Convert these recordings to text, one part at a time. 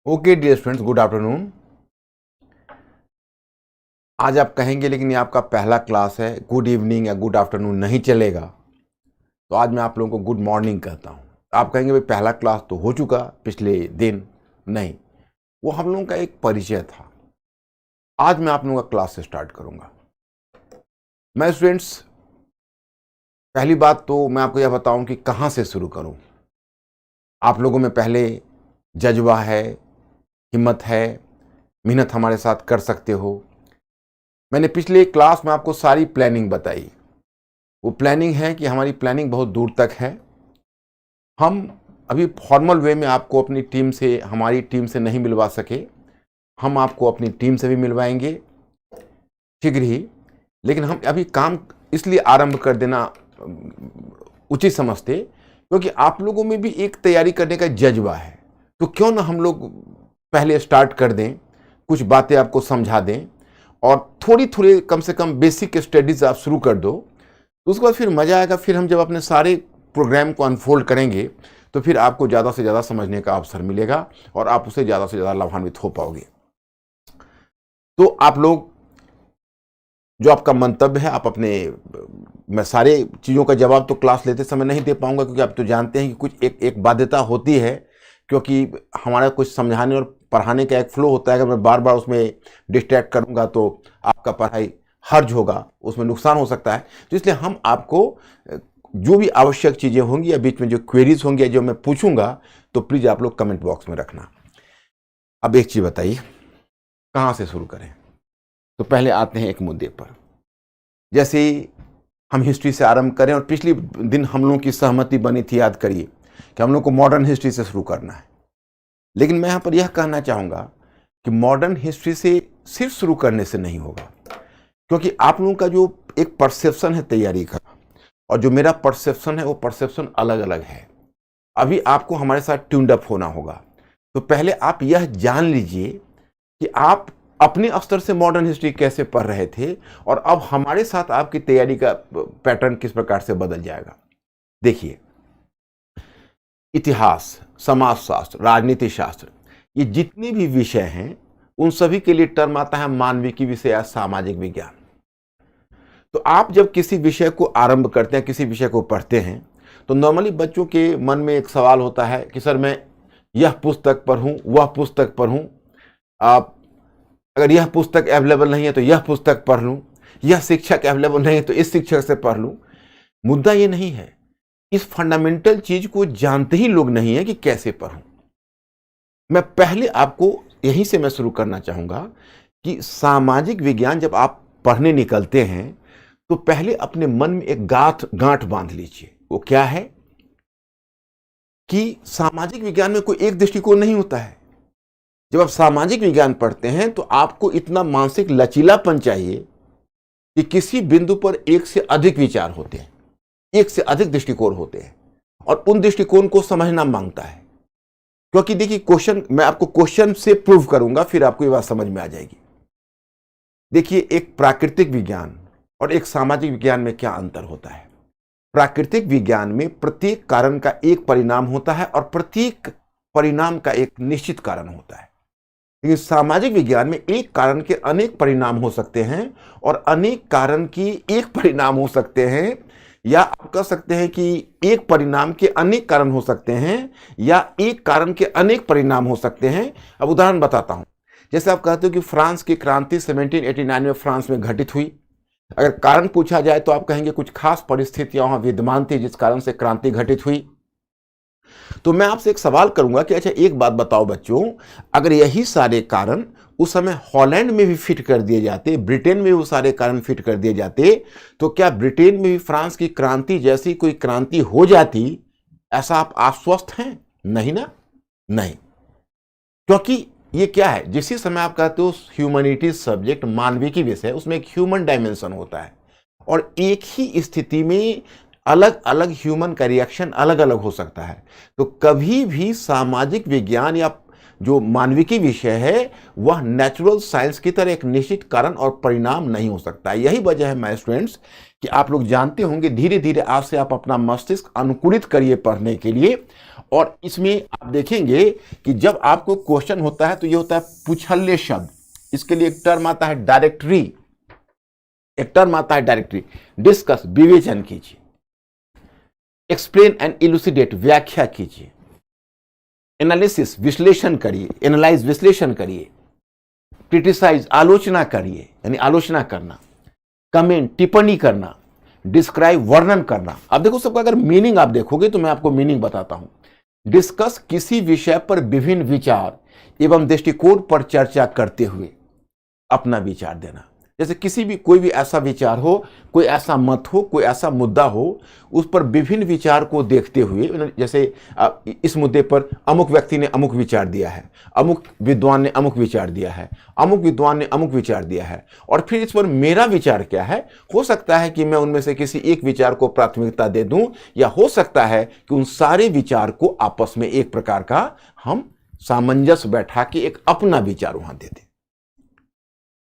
Okay dear students, good afternoon. आज आप कहेंगे लेकिन ये आपका पहला क्लास है, गुड इवनिंग या गुड आफ्टरनून नहीं चलेगा, तो आज मैं आप लोगों को गुड मॉर्निंग कहता हूँ। आप कहेंगे भाई पहला क्लास तो हो चुका पिछले दिन। नहीं, वो हम लोगों का एक परिचय था। आज मैं आप लोगों का क्लास से स्टार्ट करूँगा। मैं स्टूडेंट्स, पहली बात तो मैं आपको यह बताऊँ कि कहाँ से शुरू करूँ। आप लोगों में पहले जज्बा है, हिम्मत है, मेहनत हमारे साथ कर सकते हो। मैंने पिछले क्लास में आपको सारी प्लानिंग बताई। वो प्लानिंग है कि हमारी प्लानिंग बहुत दूर तक है। हम अभी फॉर्मल वे में आपको अपनी टीम से, हमारी टीम से नहीं मिलवा सके। हम आपको अपनी टीम से भी मिलवाएंगे शीघ्र ही। लेकिन हम अभी काम इसलिए आरंभ कर देना उचित समझते क्योंकि आप लोगों में भी एक तैयारी करने का जज्बा है। तो क्यों ना हम लोग पहले स्टार्ट कर दें, कुछ बातें आपको समझा दें और थोड़ी थोड़ी कम से कम बेसिक स्टडीज आप शुरू कर दो, तो उसके बाद फिर मज़ा आएगा। फिर हम जब अपने सारे प्रोग्राम को अनफोल्ड करेंगे तो फिर आपको ज़्यादा से ज़्यादा समझने का अवसर मिलेगा और आप उसे ज़्यादा से ज़्यादा लाभान्वित हो पाओगे। तो आप लोग जो आपका मंतव्य है, आप अपने, मैं सारे चीज़ों का जवाब तो क्लास लेते समय नहीं दे पाऊंगा क्योंकि आप तो जानते हैं कि कुछ एक बाध्यता होती है, क्योंकि हमारा कुछ समझाने और पढ़ाने का एक फ्लो होता है। अगर मैं बार बार उसमें डिस्ट्रैक्ट करूंगा तो आपका पढ़ाई हर्ज होगा, उसमें नुकसान हो सकता है। तो इसलिए हम आपको जो भी आवश्यक चीज़ें होंगी या बीच में जो क्वेरीज होंगी या जो मैं पूछूंगा, तो प्लीज़ आप लोग कमेंट बॉक्स में रखना। अब एक चीज़ बताइए, कहाँ से शुरू करें? तो पहले आते हैं एक मुद्दे पर। जैसे हम हिस्ट्री से आरंभ करें, और पिछले दिन हम लोगों की सहमति बनी थी, याद करिए, कि हम लोग को मॉडर्न हिस्ट्री से शुरू करना है। लेकिन मैं यहाँ पर यह कहना चाहूँगा कि मॉडर्न हिस्ट्री से सिर्फ शुरू करने से नहीं होगा, क्योंकि आप लोगों का जो एक परसेप्शन है तैयारी का और जो मेरा परसेप्शन है, वो परसेप्शन अलग अलग है। अभी आपको हमारे साथ ट्यून्ड अप होना होगा। तो पहले आप यह जान लीजिए कि आप अपने स्तर से मॉडर्न हिस्ट्री कैसे पढ़ रहे थे और अब हमारे साथ आपकी तैयारी का पैटर्न किस प्रकार से बदल जाएगा। देखिए, इतिहास, समाजशास्त्र, राजनीति शास्त्र, ये जितने भी विषय हैं उन सभी के लिए टर्म आता है मानविकी विषय या सामाजिक विज्ञान। तो आप जब किसी विषय को आरंभ करते हैं, किसी विषय को पढ़ते हैं, तो नॉर्मली बच्चों के मन में एक सवाल होता है कि सर मैं यह पुस्तक पढ़ूं, वह पुस्तक पढ़ूं, आप अगर यह पुस्तक अवेलेबल नहीं है तो यह पुस्तक पढ़ लूं, यह शिक्षक अवेलेबल नहीं है तो इस शिक्षक से पढ़ लूं। मुद्दा ये नहीं है, इस फंडामेंटल चीज को जानते ही लोग नहीं है कि कैसे पढ़ूं। मैं पहले आपको यहीं से मैं शुरू करना चाहूंगा कि सामाजिक विज्ञान जब आप पढ़ने निकलते हैं तो पहले अपने मन में एक गांठ बांध लीजिए। वो क्या है कि सामाजिक विज्ञान में कोई एक दृष्टिकोण नहीं होता है। जब आप सामाजिक विज्ञान पढ़ते हैं तो आपको इतना मानसिक लचीलापन चाहिए कि किसी बिंदु पर एक से अधिक विचार होते हैं, एक से अधिक दृष्टिकोण होते हैं और उन दृष्टिकोण को समझना मांगता है। क्योंकि देखिए, क्वेश्चन मैं आपको क्वेश्चन से प्रूव करूंगा, फिर आपको ये बात समझ में आ जाएगी। देखिए, एक प्राकृतिक विज्ञान और एक सामाजिक विज्ञान में क्या अंतर होता है। प्राकृतिक विज्ञान में प्रत्येक कारण का एक परिणाम होता है और प्रत्येक परिणाम का एक निश्चित कारण होता है। लेकिन सामाजिक विज्ञान में एक कारण के अनेक परिणाम हो सकते हैं और अनेक कारण की एक परिणाम हो सकते हैं, या आप कह सकते हैं कि एक परिणाम के अनेक कारण हो सकते हैं या एक कारण के अनेक परिणाम हो सकते हैं। अब उदाहरण बताता हूं। जैसे आप कहते हो कि फ्रांस की क्रांति 1789 में फ्रांस में घटित हुई। अगर कारण पूछा जाए तो आप कहेंगे कुछ खास परिस्थितियां वहां विद्यमान थी जिस कारण से क्रांति घटित हुई। तो मैं आपसे एक सवाल करूंगा कि अच्छा एक बात बताओ बच्चों, अगर यही सारे कारण उस समय हॉलैंड में भी फिट कर दिए जाते, ब्रिटेन में वो सारे कारण फिट कर दिए जाते, तो क्या ब्रिटेन में भी फ्रांस की क्रांति जैसी कोई क्रांति हो जाती? ऐसा आप आश्वस्त हैं? नहीं ना? नहीं। क्योंकि ये क्या है, जिसी समय आप कहते हो ह्यूमैनिटीज सब्जेक्ट, मानविकी विषय, उसमें एक ह्यूमन डायमेंशन होता है और एक ही स्थिति में अलग अलग ह्यूमन का रिएक्शन अलग अलग हो सकता है। तो कभी भी सामाजिक विज्ञान या जो मानविकी विषय है वह नेचुरल साइंस की तरह एक निश्चित कारण और परिणाम नहीं हो सकता। यही वजह है माय स्टूडेंट्स कि आप लोग जानते होंगे, धीरे धीरे आज से आप अपना मस्तिष्क अनुकूलित करिए पढ़ने के लिए और इसमें आप देखेंगे कि जब आपको क्वेश्चन होता है तो ये होता है पुछल्ले शब्द। इसके लिए एक टर्म आता है डायरेक्टरी, एक टर्म आता है डायरेक्टरी। डिस्कस विवेचन कीजिए, एक्सप्लेन एंड इलुसिडेट व्याख्या कीजिए, एनालिसिस विश्लेषण करिए, एनालाइज विश्लेषण करिए, क्रिटिसाइज आलोचना करिए यानी आलोचना करना, कमेंट टिप्पणी करना, डिस्क्राइब वर्णन करना। अब देखो सबका अगर मीनिंग आप देखोगे तो मैं आपको मीनिंग बताता हूं। डिस्कस किसी विषय पर विभिन्न विचार एवं दृष्टिकोण पर चर्चा करते हुए अपना विचार देना। जैसे किसी भी कोई भी ऐसा विचार हो, कोई ऐसा मत हो, कोई ऐसा मुद्दा हो, उस पर विभिन्न विचार को देखते हुए, जैसे इस मुद्दे पर अमुक व्यक्ति ने अमुक विचार दिया है, अमुक विद्वान ने अमुक विचार दिया है, अमुक विद्वान ने अमुक विचार दिया है, और फिर इस पर मेरा विचार क्या है। हो सकता है कि मैं उनमें से किसी एक विचार को प्राथमिकता दे दूं, या हो सकता है कि उन सारे विचार को आपस में एक प्रकार का हम सामंजस्य बैठा के एक अपना विचार वहां दे दें।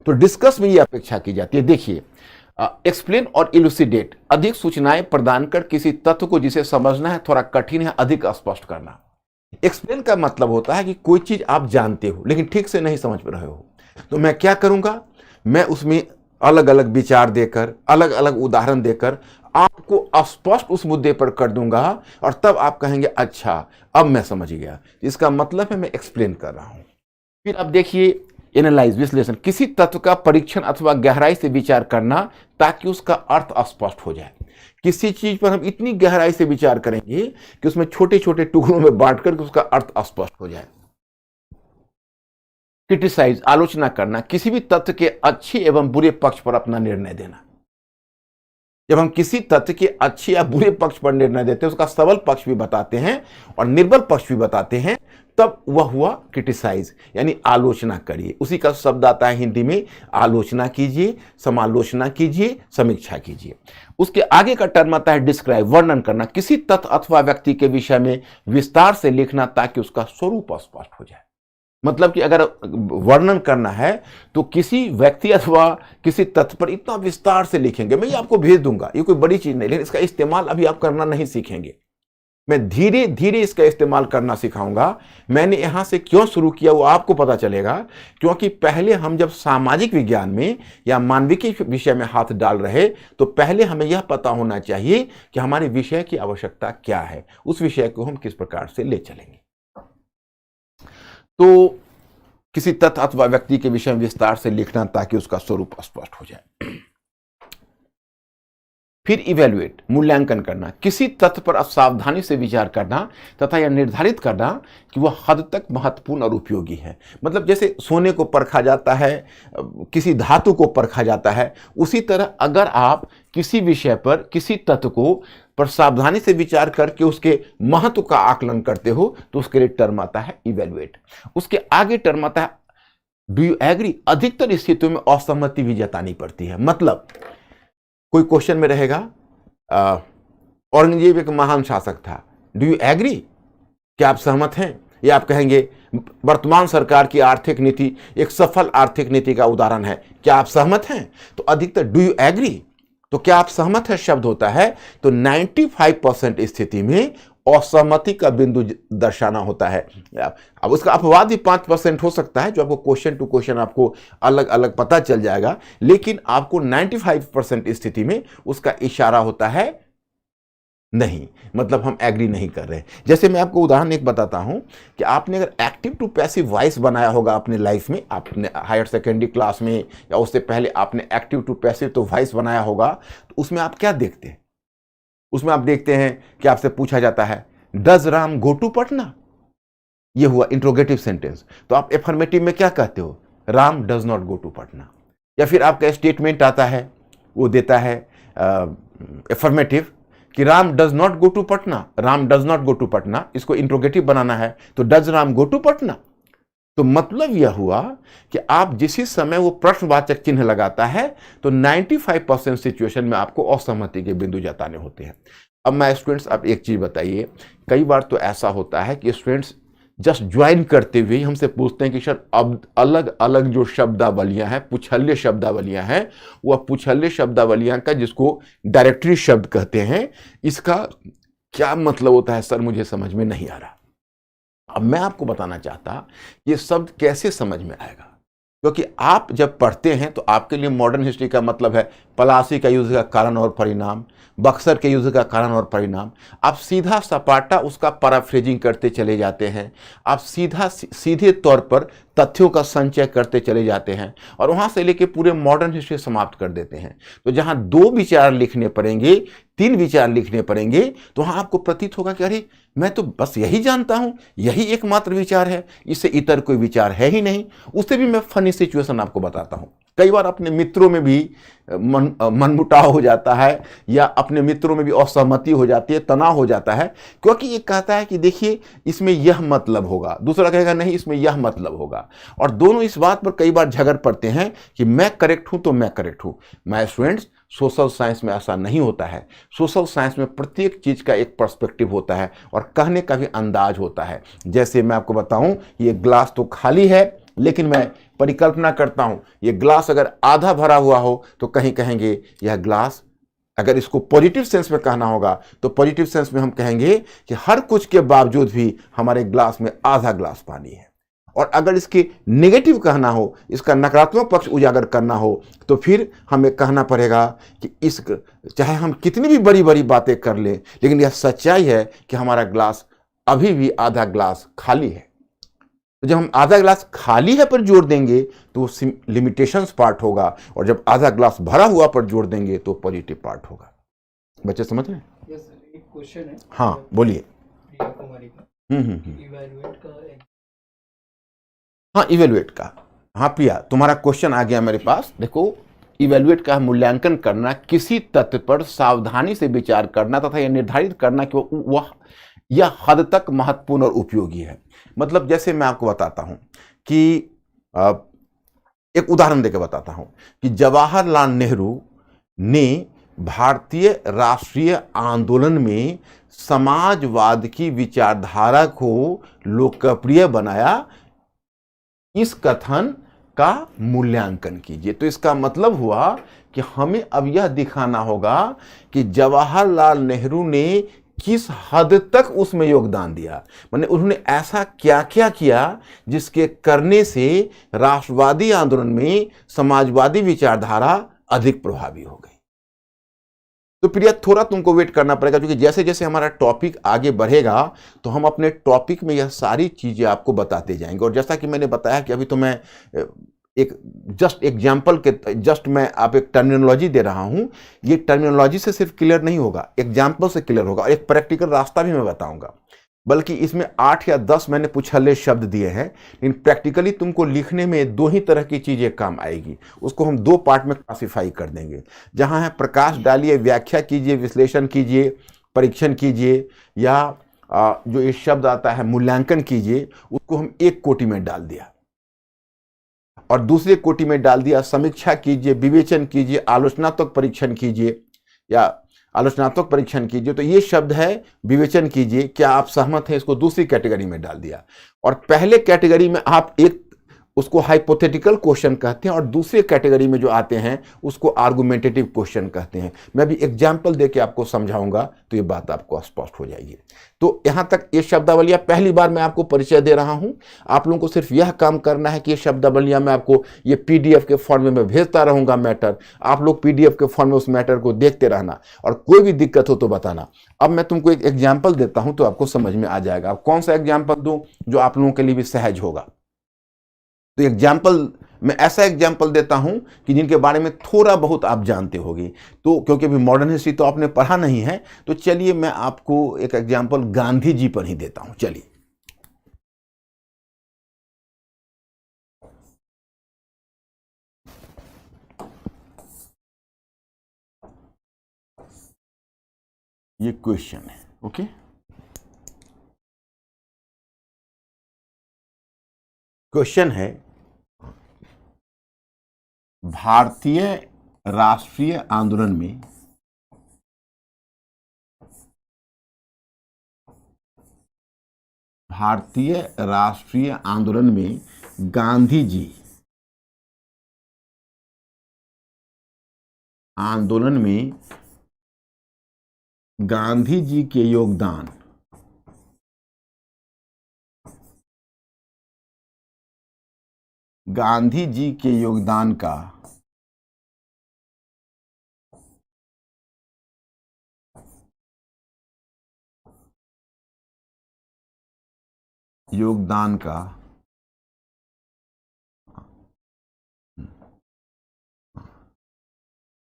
तो डिस्कस में ये अपेक्षा की जाती है। देखिए, एक्सप्लेन और इलुसिडेट, अधिक सूचनाएं प्रदान कर किसी तत्व को जिसे समझना है थोड़ा कठिन है अधिक स्पष्ट करना। एक्सप्लेन का मतलब होता है कि कोई चीज आप जानते हो लेकिन ठीक से नहीं समझ रहे हो, तो मैं क्या करूंगा, मैं उसमें अलग अलग विचार देकर, अलग अलग उदाहरण देकर आपको स्पष्ट उस मुद्दे पर कर दूंगा, और तब आप कहेंगे अच्छा अब मैं समझ गया। इसका मतलब है मैं एक्सप्लेन कर रहा हूं। फिर अब देखिए, एनालाइज विश्लेषण, किसी तत्व का परीक्षण अथवा गहराई से विचार करना ताकि उसका अर्थ स्पष्ट हो जाए। किसी चीज पर हम इतनी गहराई से विचार करेंगे कि उसमें छोटे छोटे टुकड़ों में बांटकर उसका अर्थ स्पष्ट हो जाए। क्रिटिसाइज, आलोचना करना, किसी भी तत्व के अच्छे एवं बुरे पक्ष पर अपना निर्णय देना। जब हम किसी तथ्य के अच्छे या बुरे पक्ष पर निर्णय देते हैं, उसका सबल पक्ष भी बताते हैं और निर्बल पक्ष भी बताते हैं, तब वह हुआ क्रिटिसाइज यानी आलोचना करिए। उसी का शब्द आता है हिंदी में, आलोचना कीजिए, समालोचना कीजिए, समीक्षा कीजिए। उसके आगे का टर्म आता है डिस्क्राइब, वर्णन करना, किसी तथ्य अथवा व्यक्ति के विषय में विस्तार से लिखना ताकि उसका स्वरूप स्पष्ट हो जाए। मतलब कि अगर वर्णन करना है तो किसी व्यक्ति अथवा किसी तथ्य पर इतना विस्तार से लिखेंगे, मैं ये आपको भेज दूंगा, ये कोई बड़ी चीज नहीं, लेकिन इसका इस्तेमाल अभी आप करना नहीं सीखेंगे। मैं धीरे धीरे इसका इस्तेमाल करना सिखाऊंगा। मैंने यहां से क्यों शुरू किया वो आपको पता चलेगा, क्योंकि पहले हम जब सामाजिक विज्ञान में या मानविकी विषय में हाथ डाल रहे तो पहले हमें यह पता होना चाहिए कि हमारे विषय की आवश्यकता क्या है, उस विषय को हम किस प्रकार से ले चलेंगे। तो किसी तथ्य अथवा व्यक्ति के विषय में विस्तार से लिखना ताकि उसका स्वरूप स्पष्ट हो जाए। फिर इवेल्युएट, मूल्यांकन करना, किसी तथ्य पर सावधानी से विचार करना तथा यह निर्धारित करना कि वह हद तक महत्वपूर्ण और उपयोगी है। मतलब जैसे सोने को परखा जाता है, किसी धातु को परखा जाता है, उसी तरह अगर आप किसी विषय पर किसी तत्व को पर सावधानी से विचार करके उसके महत्व का आकलन करते हो तो उसके लिए टर्म आता है इवेल्युएट। उसके आगे टर्म आता है डू यू एग्री। अधिकतर स्थितियों में असहमति भी जतानी पड़ती है। मतलब कोई क्वेश्चन में रहेगा औरंगजेब एक महान शासक था, डू यू एग्री, क्या आप सहमत हैं? या आप कहेंगे वर्तमान सरकार की आर्थिक नीति एक सफल आर्थिक नीति का उदाहरण है, क्या आप सहमत हैं? तो अधिकतर डू यू एग्री, तो क्या आप सहमत है शब्द होता है। तो 95% स्थिति में असहमति का बिंदु दर्शाना होता है। अब उसका अपवाद भी 5% हो सकता है, जो आपको क्वेश्चन टू क्वेश्चन आपको अलग अलग पता चल जाएगा, लेकिन आपको 95% स्थिति में उसका इशारा होता है नहीं, मतलब हम एग्री नहीं कर रहे। जैसे मैं आपको उदाहरण एक बताता हूं कि आपने अगर एक्टिव टू पैसिव वॉइस बनाया होगा अपने लाइफ में, आपने हायर सेकेंडरी क्लास में या उससे पहले आपने एक्टिव टू पैसिव तो वॉइस बनाया होगा, तो उसमें आप क्या देखते हैं? उसमें आप देखते हैं कि आपसे पूछा जाता है does Ram go to Patna, ये हुआ इंट्रोगेटिव सेंटेंस, तो आप एफर्मेटिव में क्या कहते हो? Ram does not go to Patna. या फिर आपका स्टेटमेंट आता है, वो देता है एफर्मेटिव कि Ram does not go to Patna, Ram does not go to Patna, इसको इंट्रोगेटिव बनाना है तो does Ram go to Patna. तो मतलब यह हुआ कि आप जिस समय वो प्रश्नवाचक चिन्ह लगाता है तो 95% सिचुएशन में आपको असहमति के बिंदु जताने होते हैं। अब मैं स्टूडेंट्स, आप एक चीज बताइए, कई बार तो ऐसा होता है कि स्टूडेंट्स जस्ट ज्वाइन करते हुए हमसे पूछते हैं कि सर अब अलग अलग जो शब्दावलियां हैं, पुछल्य शब्दावलियां हैं, वह पुछल्य शब्दावलियां का जिसको डायरेक्टरी शब्द कहते हैं, इसका क्या मतलब होता है सर, मुझे समझ में नहीं आ रहा। अब मैं आपको बताना चाहता ये शब्द कैसे समझ में आएगा, क्योंकि आप जब पढ़ते हैं तो आपके लिए मॉडर्न हिस्ट्री का मतलब है पलासी का युद्ध का कारण और परिणाम, बक्सर के युद्ध का कारण और परिणाम। आप सीधा सपाटा उसका पैराफ्रेजिंग करते चले जाते हैं, आप सीधे तौर पर तथ्यों का संचय करते चले जाते हैं और वहां से लेके पूरे मॉडर्न हिस्ट्री समाप्त कर देते हैं। तो जहां 2 विचार लिखने पड़ेंगे, 3 विचार लिखने पड़ेंगे, तो वहां आपको प्रतीत होगा कि अरे मैं तो बस यही जानता हूं, यही एकमात्र विचार है, इससे इतर कोई विचार है ही नहीं। उससे भी मैं फनी सिचुएशन आपको बताता हूं। कई बार अपने मित्रों में भी मनमुटाव हो जाता है या अपने मित्रों में भी असहमति हो जाती है, तनाव हो जाता है, क्योंकि एक कहता है कि देखिए इसमें यह मतलब होगा, दूसरा कहेगा नहीं इसमें यह मतलब होगा, और दोनों इस बात पर कई बार झगड़ पड़ते हैं कि मैं करेक्ट हूं तो मैं करेक्ट हूं। माय स्टूडेंट्स, सोशल साइंस में ऐसा नहीं होता है। सोशल साइंस में प्रत्येक चीज का एक पर्सपेक्टिव होता है और कहने का भी अंदाज होता है। जैसे मैं आपको बताऊं, ये ग्लास तो खाली है, लेकिन मैं परिकल्पना करता हूं ये ग्लास अगर आधा भरा हुआ हो तो कहीं कहेंगे यह ग्लास, अगर इसको पॉजिटिव सेंस में कहना होगा तो पॉजिटिव सेंस में हम कहेंगे कि हर कुछ के बावजूद भी हमारे ग्लास में आधा ग्लास पानी है। और अगर इसके नेगेटिव कहना हो, इसका नकारात्मक पक्ष उजागर करना हो, तो फिर हमें कहना पड़ेगा कि इस चाहे हम कितनी भी बड़ी बड़ी बातें कर लें, लेकिन यह सच्चाई है कि हमारा ग्लास अभी भी आधा ग्लास खाली है। तो जब हम आधा ग्लास खाली है पर जोड़ देंगे तो वो लिमिटेशंस पार्ट होगा, और जब आधा ग्लास भरा हुआ पर जोड़ देंगे तो पॉजिटिव पार्ट होगा। बच्चे समझ रहे हैं? यस सर, एक क्वेश्चन है। हाँ बोलिए। प्रिया कुमारी का इवैल्यूएट का हाँ, इवेल्युएट का। हाँ प्रिया, तुम्हारा क्वेश्चन आ गया मेरे पास। देखो, इवेल्युएट का मूल्यांकन करना, किसी तथ्य पर सावधानी से विचार करना तथा यह निर्धारित करना कि वह यह हद तक महत्वपूर्ण और उपयोगी है। मतलब जैसे मैं आपको बताता हूं कि एक उदाहरण देकर बताता हूं कि जवाहरलाल नेहरू ने भारतीय राष्ट्रीय आंदोलन में समाजवाद की विचारधारा को लोकप्रिय बनाया, इस कथन का मूल्यांकन कीजिए। तो इसका मतलब हुआ कि हमें अब यह दिखाना होगा कि जवाहरलाल नेहरू ने किस हद तक उसमें योगदान दिया, माने उन्होंने ऐसा क्या क्या किया जिसके करने से राष्ट्रवादी आंदोलन में समाजवादी विचारधारा अधिक प्रभावी हो गई। तो प्रिया, थोड़ा तुमको वेट करना पड़ेगा, क्योंकि जैसे जैसे हमारा टॉपिक आगे बढ़ेगा तो हम अपने टॉपिक में यह सारी चीजें आपको बताते जाएंगे। और जैसा कि मैंने बताया कि अभी तो मैं एक जस्ट एग्जाम्पल के जस्ट मैं आप एक टर्मिनोलॉजी दे रहा हूं। ये टर्मिनोलॉजी से सिर्फ क्लियर नहीं होगा, एग्जाम्पल से क्लियर होगा, और एक प्रैक्टिकल रास्ता भी मैं बताऊंगा। बल्कि इसमें 8 या 10 मैंने पुछले शब्द दिए हैं, लेकिन प्रैक्टिकली तुमको लिखने में 2 ही तरह की चीजें काम आएगी। उसको हम 2 पार्ट में क्लासिफाई कर देंगे। जहां है प्रकाश डालिए, व्याख्या कीजिए, विश्लेषण कीजिए, परीक्षण कीजिए, या जो ये शब्द आता है मूल्यांकन कीजिए, उसको हम एक कोटि में डाल दिया। और दूसरे कोटि में डाल दिया समीक्षा कीजिए, विवेचन कीजिए, आलोचनात्मक परीक्षण कीजिए या आलोचनात्मक परीक्षण कीजिए। तो ये शब्द है विवेचन कीजिए, क्या आप सहमत हैं, इसको दूसरी कैटेगरी में डाल दिया। और पहले कैटेगरी में आप एक उसको हाइपोथेटिकल क्वेश्चन कहते हैं, और दूसरे कैटेगरी में जो आते हैं उसको आर्गुमेंटेटिव क्वेश्चन कहते हैं। मैं भी एग्जाम्पल देके आपको समझाऊंगा तो ये बात आपको स्पष्ट हो जाएगी। तो यहां तक ये शब्दावलियां पहली बार मैं आपको परिचय दे रहा हूं। आप लोगों को सिर्फ यह काम करना है कि ये शब्दावलियां मैं आपको ये पीडीएफ के फॉर्म में मैं भेजता रहूंगा मैटर। आप लोग पीडीएफ के फॉर्म में उस मैटर को देखते रहना, और कोई भी दिक्कत हो तो बताना। अब मैं तुमको एक एग्जाम्पल देता हूं तो आपको समझ में आ जाएगा। अब कौन सा एग्जाम्पल दूं जो आप लोगों के लिए भी सहज होगा? तो एग्जाम्पल, मैं ऐसा एग्जाम्पल देता हूं कि जिनके बारे में थोड़ा बहुत आप जानते होगी। तो क्योंकि अभी मॉडर्न हिस्ट्री तो आपने पढ़ा नहीं है, तो चलिए मैं आपको एक एग्जाम्पल गांधी जी पर ही देता हूं। चलिए, ये क्वेश्चन है, ओके। क्वेश्चन है, भारतीय राष्ट्रीय आंदोलन में गांधी जी आंदोलन में गांधी जी के योगदान गांधी जी के योगदान का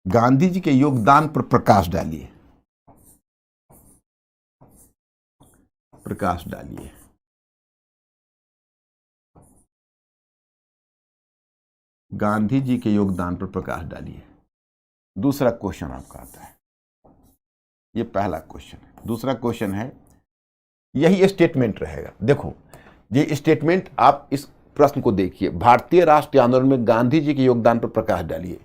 गांधी जी के योगदान पर प्रकाश डालिए। गांधी जी के योगदान पर प्रकाश डालिए। दूसरा क्वेश्चन आपका आता है, ये पहला क्वेश्चन है। दूसरा क्वेश्चन है, यही स्टेटमेंट रहेगा। देखो ये स्टेटमेंट, आप इस प्रश्न को देखिए, भारतीय राष्ट्रीय आंदोलन में गांधी जी के योगदान पर प्रकाश डालिए।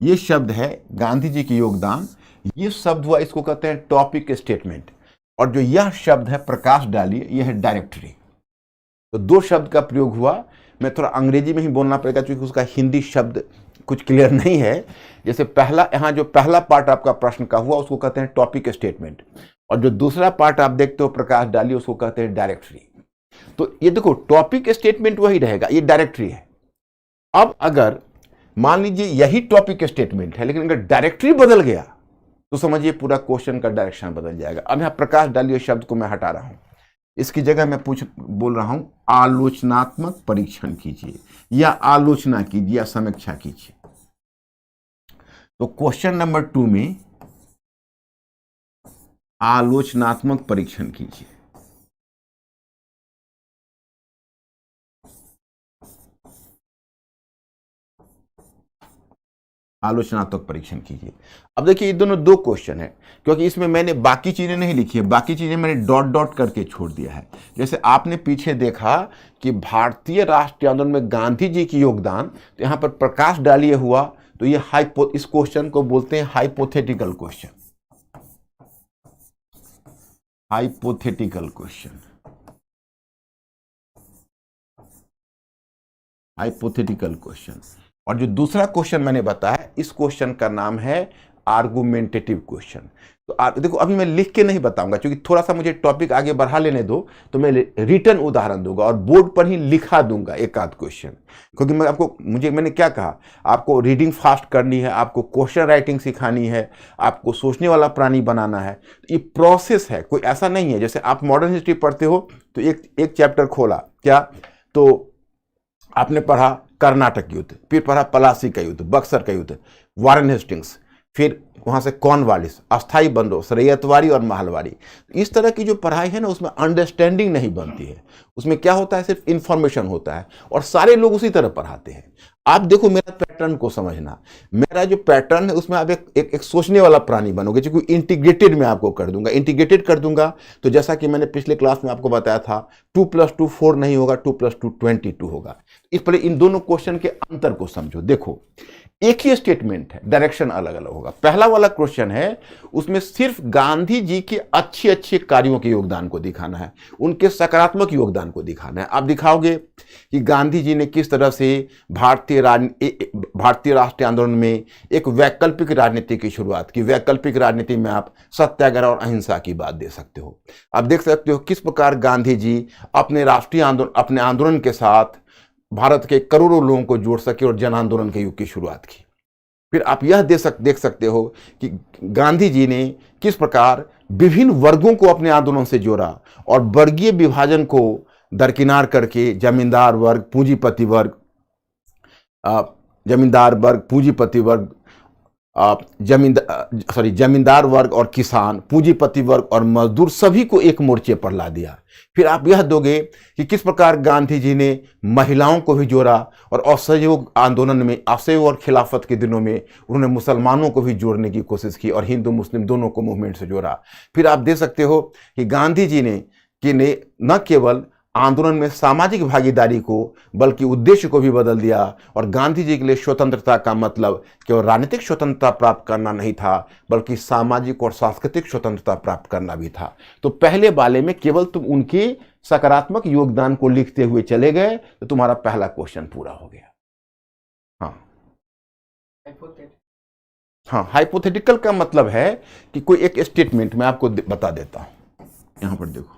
ये शब्द है गांधी जी के योगदान, ये शब्द हुआ, इसको कहते हैं टॉपिक स्टेटमेंट। और जो यह शब्द है प्रकाश डालिए, यह है डायरेक्टरी। तो दो शब्द का प्रयोग हुआ। मैं थोड़ा अंग्रेजी में ही बोलना पड़ेगा क्योंकि उसका हिंदी शब्द कुछ क्लियर नहीं है। जैसे पहला, यहाँ जो पहला पार्ट आपका प्रश्न का हुआ उसको कहते हैं टॉपिक स्टेटमेंट, और जो दूसरा पार्ट आप देखते हो प्रकाश डालिए उसको कहते हैं डायरेक्टरी। तो ये देखो टॉपिक स्टेटमेंट वही रहेगा, ये डायरेक्टरी है। अब अगर मान लीजिए यही टॉपिक स्टेटमेंट है लेकिन अगर डायरेक्टरी बदल गया तो समझिए पूरा क्वेश्चन का डायरेक्शन बदल जाएगा। अब यहां प्रकाश डालिए शब्द को मैं हटा रहा हूं, इसकी जगह मैं बोल रहा हूं आलोचनात्मक परीक्षण कीजिए, या आलोचना कीजिए, या समीक्षा कीजिए। तो क्वेश्चन नंबर 2 में आलोचनात्मक परीक्षण कीजिए। आलोचनात्मक परीक्षण कीजिए। अब देखिए ये दोनों दो क्वेश्चन है, क्योंकि इसमें मैंने बाकी चीजें नहीं लिखी है, बाकी चीजें मैंने डॉट डॉट करके छोड़ दिया है। जैसे आपने पीछे देखा कि भारतीय राष्ट्रीय आंदोलन में गांधी जी की योगदान, तो यहां पर प्रकाश डालिए हुआ, तो ये इस क्वेश्चन को बोलते हैं hypothetical question. Hypothetical question, hypothetical question. और जो दूसरा क्वेश्चन मैंने बताया, इस क्वेश्चन का नाम है आर्गुमेंटेटिव क्वेश्चन। तो देखो अभी मैं लिख के नहीं बताऊंगा क्योंकि थोड़ा सा मुझे टॉपिक आगे बढ़ा लेने दो, तो मैं रिटन उदाहरण दूंगा और बोर्ड पर ही लिखा दूंगा एक आध क्वेश्चन। क्योंकि मैंने क्या कहा, आपको रीडिंग फास्ट करनी है, आपको क्वेश्चन राइटिंग सिखानी है, आपको सोचने वाला प्राणी बनाना है। ये प्रोसेस है, कोई ऐसा नहीं है। जैसे आप मॉडर्न हिस्ट्री पढ़ते हो तो एक चैप्टर खोला, क्या तो आपने पढ़ा कर्नाटक युद्ध, फिर पढ़ा पलासी का युद्ध, बक्सर का युद्ध, वारेन हेस्टिंग्स, फिर वहां से कॉर्नवालिस, अस्थाई बंदोबस्त, रैयतवाड़ी और महलवाड़ी। इस तरह की जो पढ़ाई है ना, उसमें अंडरस्टैंडिंग नहीं बनती है। उसमें क्या होता है, सिर्फ इंफॉर्मेशन होता है और सारे लोग उसी तरह पढ़ाते हैं। आप देखो मेरा पैटर्न को समझना, मेरा जो पैटर्न है उसमें आप एक सोचने वाला प्राणी बनोगे, क्योंकि इंटीग्रेटेड मैं आपको कर दूंगा। इंटीग्रेटेड कर दूंगा तो जैसा कि मैंने पिछले क्लास में आपको बताया था, 2 + 2 4 नहीं होगा, 2 + 2 22 होगा। इस पर इन दोनों क्वेश्चन के अंतर को समझो। देखो एक ही स्टेटमेंट है, डायरेक्शन अलग अलग होगा। पहला वाला क्वेश्चन है, उसमें सिर्फ गांधी जी के अच्छे अच्छे कार्यों के योगदान को दिखाना है, उनके सकारात्मक योगदान को दिखाना है। आप दिखाओगे कि गांधी जी ने किस तरह से भारतीय राष्ट्रीय आंदोलन में एक वैकल्पिक राजनीति की शुरुआत की। वैकल्पिक राजनीति में आप सत्याग्रह और अहिंसा की बात दे सकते हो। आप देख सकते हो किस प्रकार गांधी जी अपने अपने आंदोलन के साथ भारत के करोड़ों लोगों को जोड़ सके और जन आंदोलन के युग की शुरुआत की। फिर आप यह देख सकते हो कि गांधी जी ने किस प्रकार विभिन्न वर्गों को अपने आंदोलन से जोड़ा और वर्गीय विभाजन को दरकिनार करके जमींदार वर्ग, पूंजीपति वर्ग, जमींदार वर्ग और किसान, पूंजीपति वर्ग और मजदूर, सभी को एक मोर्चे पर ला दिया। फिर आप यह दोगे कि किस प्रकार गांधी जी ने महिलाओं को भी जोड़ा और असहयोग आंदोलन में, असहयोग और खिलाफत के दिनों में उन्होंने मुसलमानों को भी जोड़ने की कोशिश की और हिंदू मुस्लिम दोनों को मूवमेंट से जोड़ा। फिर आप देख सकते हो कि गांधी जी ने न केवल आंदोलन में सामाजिक भागीदारी को बल्कि उद्देश्य को भी बदल दिया, और गांधी जी के लिए स्वतंत्रता का मतलब केवल राजनीतिक स्वतंत्रता प्राप्त करना नहीं था बल्कि सामाजिक और सांस्कृतिक स्वतंत्रता प्राप्त करना भी था। तो पहले वाले में केवल तुम उनके सकारात्मक योगदान को लिखते हुए चले गए तो तुम्हारा पहला क्वेश्चन पूरा हो गया। हाँ, हाँ, हाइपोथेटिकल का मतलब है कि कोई एक स्टेटमेंट मैं आपको बता देता हूं। यहां पर देखो,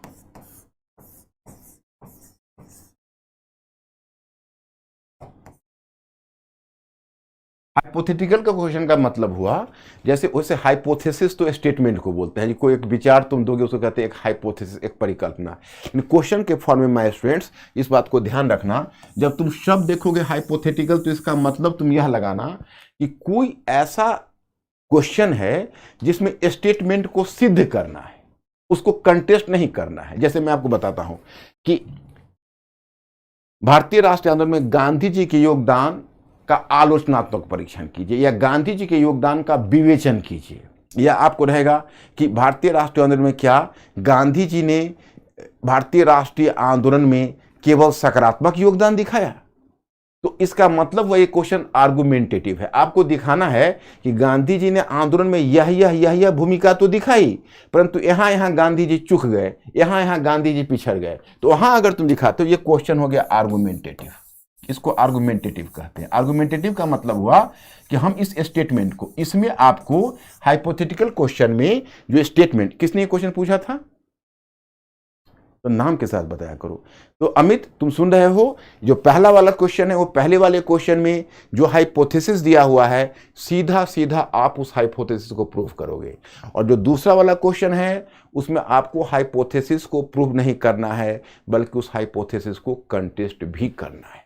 हाइपोथेटिकल का क्वेश्चन का मतलब हुआ जैसे वैसे हाइपोथेसिस तो स्टेटमेंट को बोलते हैं, कोई एक विचार तुम दोगे उसको कहते हैं एक हाइपोथेसिस, एक परिकल्पना। क्वेश्चन के फॉर्म में माय स्टूडेंट्स इस बात को ध्यान रखना, जब तुम शब्द देखोगे हाइपोथेटिकल तो इसका मतलब तुम यह लगाना कि कोई ऐसा क्वेश्चन है जिसमें स्टेटमेंट को सिद्ध करना है, उसको कंटेस्ट नहीं करना है। जैसे मैं आपको बताता हूं कि भारतीय राष्ट्रीय आंदोलन में गांधी जी के योगदान का आलोचनात्मक परीक्षण कीजिए, या गांधी जी के योगदान का विवेचन कीजिए, या आपको रहेगा कि भारतीय राष्ट्रीय आंदोलन में क्या गांधी जी ने भारतीय राष्ट्रीय आंदोलन में केवल सकारात्मक योगदान दिखाया। तो इसका मतलब वह क्वेश्चन आर्गुमेंटेटिव है, आपको दिखाना है कि गांधी जी ने आंदोलन में यह भूमिका तो दिखाई, परंतु यहां गांधी जी चूक गए, यहां गांधी जी पिछड़ गए। तो वहां अगर तुम दिखाते हो, ये क्वेश्चन हो गया आर्गुमेंटेटिव, इसको आर्गुमेंटेटिव कहते हैं। आर्गुमेंटेटिव का मतलब हुआ कि हम इस स्टेटमेंट को, इसमें आपको हाइपोथेटिकल क्वेश्चन में जो स्टेटमेंट, किसने क्वेश्चन पूछा था तो नाम के साथ बताया करो। तो अमित तुम सुन रहे हो, जो पहला वाला क्वेश्चन है वो पहले वाले क्वेश्चन में जो हाइपोथेसिस दिया हुआ है सीधा सीधा आप उस हाइपोथेसिस को प्रूव करोगे, और जो दूसरा वाला क्वेश्चन है उसमें आपको हाइपोथेसिस को प्रूव नहीं करना है बल्कि उस हाइपोथेसिस को कंटेस्ट भी करना है।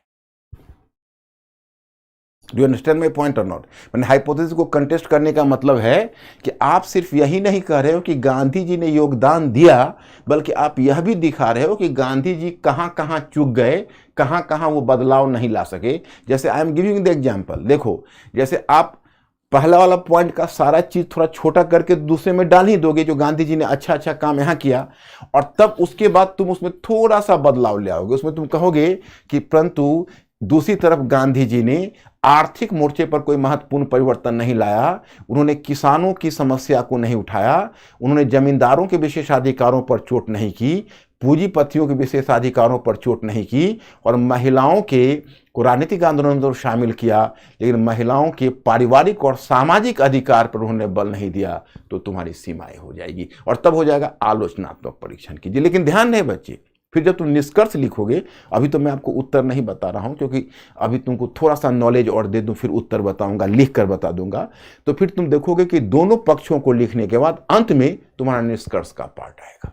Do you understand my point और नॉट? मैंने हाइपोथेसिस को कंटेस्ट करने का मतलब है कि आप सिर्फ यही नहीं कह रहे हो कि गांधी जी ने योगदान दिया, बल्कि आप यह भी दिखा रहे हो कि गांधी जी कहां कहां चूक गए, कहां कहां वो बदलाव नहीं ला सके। जैसे I am giving the example, देखो जैसे आप पहला वाला पॉइंट का सारा चीज थोड़ा छोटा करके दूसरे में डाल ही दोगे, जो गांधी जी ने अच्छा अच्छा काम यहां किया, और तब उसके बाद तुम उसमें थोड़ा सा बदलाव ले आओगे। उसमें तुम कहोगे कि परंतु दूसरी तरफ गांधी जी ने आर्थिक मोर्चे पर कोई महत्वपूर्ण परिवर्तन नहीं लाया, उन्होंने किसानों की समस्या को नहीं उठाया, उन्होंने जमींदारों के विशेषाधिकारों पर चोट नहीं की, पूंजीपतियों के विशेषाधिकारों पर चोट नहीं की, और महिलाओं के को राजनीतिक आंदोलन में शामिल किया, लेकिन महिलाओं के पारिवारिक और सामाजिक अधिकार पर उन्होंने बल नहीं दिया। तो तुम्हारी सीमाएं हो जाएगी, और तब हो जाएगा आलोचनात्मक परीक्षण कीजिए। लेकिन ध्यान रहे बच्चे, फिर जब तुम निष्कर्ष लिखोगे, अभी तो मैं आपको उत्तर नहीं बता रहा हूं क्योंकि अभी तुमको थोड़ा सा नॉलेज और दे दूं, फिर उत्तर बताऊंगा, लिख कर बता दूंगा। तो फिर तुम देखोगे कि दोनों पक्षों को लिखने के बाद अंत में तुम्हारा निष्कर्ष का पार्ट आएगा।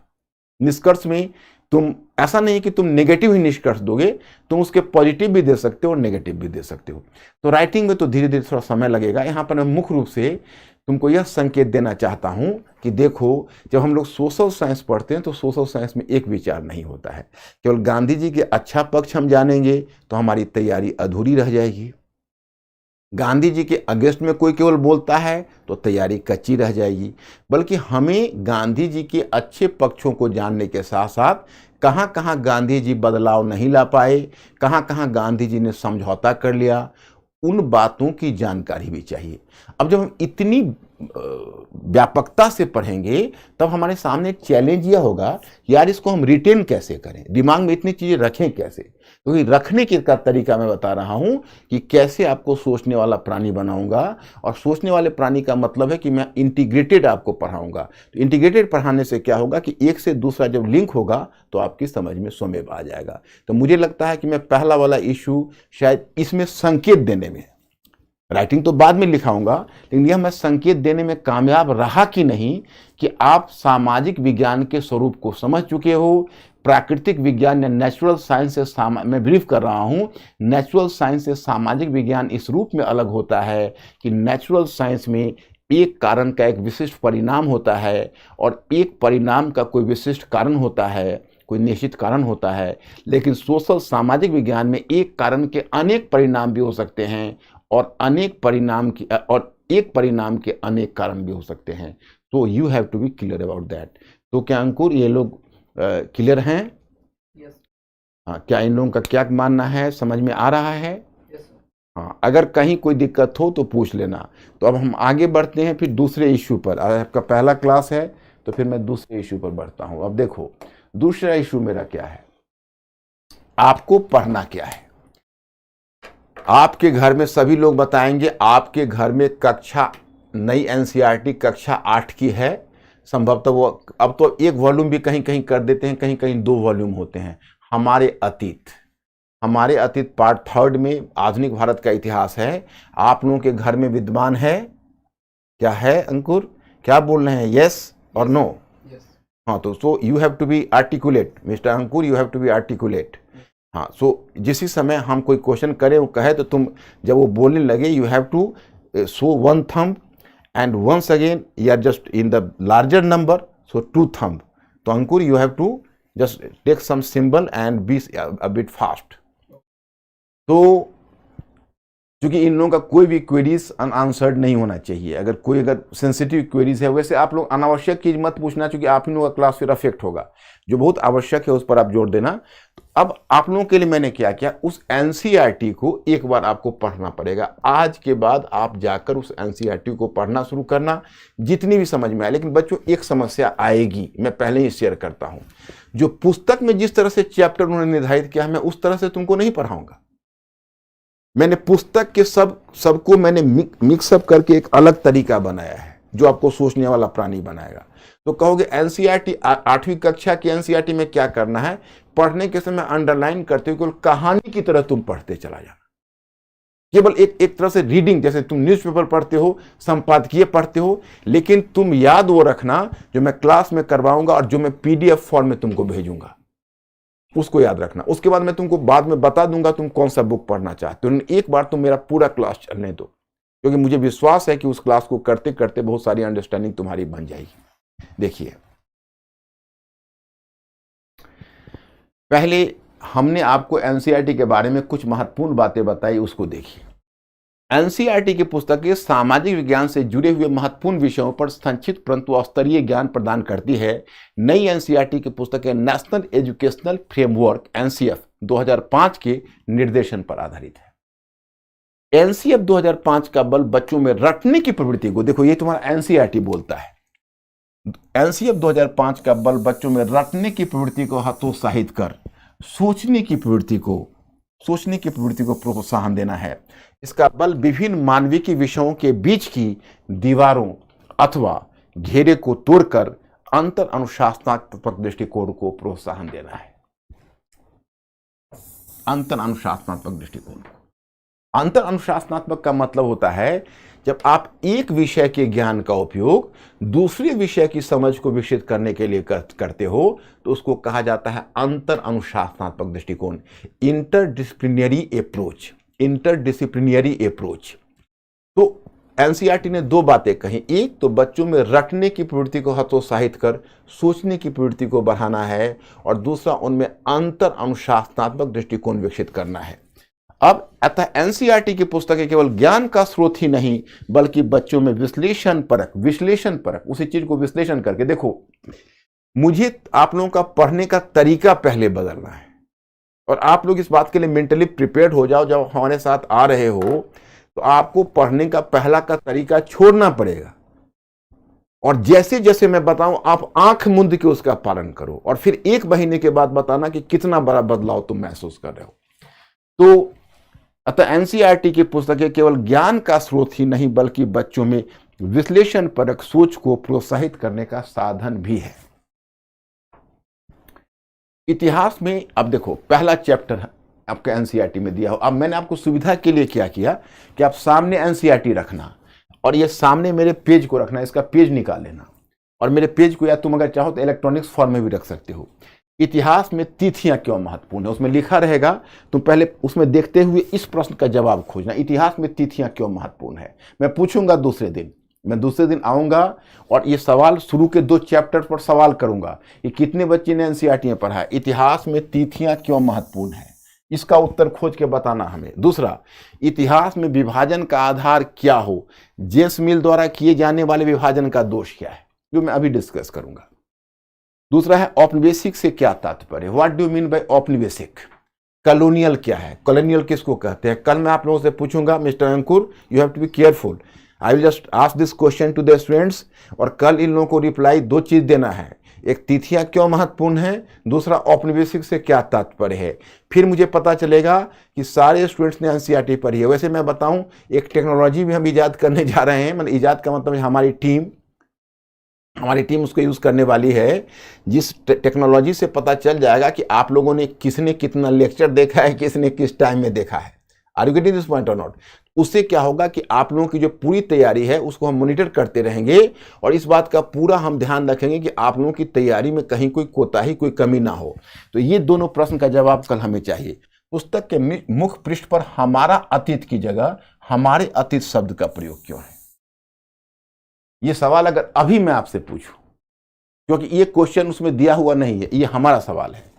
निष्कर्ष में तुम ऐसा नहीं कि तुम नेगेटिव ही निष्कर्ष दोगे, तुम उसके पॉजिटिव भी दे सकते हो और नेगेटिव भी दे सकते हो। तो राइटिंग में तो धीरे धीरे थोड़ा समय लगेगा। यहां पर मैं मुख्य रूप से तुमको यह संकेत देना चाहता हूं कि देखो, जब हम लोग सोशल साइंस पढ़ते हैं तो सोशल साइंस में एक विचार नहीं होता है। केवल गांधी जी के अच्छा पक्ष हम जानेंगे तो हमारी तैयारी अधूरी रह जाएगी। गांधी जी के अगेंस्ट में कोई केवल बोलता है तो तैयारी कच्ची रह जाएगी। बल्कि हमें गांधी जी के अच्छे पक्षों को जानने के साथ साथ कहाँ कहाँ गांधी जी बदलाव नहीं ला पाए, कहाँ कहाँ गांधी जी ने समझौता कर लिया, उन बातों की जानकारी भी चाहिए। अब जब हम इतनी व्यापकता से पढ़ेंगे तब हमारे सामने चैलेंज यह होगा, यार इसको हम रिटेन कैसे करें, दिमाग में इतनी चीजें रखें कैसे। क्योंकि रखने का तरीका मैं बता रहा हूं कि कैसे आपको सोचने वाला प्राणी बनाऊंगा, और सोचने वाले प्राणी का मतलब है कि मैं इंटीग्रेटेड आपको पढ़ाऊंगा। तो इंटीग्रेटेड पढ़ाने से क्या होगा कि एक से दूसरा जब लिंक होगा तो आपकी समझ में स्वमेव आ जाएगा। तो मुझे लगता है कि मैं पहला वाला इशू शायद इसमें संकेत देने में, राइटिंग तो बाद में लिखाऊंगा, लेकिन यह मैं संकेत देने में कामयाब रहा कि नहीं कि आप सामाजिक विज्ञान के स्वरूप को समझ चुके हो। प्राकृतिक विज्ञान या नेचुरल साइंस से मैं ब्रीफ कर रहा हूं, नेचुरल साइंस से सामाजिक विज्ञान इस रूप में अलग होता है कि नेचुरल साइंस में एक कारण का एक विशिष्ट परिणाम होता है, और एक परिणाम का कोई विशिष्ट कारण होता है, कोई निश्चित कारण होता है। लेकिन सोशल सामाजिक विज्ञान में एक कारण के अनेक परिणाम भी हो सकते हैं, और एक परिणाम के अनेक कारण भी हो सकते हैं। तो you have to be clear about that. तो क्या अंकुर, ये लोग क्लियर हैं? यस। हाँ, क्या इन लोगों का क्या मानना है, समझ में आ रहा है? यस। हाँ, अगर कहीं कोई दिक्कत हो तो पूछ लेना। तो अब हम आगे बढ़ते हैं फिर दूसरे इश्यू पर। आपका पहला क्लास है तो फिर मैं दूसरे इश्यू पर बढ़ता हूं। अब देखो, दूसरा इश्यू मेरा क्या है, आपको पढ़ना क्या है। आपके घर में सभी लोग बताएंगे आपके घर में कक्षा नई एनसीईआरटी कक्षा 8 की है। संभवतः वो अब तो एक वॉल्यूम भी कहीं कहीं कर देते हैं, कहीं कहीं 2 वॉल्यूम होते हैं। हमारे अतीत पार्ट 3 में आधुनिक भारत का इतिहास है, आप लोगों के घर में विद्यमान है। क्या है अंकुर, क्या बोल रहे हैं, यस और नो? हाँ, तो so you have to be articulate mister Ankur, you have to be articulate. हाँ, सो जिस समय हम कोई क्वेश्चन करें वो कहे तो तुम जब वो बोलने लगे you have to show 1 thumb and once again you are just in the larger number, so 2 thumb. तो अंकुर you have to just take some symbol and be a bit fast. तो क्योंकि इन लोगों का कोई भी क्वेरीज अनआंसर्ड नहीं होना चाहिए। अगर सेंसिटिव क्वेरीज है, वैसे आप लोग अनावश्यक चीज मत पूछना, क्योंकि आप इन लोगों का क्लास फिर अफेक्ट होगा। जो बहुत आवश्यक है उस पर आप जोर देना। तो अब आप लोगों के लिए मैंने क्या किया, उस एनसीईआरटी को एक बार आपको पढ़ना पड़ेगा। आज के बाद आप जाकर उस एनसीईआरटी को पढ़ना शुरू करना, जितनी भी समझ में आए। लेकिन बच्चों, एक समस्या आएगी, मैं पहले ही शेयर करता हूं। जो पुस्तक में जिस तरह से चैप्टर उन्होंने निर्धारित किया, मैं उस तरह से तुमको नहीं पढ़ाऊंगा। मैंने पुस्तक के सबको मैंने मिक्सअप करके एक अलग तरीका बनाया है, जो आपको सोचने वाला प्राणी बनाएगा। तो कहोगे एनसीईआरटी 8वीं कक्षा की एनसीईआरटी में क्या करना है, पढ़ने के समय अंडरलाइन करते हुए केवल कहानी की तरह तुम पढ़ते चला जाना। केवल एक तरह से रीडिंग, जैसे तुम न्यूज़पेपर पढ़ते हो, संपादकीय पढ़ते हो, लेकिन तुम याद वो रखना जो मैं क्लास में करवाऊंगा और जो मैं पीडीएफ फॉर्म में तुमको भेजूंगा, उसको याद रखना। उसके बाद मैं तुमको बाद में बता दूंगा तुम कौन सा बुक पढ़ना चाहते हो। एक बार तुम मेरा पूरा क्लास चलने दो, क्योंकि मुझे विश्वास है कि उस क्लास को करते करते बहुत सारी अंडरस्टैंडिंग तुम्हारी बन जाएगी। देखिए, पहले हमने आपको एनसीईआरटी के बारे में कुछ महत्वपूर्ण बातें बताई, उसको देखिए। एनसीईआरटी की पुस्तकें सामाजिक विज्ञान से जुड़े हुए महत्वपूर्ण विषयों पर संक्षिप्त परंतु स्तरीय ज्ञान प्रदान करती है। नई एनसीईआरटी की पुस्तकें नेशनल एजुकेशनल फ्रेमवर्क एनसीएफ 2005 के निर्देशन पर आधारित है। एनसीएफ 2005 का बल बच्चों में रटने की प्रवृत्ति को, देखो ये तुम्हारा एनसीईआरटी बोलता है, एनसीएफ 2005 का बल बच्चों में रटने की प्रवृत्ति को हतोत्साहित कर सोचने की प्रवृत्ति को प्रोत्साहन देना है। इसका बल विभिन्न मानविकी विषयों के बीच की दीवारों अथवा घेरे को तोड़कर अंतर अनुशासनात्मक दृष्टिकोण को प्रोत्साहन देना है। अंतर अनुशासनात्मक दृष्टिकोण, अंतर अनुशासनात्मक का मतलब होता है जब आप एक विषय के ज्ञान का उपयोग दूसरे विषय की समझ को विकसित करने के लिए करते हो, तो उसको कहा जाता है अंतर अनुशासनात्मक दृष्टिकोण, इंटरडिसिप्लिनरी अप्रोच। तो एनसीईआरटी ने 2 बातें कही, एक तो बच्चों में रटने की प्रवृत्ति को हतोत्साहित कर सोचने की प्रवृत्ति को बढ़ाना है, और दूसरा उनमें अंतर अनुशासनात्मक दृष्टिकोण विकसित करना है। अब अतः एनसीईआरटी की पुस्तकें केवल ज्ञान का स्रोत ही नहीं, बल्कि बच्चों में विश्लेषण परक उसी चीज को विश्लेषण करके, देखो मुझे आप लोगों का पढ़ने का तरीका पहले बदलना है, और आप लोग इस बात के लिए मेंटली प्रिपेयर्ड हो जाओ। जब हमारे साथ आ रहे हो तो आपको पढ़ने का पहला का तरीका छोड़ना पड़ेगा, और जैसे जैसे मैं बताऊं आप आंख मूंद के उसका पालन करो, और फिर 1 महीने के बाद बताना कि कितना बड़ा बदलाव तुम महसूस कर रहे हो। तो अतः एनसीईआरटी की पुस्तकें केवल ज्ञान का स्रोत ही नहीं, बल्कि बच्चों में विश्लेषण परक सोच को प्रोत्साहित करने का साधन भी है। इतिहास में अब देखो, पहला चैप्टर आपका एनसीईआरटी में दिया हो। अब मैंने आपको सुविधा के लिए क्या किया कि आप सामने एनसीईआरटी रखना, और ये सामने मेरे पेज को रखना, इसका पेज निकाल लेना, और मेरे पेज को या तुम अगर चाहो तो इलेक्ट्रॉनिक्स फॉर्म में भी रख सकते हो। इतिहास में तिथियां क्यों महत्वपूर्ण है, उसमें लिखा रहेगा, तुम पहले उसमें देखते हुए इस प्रश्न का जवाब खोजना, इतिहास में तिथियां क्यों महत्वपूर्ण है। मैं पूछूंगा मैं दूसरे दिन आऊंगा, और ये सवाल शुरू के 2 चैप्टर पर सवाल करूंगा कि कितने बच्चे ने एनसीईआरटी में पढ़ा है, इतिहास में तिथियां क्यों महत्वपूर्ण है, इसका उत्तर खोज के बताना हमें। दूसरा, इतिहास में विभाजन का आधार क्या हो, जेम्स मिल द्वारा किए जाने वाले विभाजन का दोष क्या है, जो मैं अभी डिस्कस करूंगा। दूसरा है औपनिवेशिक से क्या तात्पर्य, व्हाट डू मीन बाय औपनिवेशिक। कॉलोनियल क्या है, कॉलोनियल किसको कहते हैं। कल मैं आप लोगों से पूछूंगा, mister Ankur you have to be careful, I will just ask this question to the students, और कल इन लोगों को रिप्लाई 2 चीज देना है, एक तिथियां क्यों महत्वपूर्ण हैं, दूसरा औपनिवेशिक से क्या तात्पर्य है। फिर मुझे पता चलेगा कि सारे स्टूडेंट्स ने एनसीईआरटी पढ़ी है। वैसे मैं बताऊं, एक टेक्नोलॉजी भी हम ईजाद करने जा रहे हैं, मतलब ईजाद का मतलब हमारी टीम उसको यूज करने वाली है, जिस टेक्नोलॉजी से पता चल जाएगा कि आप लोगों ने किसने कितना लेक्चर देखा है, किसने किस टाइम में देखा है। Are you getting this point और नॉट। उससे क्या होगा कि आप लोगों की जो पूरी तैयारी है उसको हम मॉनिटर करते रहेंगे और इस बात का पूरा हम ध्यान रखेंगे कि आप लोगों की तैयारी में कहीं कोई कोताही, कोई कमी ना हो। तो ये दोनों प्रश्न का जवाब कल हमें चाहिए। पुस्तक के मुख्य पृष्ठ पर हमारा अतीत की जगह हमारे अतीत शब्द का प्रयोग क्यों है। ये सवाल अगर अभी मैं आपसे पूछूं, क्योंकि ये क्वेश्चन उसमें दिया हुआ नहीं है, ये हमारा सवाल है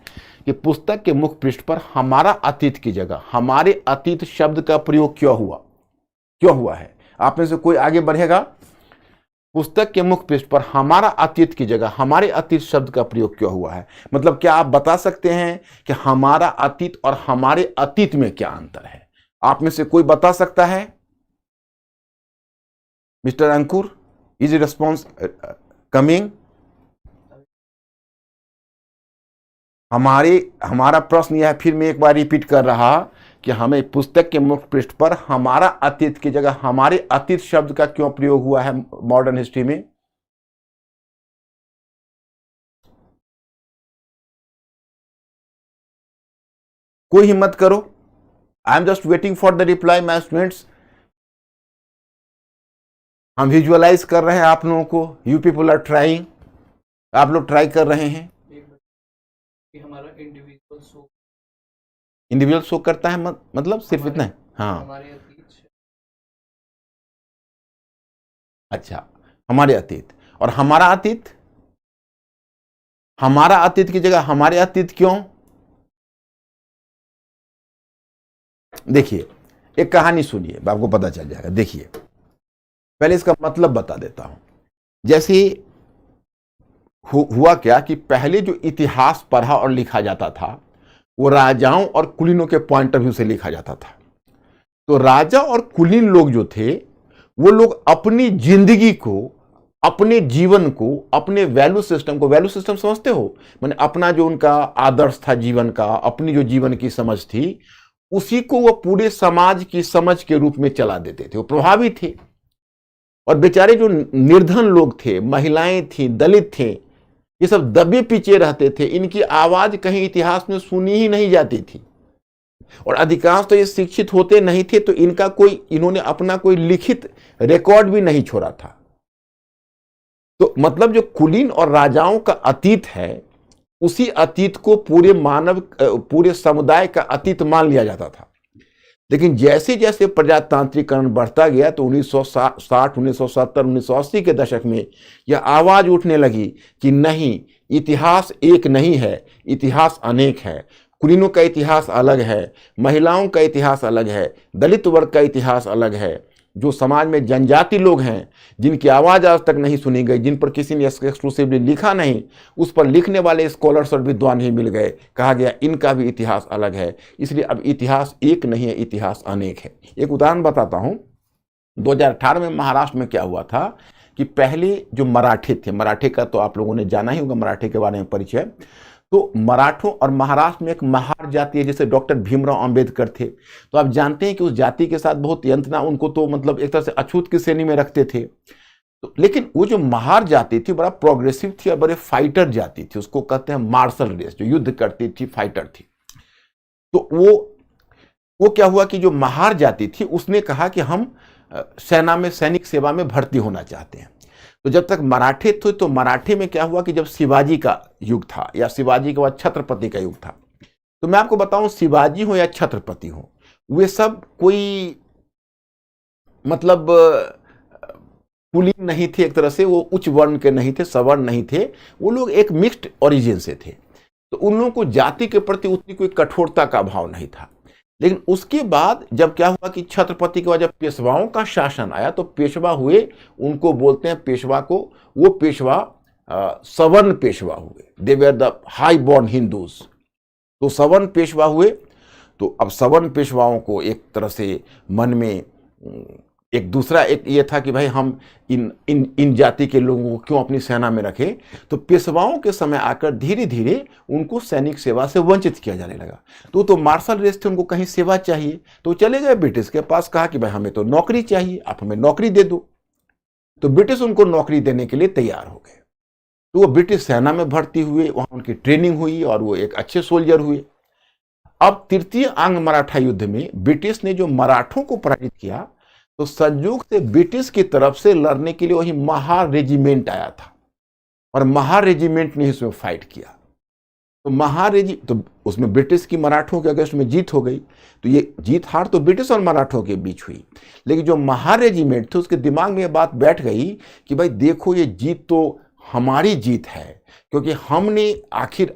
कि पुस्तक के मुख्य पृष्ठ पर हमारा अतीत की जगह हमारे अतीत शब्द का प्रयोग क्यों हुआ है। आप में से कोई आगे बढ़ेगा। पुस्तक के मुख्य पृष्ठ पर हमारा अतीत की जगह हमारे अतीत शब्द का प्रयोग क्यों हुआ है। मतलब क्या आप बता सकते हैं कि हमारा अतीत और हमारे अतीत में क्या अंतर है। आप में से कोई बता सकता है। Mister Ankur, is response coming. हमारा प्रश्न यह है, फिर मैं एक बार रिपीट कर रहा कि हमें पुस्तक के मुख्य पृष्ठ पर हमारा अतीत की जगह हमारे अतीत शब्द का क्यों प्रयोग हुआ है मॉडर्न हिस्ट्री में। कोई हिम्मत करो। I am just waiting for the reply my students. हम विजुअलाइज कर रहे हैं आप लोगों को। You people are trying. आप लोग ट्राई कर रहे हैं। हमारा इंडिविजुअल शो करता है, मतलब सिर्फ इतना है। हाँ, हमारे अतीत। अच्छा, हमारे अतीत और हमारा अतीत की जगह हमारे अतीत क्यों। देखिए, एक कहानी सुनिए, आपको पता चल जाएगा। देखिए, पहले इसका मतलब बता देता हूं। जैसे हुआ क्या कि पहले जो इतिहास पढ़ा और लिखा जाता था वो राजाओं और कुलीनों के पॉइंट ऑफ व्यू से लिखा जाता था। तो राजा और कुलीन लोग जो थे वो लोग अपनी जिंदगी को, अपने जीवन को, अपने वैल्यू सिस्टम समझते हो, माने अपना जो उनका आदर्श था जीवन का, अपनी जो जीवन की समझ थी, उसी को वो पूरे समाज की समझ के रूप में चला देते थे। वो प्रभावी थे। और बेचारे जो निर्धन लोग थे, महिलाएं थी, दलित थे, ये सब दबे पीछे रहते थे। इनकी आवाज कहीं इतिहास में सुनी ही नहीं जाती थी। और अधिकांश तो ये शिक्षित होते नहीं थे, तो इन्होंने अपना कोई लिखित रिकॉर्ड भी नहीं छोड़ा था। तो मतलब जो कुलीन और राजाओं का अतीत है, उसी अतीत को पूरे समुदाय का अतीत मान लिया जाता था। लेकिन जैसे जैसे प्रजातांत्रिकरण बढ़ता गया तो 1960, 1970, 1980 के दशक में यह आवाज उठने लगी कि नहीं, इतिहास एक नहीं है, इतिहास अनेक है। कुलीनों का इतिहास अलग है, महिलाओं का इतिहास अलग है, दलित वर्ग का इतिहास अलग है। जो समाज में जनजाति लोग हैं, जिनकी आवाज आज तक नहीं सुनी गई, जिन पर किसी ने एक्सक्लूसिवली लिखा नहीं, उस पर लिखने वाले स्कॉलर्स और विद्वान ही मिल गए। कहा गया इनका भी इतिहास अलग है। इसलिए अब इतिहास एक नहीं है, इतिहास अनेक है। एक उदाहरण बताता हूं। 2018 में महाराष्ट्र में क्या हुआ था कि पहले जो मराठे थे, मराठे का तो आप लोगों ने जाना ही होगा, मराठे के बारे में परिचय। तो मराठों और महाराष्ट्र में एक महार जाति है, जैसे डॉक्टर भीमराव अंबेडकर थे। तो आप जानते हैं कि उस जाति के साथ बहुत यंत्रणा, उनको तो मतलब एक तरह से अछूत की श्रेणी में रखते थे। तो लेकिन वो जो महार जाति थी बड़ा प्रोग्रेसिव थी और बड़े फाइटर जाति थी। उसको कहते हैं मार्शल रेस, जो युद्ध करती थी, फाइटर थी। तो वो क्या हुआ कि जो महार जाति थी उसने कहा कि हम सेना में, सैनिक सेवा में भर्ती होना चाहते हैं। तो जब तक मराठे थे, तो मराठे में क्या हुआ कि जब शिवाजी का युग था या शिवाजी के बाद छत्रपति का युग था, तो मैं आपको बताऊं, शिवाजी हो या छत्रपति हो, वे सब कोई मतलब कुलीन नहीं थे। एक तरह से वो उच्च वर्ण के नहीं थे, सवर्ण नहीं थे। वो लोग एक मिक्स्ड ओरिजिन से थे। तो उन लोगों को जाति के प्रति उतनी कोई कठोरता का भाव नहीं था। लेकिन उसके बाद जब क्या हुआ कि छत्रपति के बाद जब पेशवाओं का शासन आया, तो पेशवा हुए, उनको बोलते हैं पेशवा को, वो पेशवा सवर्ण पेशवा हुए। They were the high born Hindus. तो सवर्ण पेशवा हुए। तो अब सवर्ण पेशवाओं को एक तरह से मन में एक दूसरा एक ये था कि भाई हम इन जाति के लोगों को क्यों अपनी सेना में रखें। तो पेशवाओं के समय आकर धीरे धीरे उनको सैनिक सेवा से वंचित किया जाने लगा। तो मार्शल रेस थे, उनको कहीं सेवा चाहिए, तो चले गए ब्रिटिश के पास, कहा कि भाई हमें तो नौकरी चाहिए, आप हमें नौकरी दे दो। तो ब्रिटिश उनको नौकरी देने के लिए तैयार हो गए। तो वो ब्रिटिश सेना में भर्ती हुए, वहां उनकी ट्रेनिंग हुई और वो एक अच्छे सोल्जर हुए। अब तृतीय आंग्ल मराठा युद्ध में ब्रिटिश ने जो मराठों को पराजित किया, तो संयोग से ब्रिटिश की तरफ से लड़ने के लिए वही महार रेजिमेंट आया था और महार रेजिमेंट ने इसमें फाइट किया। तो उसमें ब्रिटिश की मराठों के अगेंस्ट में जीत हो गई। तो ये जीत हार तो ब्रिटिश और मराठों के बीच हुई, लेकिन जो महार रेजिमेंट थे उसके दिमाग में ये बात बैठ गई कि भाई देखो, ये जीत तो हमारी जीत है, क्योंकि हमने आखिर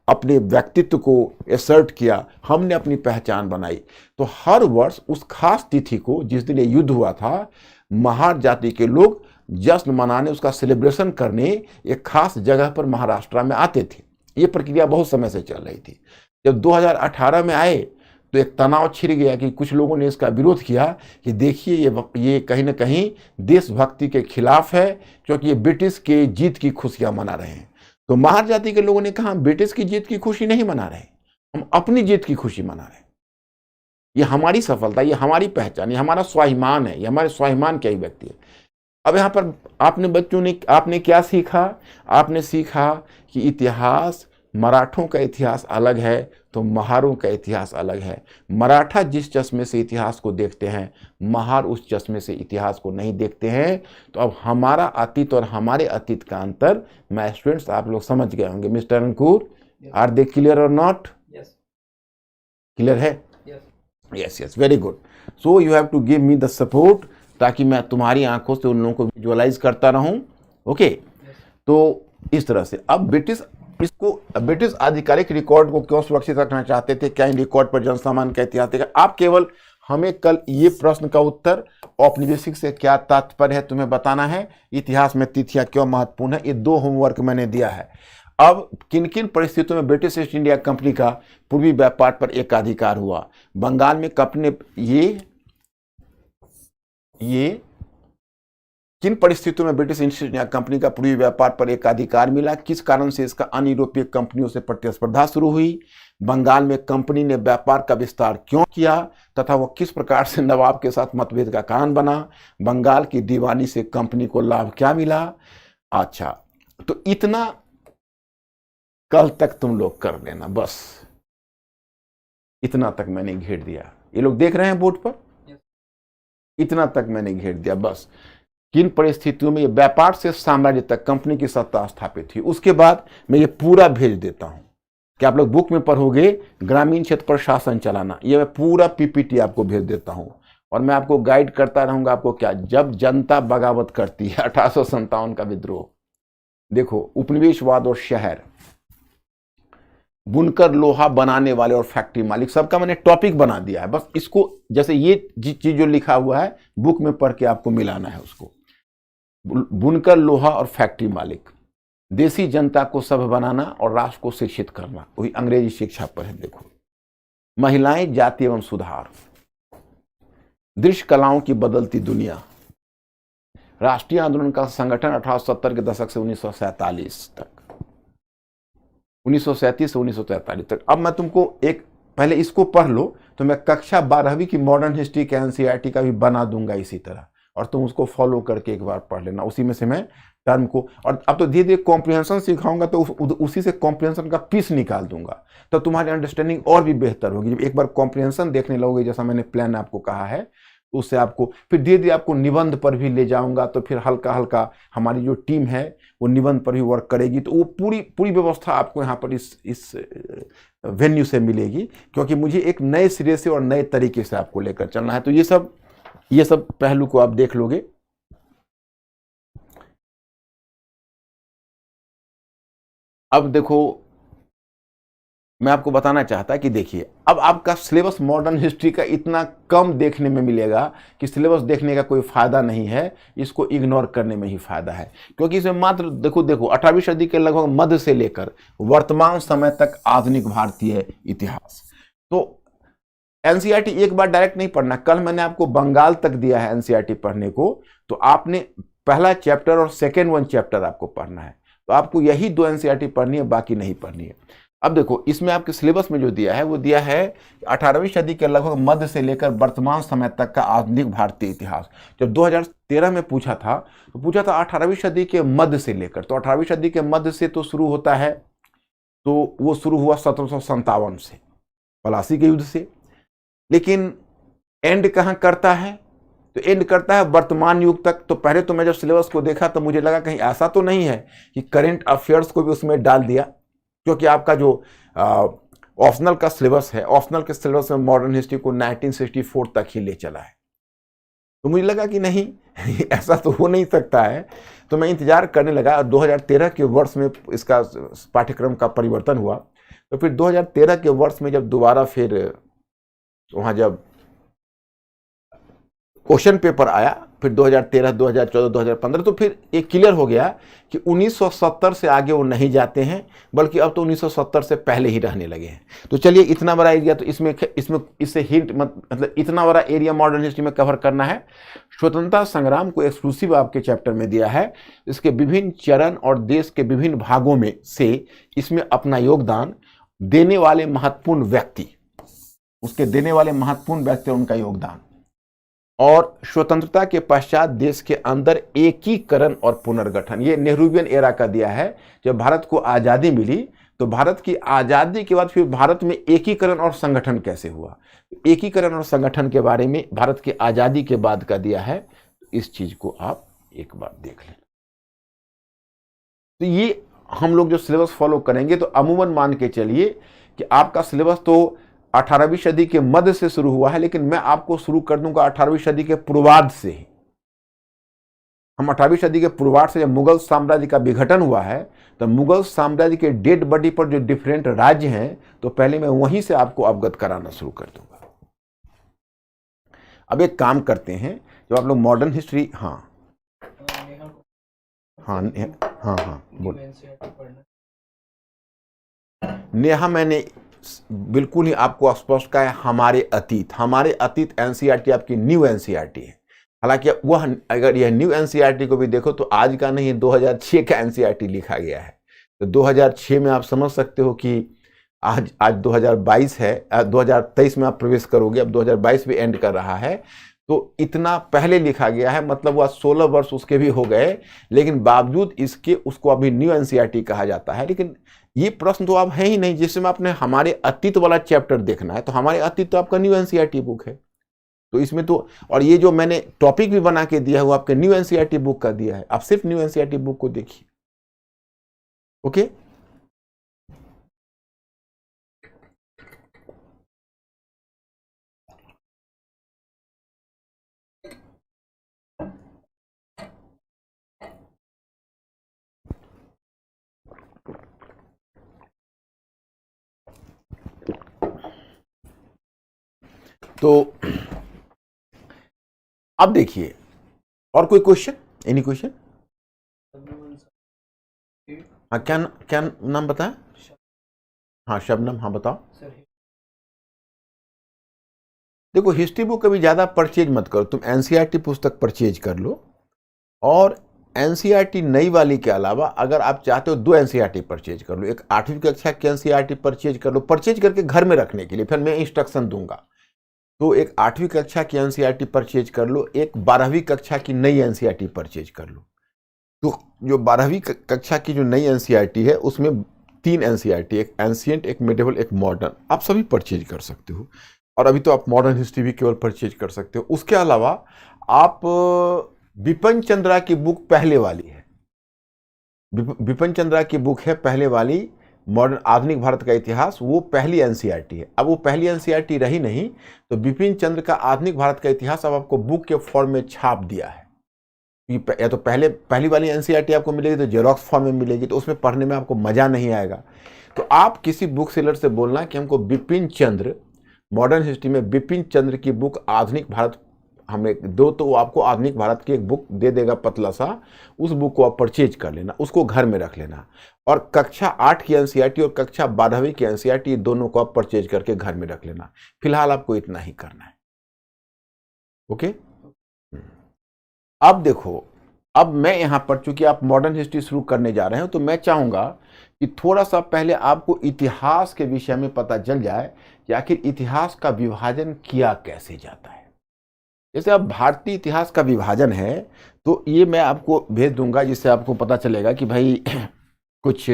अपने व्यक्तित्व को एसर्ट किया, हमने अपनी पहचान बनाई। तो हर वर्ष उस खास तिथि को, जिस दिन ये युद्ध हुआ था, महार जाति के लोग जश्न मनाने, उसका सेलिब्रेशन करने एक खास जगह पर महाराष्ट्र में आते थे। ये प्रक्रिया बहुत समय से चल रही थी। जब 2018 में आए तो एक तनाव छिड़ गया कि कुछ लोगों ने इसका विरोध किया कि देखिए ये कहीं ना कहीं देशभक्ति के खिलाफ है, क्योंकि ये ब्रिटिश के जीत की खुशियां मना रहे हैं। तो महार जाति के लोगों ने कहा, ब्रिटिश की जीत की खुशी नहीं मना रहे, हम अपनी जीत की खुशी मना रहे हैं। ये हमारी सफलता, ये हमारी पहचान, ये हमारा स्वाभिमान है, ये हमारे स्वाभिमान के ही व्यक्ति है। अब यहाँ पर आपने क्या सीखा? आपने सीखा कि इतिहास, मराठों का इतिहास अलग है तो महारों का इतिहास अलग है। मराठा जिस चश्मे से इतिहास को देखते हैं, महार उस चश्मे से इतिहास को नहीं देखते हैं। तो अब हमारा अतीत और हमारे अतीत का अंतर, मैं स्टूडेंट्स आप लोग समझ गए होंगे। Mister Ankur, are they clear और नॉट? क्लियर है? Yes, very good. So you have to give me the support, ताकि मैं तुम्हारी आंखों से उन लोगों को विजुअलाइज करता रहूं। ओके, तो इस तरह से अब ब्रिटिश आधिकारिक रिकॉर्ड को क्यों सुरक्षित रखना चाहते थे? क्या इन रिकॉर्ड पर जनसामान्य का इतिहास देगा? आप केवल हमें कल ये प्रश्न का उत्तर औपनिवेशिक से क्या तात्पर्य है तुम्हें बताना है, इतिहास में तिथियां क्यों महत्वपूर्ण है, ये 2 होमवर्क मैंने दिया है। अब किन किन परिस्थितियों में ब्रिटिश ईस्ट इंडिया कंपनी का पूर्वी व्यापार पर एकाधिकार हुआ? बंगाल में कंपनी ये किन परिस्थितियों में ब्रिटिश ईस्ट इंडिया कंपनी का पूर्वी व्यापार पर एकाधिकार मिला? किस कारण से इसका अन्य यूरोपीय कंपनियों से प्रतिस्पर्धा शुरू हुई? बंगाल में कंपनी ने व्यापार का विस्तार क्यों किया तथा वह किस प्रकार से नवाब के साथ मतभेद का कारण बना? बंगाल की दीवानी से कंपनी को लाभ क्या मिला? अच्छा, तो इतना कल तक तुम लोग कर लेना, बस इतना तक मैंने घेर दिया। ये लोग देख रहे हैं बोर्ड पर, इतना तक मैंने घेर दिया बस। किन परिस्थितियों में ये व्यापार से साम्राज्य तक कंपनी की सत्ता स्थापित हुई, उसके बाद मैं ये पूरा भेज देता हूं कि आप लोग बुक में पढ़ोगे। ग्रामीण क्षेत्र पर शासन चलाना, ये मैं पूरा पीपीटी आपको भेज देता हूं और मैं आपको गाइड करता रहूंगा। आपको क्या, जब जनता बगावत करती है, 1857 का विद्रोह देखो, उपनिवेशवाद और शहर, बुनकर, लोहा बनाने वाले और फैक्ट्री मालिक, सबका मैंने टॉपिक बना दिया है। बस इसको जैसे ये चीज जो लिखा हुआ है बुक में पढ़ के आपको मिलाना है उसको। बुनकर, लोहा और फैक्ट्री मालिक, देसी जनता को सभ्य बनाना और राष्ट्र को शिक्षित करना, वही अंग्रेजी शिक्षा पर है। देखो, महिलाएं, जाति एवं सुधार, दृश्य कलाओं की बदलती दुनिया, राष्ट्रीय आंदोलन का संगठन 1870 के दशक से 1947 तक, 1937 से 1943 तक। अब मैं तुमको एक, पहले इसको पढ़ लो, तो मैं कक्षा 12वीं की मॉडर्न हिस्ट्री के एनसीईआरटी का भी बना दूंगा इसी तरह, और तुम उसको फॉलो करके एक बार पढ़ लेना। उसी में से मैं टर्म को, और अब तो धीरे धीरे कॉम्प्रिहेंशन सिखाऊंगा, तो उसी से कॉम्प्रिहेंशन का पीस निकाल दूंगा, तो तुम्हारी अंडरस्टैंडिंग और भी बेहतर होगी। जब एक बार कॉम्प्रिहेंशन देखने लगोगे, जैसा मैंने प्लान आपको कहा है, तो उससे आपको फिर धीरे धीरे आपको निबंध पर भी ले जाऊंगा। तो फिर हल्का हल्का हमारी जो टीम है वो निबंध पर भी वर्क करेगी। तो वो पूरी व्यवस्था आपको यहाँ पर इस वेन्यू से मिलेगी, क्योंकि मुझे एक नए सिरे से और नए तरीके से आपको लेकर चलना है। तो ये सब पहलू को आप देख लोगे। अब देखो, मैं आपको बताना चाहता कि देखिए, अब आपका सिलेबस मॉडर्न हिस्ट्री का इतना कम देखने में मिलेगा कि सिलेबस देखने का कोई फायदा नहीं है, इसको इग्नोर करने में ही फायदा है। क्योंकि इसमें मात्र देखो 18वीं सदी के लगभग मध्य से लेकर वर्तमान समय तक आधुनिक भारतीय इतिहास, तो एनसीईआरटी एक बार डायरेक्ट नहीं पढ़ना। कल मैंने आपको बंगाल तक दिया है एनसीईआरटी पढ़ने को, तो आपने पहला चैप्टर और सेकेंड 1 चैप्टर आपको पढ़ना है। तो आपको यही 2 एनसीईआरटी पढ़नी है, बाकी नहीं पढ़नी है। अब देखो इसमें आपके सिलेबस में जो दिया है वो दिया है 18वीं सदी के लगभग मध्य से लेकर वर्तमान समय तक का आधुनिक भारतीय इतिहास। जब 2013 में पूछा था तो पूछा था 18वीं सदी के मध्य से लेकर, तो 18वीं सदी के मध्य से तो शुरू होता है, तो वो शुरू हुआ 1757 से, पलासी के युद्ध से। लेकिन एंड कहाँ करता है? तो एंड करता है वर्तमान युग तक। तो पहले तो मैं जब सिलेबस को देखा तो मुझे लगा कहीं ऐसा तो नहीं है कि करंट अफेयर्स को भी उसमें डाल दिया, क्योंकि आपका जो ऑप्शनल का सिलेबस है, ऑप्शनल के सिलेबस में मॉडर्न हिस्ट्री को 1964 तक ही ले चला है। तो मुझे लगा कि नहीं ऐसा तो हो नहीं सकता है। तो मैं इंतजार करने लगा। 2013 के वर्ष में इसका पाठ्यक्रम का परिवर्तन हुआ। तो फिर 2013 के वर्ष में जब दोबारा फिर वहाँ जब क्वेश्चन पेपर आया, फिर 2013, 2014, 2015, तो फिर ये क्लियर हो गया कि 1970 से आगे वो नहीं जाते हैं, बल्कि अब तो 1970 से पहले ही रहने लगे हैं। तो चलिए इतना बड़ा एरिया, तो इससे हिंट मतलब इतना बड़ा एरिया मॉडर्न हिस्ट्री में कवर करना है। स्वतंत्रता संग्राम को एक्सक्लूसिव आपके चैप्टर में दिया है। इसके विभिन्न चरण और देश के विभिन्न भागों में से इसमें अपना योगदान देने वाले महत्वपूर्ण व्यक्ति, उसके देने वाले महत्वपूर्ण व्यक्ति, उनका योगदान, और स्वतंत्रता के पश्चात देश के अंदर एकीकरण और पुनर्गठन। ये नेहरूवियन एरा का दिया है। जब भारत को आज़ादी मिली तो भारत की आज़ादी के बाद फिर भारत में एकीकरण और संगठन कैसे हुआ, एकीकरण और संगठन के बारे में भारत की आज़ादी के बाद का दिया है। इस चीज को आप एक बार देख लें। तो ये हम लोग जो सिलेबस फॉलो करेंगे, तो अमूमन मान के चलिए कि आपका सिलेबस तो 18वीं सदी के मध्य से शुरू हुआ है, लेकिन मैं आपको शुरू कर दूंगा 18वीं सदी के पूर्वार्ध से ही। हम 18वीं सदी के पूर्वार्ध से, जब मुगल साम्राज्य का विघटन हुआ है, तो मुगल साम्राज्य के डेड बॉडी पर जो डिफरेंट राज्य हैं, तो पहले मैं वहीं से आपको अवगत कराना शुरू कर दूंगा। अब एक काम करते हैं, जब आप लोग मॉडर्न हिस्ट्री, हाँ बोल, नेहा मैंने बिल्कुल ही आपको स्पष्ट कहा है, हमारे अतीत एनसीईआरटी आपकी न्यू एनसीईआरटी है। हालांकि वह, अगर यह न्यू एनसीईआरटी को भी देखो तो आज का नहीं, 2006 का एनसीईआरटी लिखा गया है। तो 2006 में आप समझ सकते हो कि आज 2022 है, 2023 में आप प्रवेश करोगे, अब 2022 भी एंड कर रहा है, तो इतना पहले लिखा गया है, मतलब वह 16 वर्ष उसके भी हो गए, लेकिन बावजूद इसके उसको अभी न्यू एनसीईआरटी कहा जाता है। लेकिन ये प्रश्न तो अब है ही नहीं, जिसमें आपने हमारे अतीत वाला चैप्टर देखना है, तो हमारे अतीत तो आपका न्यू एनसीईआरटी बुक है। तो इसमें तो, और ये जो मैंने टॉपिक भी बना के दिया है वो आपके न्यू एनसीईआरटी बुक का दिया है। आप सिर्फ न्यू एनसीईआरटी बुक को देखिए। ओके, तो अब देखिए, और कोई क्वेश्चन, एनी क्वेश्चन? हाँ, क्या नाम बताया? हाँ, शबनम, हाँ बताओ। देखो, हिस्ट्री बुक कभी ज्यादा परचेज मत करो, तुम एनसीईआरटी पुस्तक परचेज कर लो। और एनसीईआरटी नई वाली के अलावा अगर आप चाहते हो 2 एनसीईआरटी परचेज कर लो। एक 8वीं कक्षा की एनसीईआरटी परचेज कर लो, परचेज करके घर में रखने के लिए, फिर मैं इंस्ट्रक्शन दूंगा। तो एक 8वीं कक्षा की एनसीईआरटी परचेज कर लो, एक 12वीं कक्षा की नई एनसीईआरटी परचेज कर लो। तो जो 12वीं कक्षा की जो नई एनसीईआरटी है उसमें 3 एनसीईआरटी, एक एंशिएंट, एक मिडिवल, एक मॉडर्न, आप सभी परचेज कर सकते हो। और अभी तो आप मॉडर्न हिस्ट्री भी केवल परचेज कर सकते हो। उसके अलावा आप बिपिन चंद्रा की बुक पहले वाली है, बिपिन चंद्रा की बुक है पहले वाली, मॉडर्न आधुनिक भारत का इतिहास, वो पहली एनसीईआरटी है। अब वो पहली एनसीईआरटी रही नहीं, तो बिपिन चंद्र का आधुनिक भारत का इतिहास अब आपको बुक के फॉर्म में छाप दिया है। या तो पहली वाली एनसीईआरटी आपको मिलेगी तो जेरॉक्स फॉर्म में मिलेगी, तो उसमें पढ़ने में आपको मजा नहीं आएगा। तो आप किसी बुक सेलर से बोलना कि हमको बिपिन चंद्र, मॉडर्न हिस्ट्री में बिपिन चंद्र की बुक आधुनिक भारत हमें दो, तो वो आपको आधुनिक भारत की एक बुक दे देगा पतला सा, उस बुक को आप परचेज कर लेना, उसको घर में रख लेना। और कक्षा 8 की एनसीईआरटी और कक्षा 12वीं की एनसीईआरटी दोनों को आप परचेज करके घर में रख लेना। फिलहाल आपको इतना ही करना है। ओके, अब देखो, अब मैं यहां पर, चूंकि आप मॉडर्न हिस्ट्री शुरू करने जा रहे हो, तो मैं चाहूंगा कि थोड़ा सा पहले आपको इतिहास के विषय में पता चल जाए कि आखिर इतिहास का विभाजन किया कैसे जाता है। जैसे अब भारतीय इतिहास का विभाजन है, तो ये मैं आपको भेज दूंगा, जिससे आपको पता चलेगा कि भाई कुछ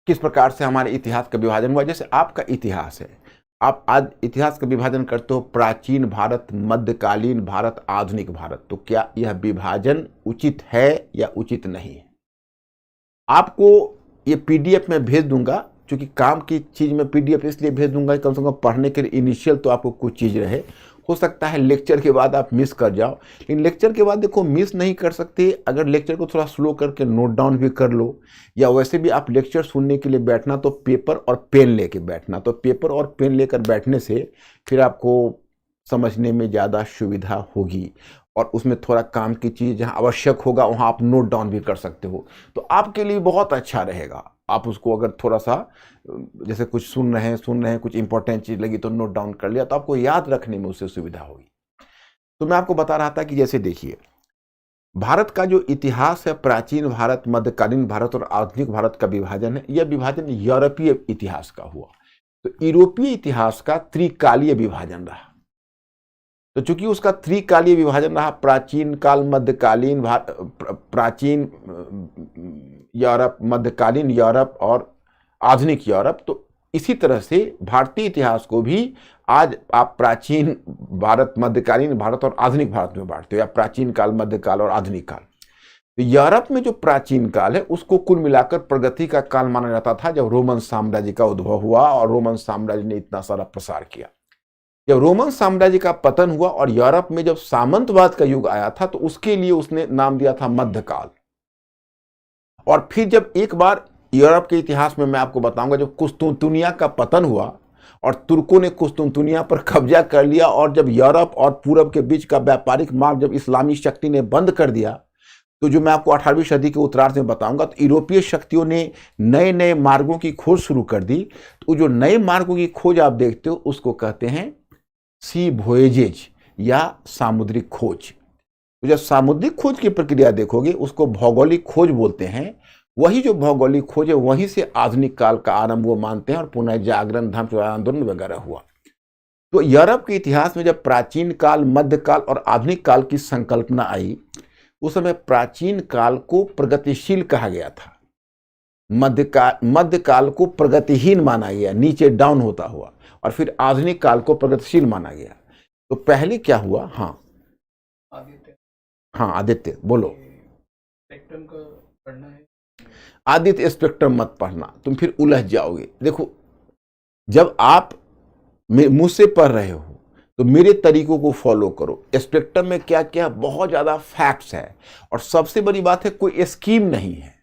किस प्रकार से हमारे इतिहास का विभाजन हुआ। जैसे आपका इतिहास है, आप आज इतिहास का विभाजन करते हो प्राचीन भारत, मध्यकालीन भारत, आधुनिक भारत, तो क्या यह विभाजन उचित है या उचित नहीं है? आपको ये पीडीएफ में भेज दूंगा, क्योंकि काम की चीज में पीडीएफ इसलिए भेज दूंगा कम से कम पढ़ने के लिए इनिशियल तो आपको कुछ चीज रहे। हो सकता है लेक्चर के बाद आप मिस कर जाओ, लेकिन लेक्चर के बाद देखो मिस नहीं कर सकते। अगर लेक्चर को थोड़ा स्लो करके नोट डाउन भी कर लो, या वैसे भी आप लेक्चर सुनने के लिए बैठना तो पेपर और पेन लेके बैठना। तो पेपर और पेन लेकर बैठने से फिर आपको समझने में ज़्यादा सुविधा होगी, और उसमें थोड़ा काम की चीज़ जहाँ आवश्यक होगा वहाँ आप नोट डाउन भी कर सकते हो, तो आपके लिए बहुत अच्छा रहेगा। आप उसको अगर थोड़ा सा, जैसे कुछ सुन रहे हैं कुछ इंपॉर्टेंट चीज़ लगी तो नोट डाउन कर लिया, तो आपको याद रखने में उससे सुविधा होगी। तो मैं आपको बता रहा था कि जैसे देखिए, भारत का जो इतिहास है, प्राचीन भारत, मध्यकालीन भारत और आधुनिक भारत का विभाजन है, यह विभाजन यूरोपीय इतिहास का हुआ। तो यूरोपीय इतिहास का त्रिकालीय विभाजन रहा। तो चूंकि उसका त्रिकालीय विभाजन रहा, प्राचीन काल, मध्यकालीन प्राचीन यूरोप, मध्यकालीन यूरोप और आधुनिक यूरोप, तो इसी तरह से भारतीय इतिहास को भी आज आप प्राचीन भारत, मध्यकालीन भारत और आधुनिक भारत में बांटते हो, या प्राचीन काल, मध्यकाल और आधुनिक काल। तो यूरोप में जो प्राचीन काल है उसको कुल मिलाकर प्रगति का काल माना जाता था, जब रोमन साम्राज्य का उद्भव हुआ और रोमन साम्राज्य ने इतना सारा प्रसार किया। जब रोमन साम्राज्य का पतन हुआ और यूरोप में जब सामंतवाद का युग आया था, तो उसके लिए उसने नाम दिया था मध्यकाल। और फिर जब एक बार यूरोप के इतिहास में मैं आपको बताऊंगा, जब कुस्तुनतुनिया का पतन हुआ और तुर्कों ने कुस्तुनतुनिया पर कब्जा कर लिया, और जब यूरोप और पूरब के बीच का व्यापारिक मार्ग जब इस्लामी शक्ति ने बंद कर दिया, तो जो मैं आपको 18वीं सदी के उत्तरार्ध में बताऊंगा, तो यूरोपीय शक्तियों ने नए नए मार्गों की खोज शुरू कर दी। तो जो नए मार्गों की खोज आप देखते हो उसको कहते हैं सी वोएजेज या सामुद्रिक खोज। तो जब सामुद्रिक खोज की प्रक्रिया देखोगे उसको भौगोलिक खोज बोलते हैं। वही जो भौगोलिक खोज है वहीं से आधुनिक काल का आरंभ वो मानते हैं, और पुनः जागरण, धर्म चोरी आंदोलन वगैरह हुआ। तो यूरोप के इतिहास में जब प्राचीन काल, मध्यकाल और आधुनिक काल की संकल्पना आई, उस समय प्राचीन काल को प्रगतिशील कहा गया था, मध्यकाल को प्रगतिहीन माना गया, नीचे डाउन होता हुआ, और फिर आधुनिक काल को प्रगतिशील माना गया। तो पहले क्या हुआ? आदित्य बोलो। स्पेक्ट्रम का पढ़ना है। आदित्य स्पेक्ट्रम मत पढ़ना, तुम फिर उलझ जाओगे। देखो, जब आप मुझसे पढ़ रहे हो तो मेरे तरीकों को फॉलो करो। स्पेक्ट्रम में क्या क्या बहुत ज्यादा फैक्ट्स है, और सबसे बड़ी बात है कोई स्कीम नहीं है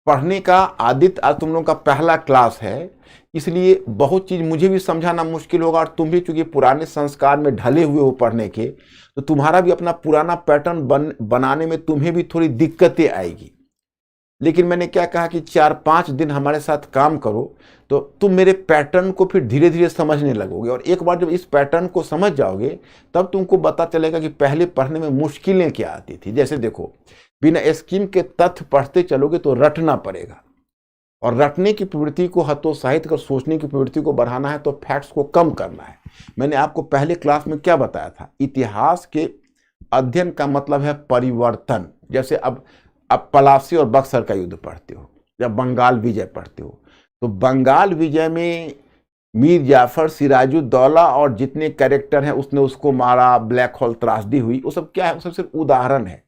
पढ़ने का। आदित्य, आज तुम लोगों का पहला क्लास है, इसलिए बहुत चीज मुझे भी समझाना मुश्किल होगा, और तुम भी चूंकि पुराने संस्कार में ढले हुए हो पढ़ने के, तो तुम्हारा भी अपना पुराना पैटर्न बनाने में तुम्हें भी थोड़ी दिक्कतें आएगी। लेकिन मैंने क्या कहा कि 4-5 दिन हमारे साथ काम करो, तो तुम मेरे पैटर्न को फिर धीरे धीरे समझने लगोगे, और एक बार जब इस पैटर्न को समझ जाओगे तब तुमको पता चलेगा कि पहले पढ़ने में मुश्किलें क्या आती थी। जैसे देखो, बिना स्कीम के तथ्य पढ़ते चलोगे तो रटना पड़ेगा, और रटने की प्रवृत्ति को हतोत्साहित कर सोचने की प्रवृत्ति को बढ़ाना है तो फैक्ट्स को कम करना है। मैंने आपको पहले क्लास में क्या बताया था? इतिहास के अध्ययन का मतलब है परिवर्तन। जैसे अब पलासी और बक्सर का युद्ध पढ़ते हो, या बंगाल विजय पढ़ते हो, तो बंगाल विजय में मीर जाफर, सिराजुद्दौला और जितने कैरेक्टर हैं उसने उसको मारा, ब्लैक होल त्रासदी हुई, वो सब क्या है? वो सब सिर्फ उदाहरण है।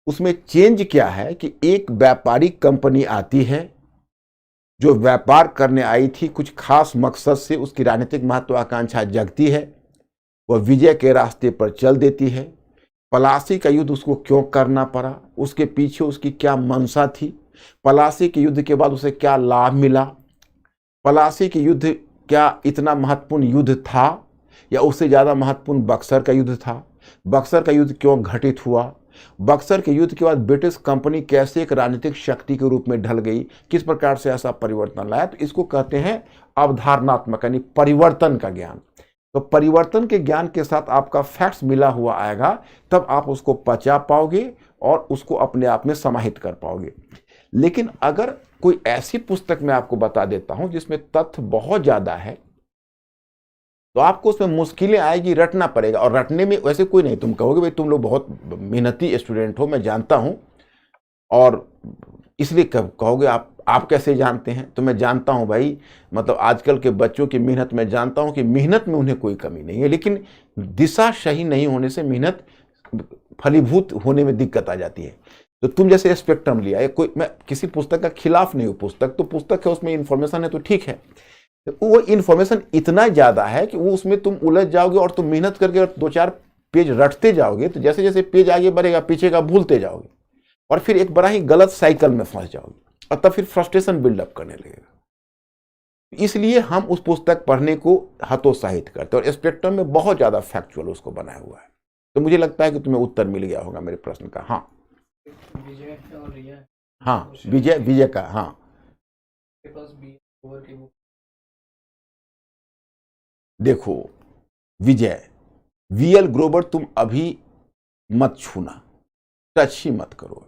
उसमें चेंज क्या है कि एक व्यापारिक कंपनी आती है जो व्यापार करने आई थी कुछ खास मकसद से, उसकी राजनीतिक महत्वाकांक्षा जगती है, वह विजय के रास्ते पर चल देती है। पलासी का युद्ध उसको क्यों करना पड़ा, उसके पीछे उसकी क्या मंशा थी, पलासी के युद्ध के बाद उसे क्या लाभ मिला, पलासी के युद्ध क्या इतना महत्वपूर्ण युद्ध था, या उससे ज़्यादा महत्वपूर्ण बक्सर का युद्ध था। बक्सर का युद्ध क्यों घटित हुआ, बक्सर के युद्ध के बाद ब्रिटिश कंपनी कैसे एक राजनीतिक शक्ति के रूप में ढल गई, किस प्रकार से ऐसा परिवर्तन लाया, तो इसको कहते हैं अवधारणात्मक यानी परिवर्तन का ज्ञान। तो परिवर्तन के ज्ञान के साथ आपका फैक्ट्स मिला हुआ आएगा, तब आप उसको पचा पाओगे और उसको अपने आप में समाहित कर पाओगे। लेकिन अगर कोई ऐसी पुस्तक मैं आपको बता देता हूं जिसमें तथ्य बहुत ज्यादा है, तो आपको उसमें मुश्किलें आएगी, रटना पड़ेगा। और रटने में वैसे कोई नहीं, तुम कहोगे भाई तुम लोग बहुत मेहनती स्टूडेंट हो, मैं जानता हूं, और इसलिए कहोगे आप कैसे जानते हैं, तो मैं जानता हूं भाई, मतलब आजकल के बच्चों की मेहनत मैं जानता हूं कि मेहनत में उन्हें कोई कमी नहीं है, लेकिन दिशा सही नहीं होने से मेहनत फलीभूत होने में दिक्कत आ जाती है। तो तुम जैसे स्पेक्ट्रम लिया, कोई, मैं किसी पुस्तक का खिलाफ नहीं हूं, पुस्तक तो पुस्तक है, उसमें इंफॉर्मेशन है तो ठीक है। तो वो इंफॉर्मेशन इतना ज्यादा है कि वो उसमें तुम उलझ जाओगे, और तुम मेहनत करके 2-4 पेज रटते जाओगे, तो जैसे जैसे पेज आगे बढ़ेगा पीछे का भूलते जाओगे, और फिर एक बड़ा ही गलत साइकिल में फंस जाओगे, और तब फिर फ्रस्ट्रेशन बिल्डअप करने लगेगा। इसलिए हम उस पुस्तक पढ़ने को हतोत्साहित करते हैं, और स्पेक्ट्रम में बहुत ज्यादा फैक्चुअल उसको बनाया हुआ है। तो मुझे लगता है कि तुम्हें उत्तर मिल गया होगा मेरे प्रश्न का। हाँ विजय और रिया, हाँ, विजय का, हाँ के पास बी ओवर की बुक। देखो विजय, वीएल ग्रोवर तुम अभी मत छूना, टच ही मत करो,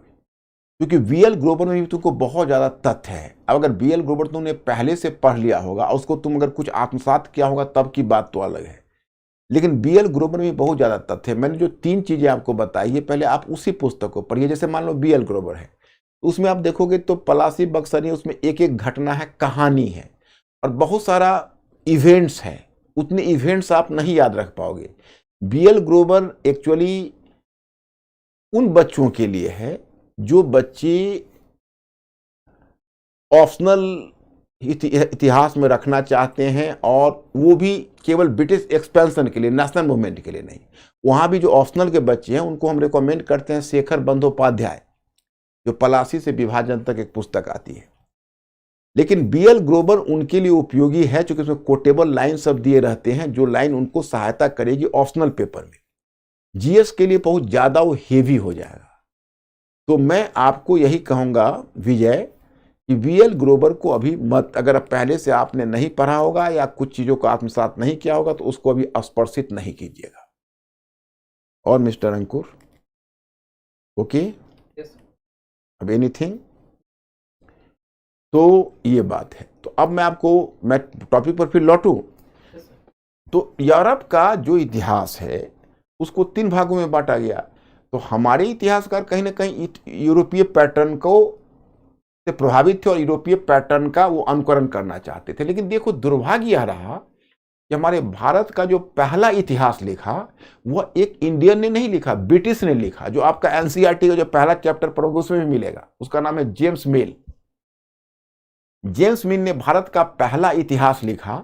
क्योंकि वीएल ग्रोवर में भी तुमको बहुत ज्यादा तथ्य है। अब अगर वीएल ग्रोवर तुमने पहले से पढ़ लिया होगा, उसको तुम अगर कुछ आत्मसात किया होगा, तब की बात तो अलग है, लेकिन वीएल ग्रोवर में भी बहुत ज्यादा तथ्य है। मैंने जो 3 चीजें आपको बताई है, पहले आप उसी पुस्तक को पढ़िए। जैसे मान लो वीएल ग्रोवर है, तो उसमें आप देखोगे तो पलासी बक्सरी, उसमें एक एक घटना है, कहानी है, और बहुत सारा इवेंट्स है। उतने इवेंट्स आप नहीं याद रख पाओगे। वीएल ग्रोवर एक्चुअली उन बच्चों के लिए है जो बच्चे ऑप्शनल इतिहास में रखना चाहते हैं, और वो भी केवल ब्रिटिश एक्सपेंशन के लिए, नेशनल मूवमेंट के लिए नहीं। वहां भी जो ऑप्शनल के बच्चे हैं उनको हम रिकमेंड करते हैं शेखर बंदोपाध्याय, जो पलासी से विभाजन तक एक पुस्तक आती है। लेकिन वीएल ग्रोवर उनके लिए उपयोगी है, क्योंकि उसमें कोटेबल लाइन सब दिए रहते हैं, जो लाइन उनको सहायता करेगी ऑप्शनल पेपर में। जीएस के लिए बहुत ज्यादा वो हेवी हो जाएगा। तो मैं आपको यही कहूंगा विजय, कि वीएल ग्रोवर को अभी मत, अगर पहले से आपने नहीं पढ़ा होगा या कुछ चीजों को आत्मसात नहीं किया होगा, तो उसको अभी स्पर्शित नहीं कीजिएगा। और मिस्टर अंकुर, ओके, अब एनीथिंग? तो ये बात है। तो अब मैं टॉपिक पर फिर लौटूं। तो यूरोप का जो इतिहास है उसको 3 भागों में बांटा गया। तो हमारे इतिहासकार कहीं ना कहीं यूरोपीय पैटर्न को से प्रभावित थे, और यूरोपीय पैटर्न का वो अनुकरण करना चाहते थे। लेकिन देखो दुर्भाग्य यह रहा कि हमारे भारत का जो पहला इतिहास लिखा, वह एक इंडियन ने नहीं लिखा, ब्रिटिश ने लिखा। जो आपका एनसीईआरटी का जो पहला चैप्टर पढ़ोगे उसमें भी मिलेगा, उसका नाम है जेम्स मिल। जेम्स मिल ने भारत का पहला इतिहास लिखा,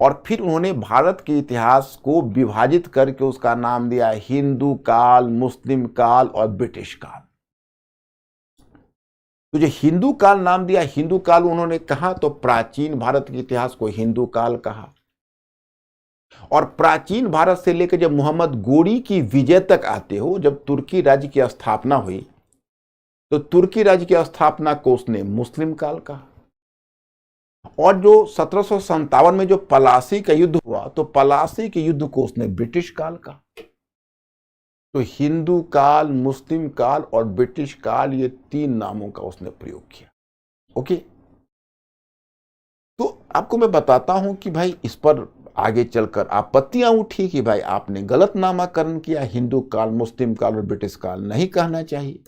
और फिर उन्होंने भारत के इतिहास को विभाजित करके उसका नाम दिया हिंदू काल, मुस्लिम काल और ब्रिटिश काल। तो जो हिंदू काल नाम दिया, हिंदू काल उन्होंने कहा, तो प्राचीन भारत के इतिहास को हिंदू काल कहा। और प्राचीन भारत से लेकर जब मोहम्मद गोरी की विजय तक आते हो, जब तुर्की राज्य की स्थापना हुई, तो तुर्की राज्य की स्थापना को उसने मुस्लिम काल कहा। और जो 1757 में जो पलासी का युद्ध हुआ, तो पलासी के युद्ध को उसने ब्रिटिश काल कहा। तो हिंदू काल, मुस्लिम काल और ब्रिटिश काल, ये 3 नामों का उसने प्रयोग किया। ओके, तो आपको मैं बताता हूं कि भाई इस पर आगे चलकर आपत्तियां उठी कि भाई आपने गलत नामकरण किया, हिंदू काल, मुस्लिम काल और ब्रिटिश काल नहीं कहना चाहिए।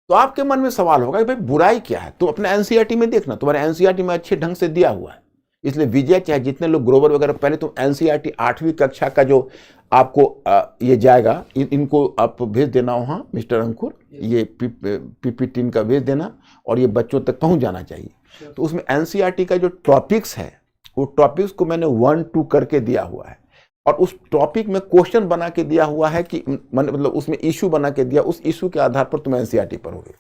तो आपके मन में सवाल होगा कि भाई बुराई क्या है। तुम अपने एनसीईआरटी में देखना, तुम्हारे एनसीईआरटी में अच्छे ढंग से दिया हुआ है। इसलिए विजय, चाहे जितने लोग ग्रोवर वगैरह, पहले तुम एनसीईआरटी 8वीं कक्षा का जो आपको ये जाएगा, इनको आप भेज देना वहाँ मिस्टर अंकुर, ये पीपीटी इनका भेज देना, और ये बच्चों तक पहुँच जाना चाहिए। तो उसमें एनसीईआरटी का जो टॉपिक्स है, वो टॉपिक्स को मैंने 1-2 करके दिया हुआ है, और उस टॉपिक में क्वेश्चन बना के दिया हुआ है कि मतलब उसमें इशू बना के दिया, उस इशू के आधार पर तुम एनसीईआरटी पढ़ोगे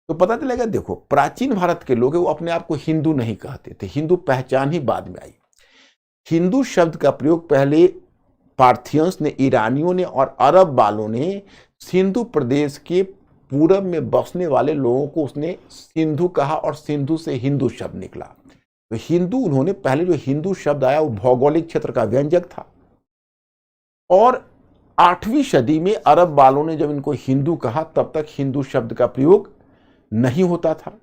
तो पता चलेगा। देखो प्राचीन भारत के लोग वो अपने आप को हिंदू नहीं कहते थे, हिंदू पहचान ही बाद में आई। हिंदू शब्द का प्रयोग पहले पार्थियंस ने, ईरानियों ने और अरब वालों ने सिंधु प्रदेश के पूरब में बसने वाले लोगों को उसने सिंधु कहा और सिंधु से हिंदू शब्द निकला। तो हिंदू, उन्होंने पहले जो हिंदू शब्द आया वो भौगोलिक क्षेत्र का व्यंजक था, और 8वीं सदी में अरब वालों ने जब इनको हिंदू कहा तब तक हिंदू शब्द का प्रयोग नहीं होता था।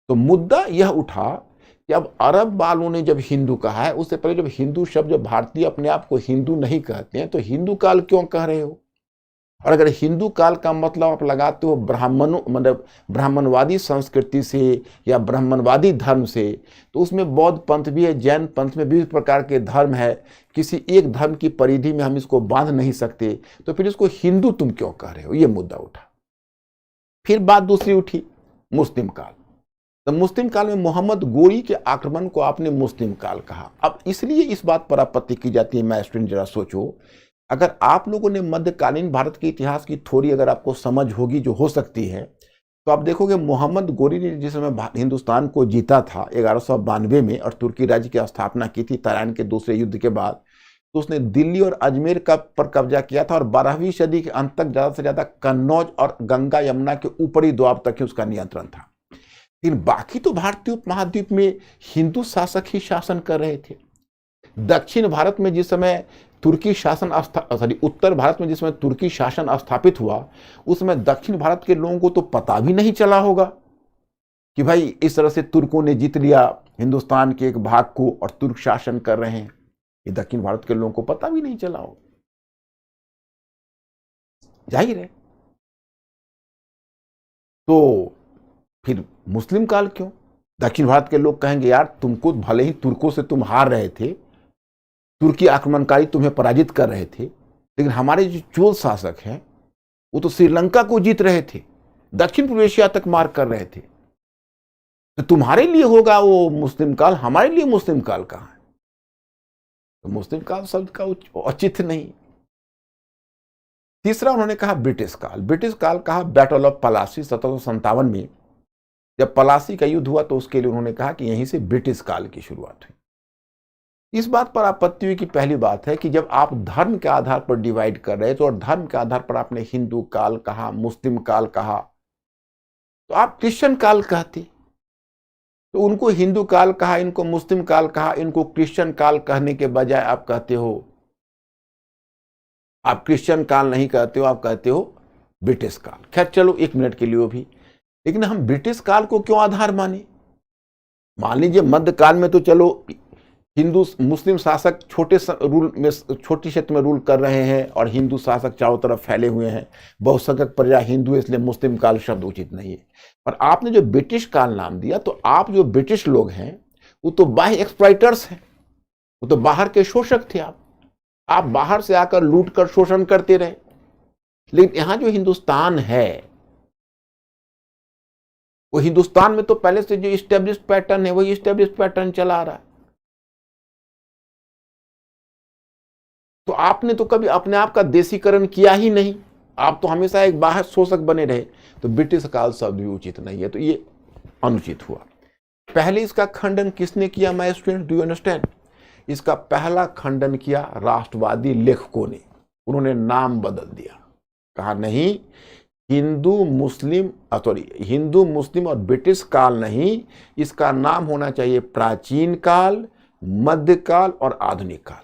तो मुद्दा यह उठा कि अब अरब वालों ने जब हिंदू कहा है, उससे पहले जब हिंदू शब्द, जब भारतीय अपने आप को हिंदू नहीं कहते हैं तो हिंदू काल क्यों कह रहे हो? और अगर हिंदू काल का मतलब आप लगाते हो ब्राह्मणों, मतलब ब्राह्मणवादी संस्कृति से या ब्राह्मणवादी धर्म से, तो उसमें बौद्ध पंथ भी है, जैन पंथ में विविध प्रकार के धर्म है, किसी एक धर्म की परिधि में हम इसको बांध नहीं सकते, तो फिर इसको हिंदू तुम क्यों कह रहे हो? ये मुद्दा उठा। फिर बात दूसरी उठी, मुस्लिम काल। तो मुस्लिम काल में मोहम्मद गोरी के आक्रमण को आपने मुस्लिम काल कहा। अब इसलिए इस बात पर आपत्ति की जाती है। मैं स्टूडेंट, जरा सोचो, अगर आप लोगों ने मध्यकालीन भारत के इतिहास की थोड़ी अगर आपको समझ होगी, जो हो सकती है, तो आप देखोगे मोहम्मद गोरी ने जिस समय हिंदुस्तान को जीता था 1192 में और तुर्की राज्य की स्थापना की थी तराइन के दूसरे युद्ध के बाद, तो उसने दिल्ली और अजमेर का पर कब्जा किया था और 12वीं सदी के अंत तक ज्यादा से ज्यादा कन्नौज और गंगा यमुना के ऊपरी द्वाब तक ही उसका नियंत्रण था। लेकिन बाकी तो भारतीय उपमहाद्वीप में हिंदू शासक ही शासन कर रहे थे। दक्षिण भारत में जिस समय तुर्की शासन उत्तर भारत में जिस समय तुर्की शासन स्थापित हुआ, उस समय दक्षिण भारत के लोगों को तो पता भी नहीं चला होगा कि भाई इस तरह से तुर्कों ने जीत लिया हिंदुस्तान के एक भाग को और तुर्क शासन कर रहे हैं। ये दक्षिण भारत के लोगों को पता भी नहीं चला होगा, जाहिर है। तो फिर मुस्लिम काल क्यों? दक्षिण भारत के लोग कहेंगे यार तुमको भले ही तुर्कों से तुम हार रहे थे, तुर्की आक्रमणकारी तुम्हें पराजित कर रहे थे, लेकिन हमारे जो चोल शासक हैं वो तो श्रीलंका को जीत रहे थे, दक्षिण पूर्व एशिया तक मार कर रहे थे, तो तुम्हारे लिए होगा वो मुस्लिम काल, हमारे लिए मुस्लिम काल कहां है? तो मुस्लिम काल शब्द का औचित्य नहीं। तीसरा उन्होंने कहा ब्रिटिश काल। ब्रिटिश काल कहा बैटल ऑफ पलासी 1757 में जब पलासी का युद्ध हुआ, तो उसके लिए उन्होंने कहा कि यहीं से ब्रिटिश काल की शुरुआत हुई। इस बात पर आपत्ति हुई कि पहली बात है कि जब आप धर्म के आधार पर डिवाइड कर रहे थे और धर्म के आधार पर आपने हिंदू काल कहा, मुस्लिम काल कहा, तो आप क्रिश्चियन काल कहते, तो उनको हिंदू काल कहा, इनको मुस्लिम काल कहा, इनको क्रिश्चियन काल कहने के बजाय आप कहते हो, आप क्रिश्चियन काल नहीं कहते हो, आप कहते हो ब्रिटिश काल। खैर चलो 1 मिनट के लिए भी, लेकिन हम ब्रिटिश काल को क्यों आधार माने? मान लीजिए मध्यकाल में तो चलो हिंदू मुस्लिम शासक छोटे रूल में, छोटी क्षेत्र में रूल कर रहे हैं और हिंदू शासक चारों तरफ फैले हुए हैं, बहुसंख्यक प्रजा हिंदू, इसलिए मुस्लिम काल शब्द उचित नहीं है। पर आपने जो ब्रिटिश काल नाम दिया, तो आप जो ब्रिटिश लोग हैं वो तो बाह्य एक्सप्लॉइटर्स हैं, वो तो बाहर के शोषक थे। आप बाहर से आकर लूट कर शोषण करते रहे। लेकिन यहां जो हिंदुस्तान है, वो हिंदुस्तान में तो पहले से जो इस्टेब्लिश्ड पैटर्न है वही इस्टेब्लिश्ड पैटर्न चला आ रहा है। तो आपने तो कभी अपने आप का देशीकरण किया ही नहीं, आप तो हमेशा एक बाहर शोषक बने रहे। तो ब्रिटिश काल शब्द भी उचित नहीं है, तो ये अनुचित हुआ। पहले इसका खंडन किसने किया my student, do you understand? इसका पहला खंडन किया राष्ट्रवादी लेखकों ने। उन्होंने नाम बदल दिया, कहा नहीं हिंदू मुस्लिम और ब्रिटिश काल नहीं, इसका नाम होना चाहिए प्राचीन काल, मध्यकाल और आधुनिक काल।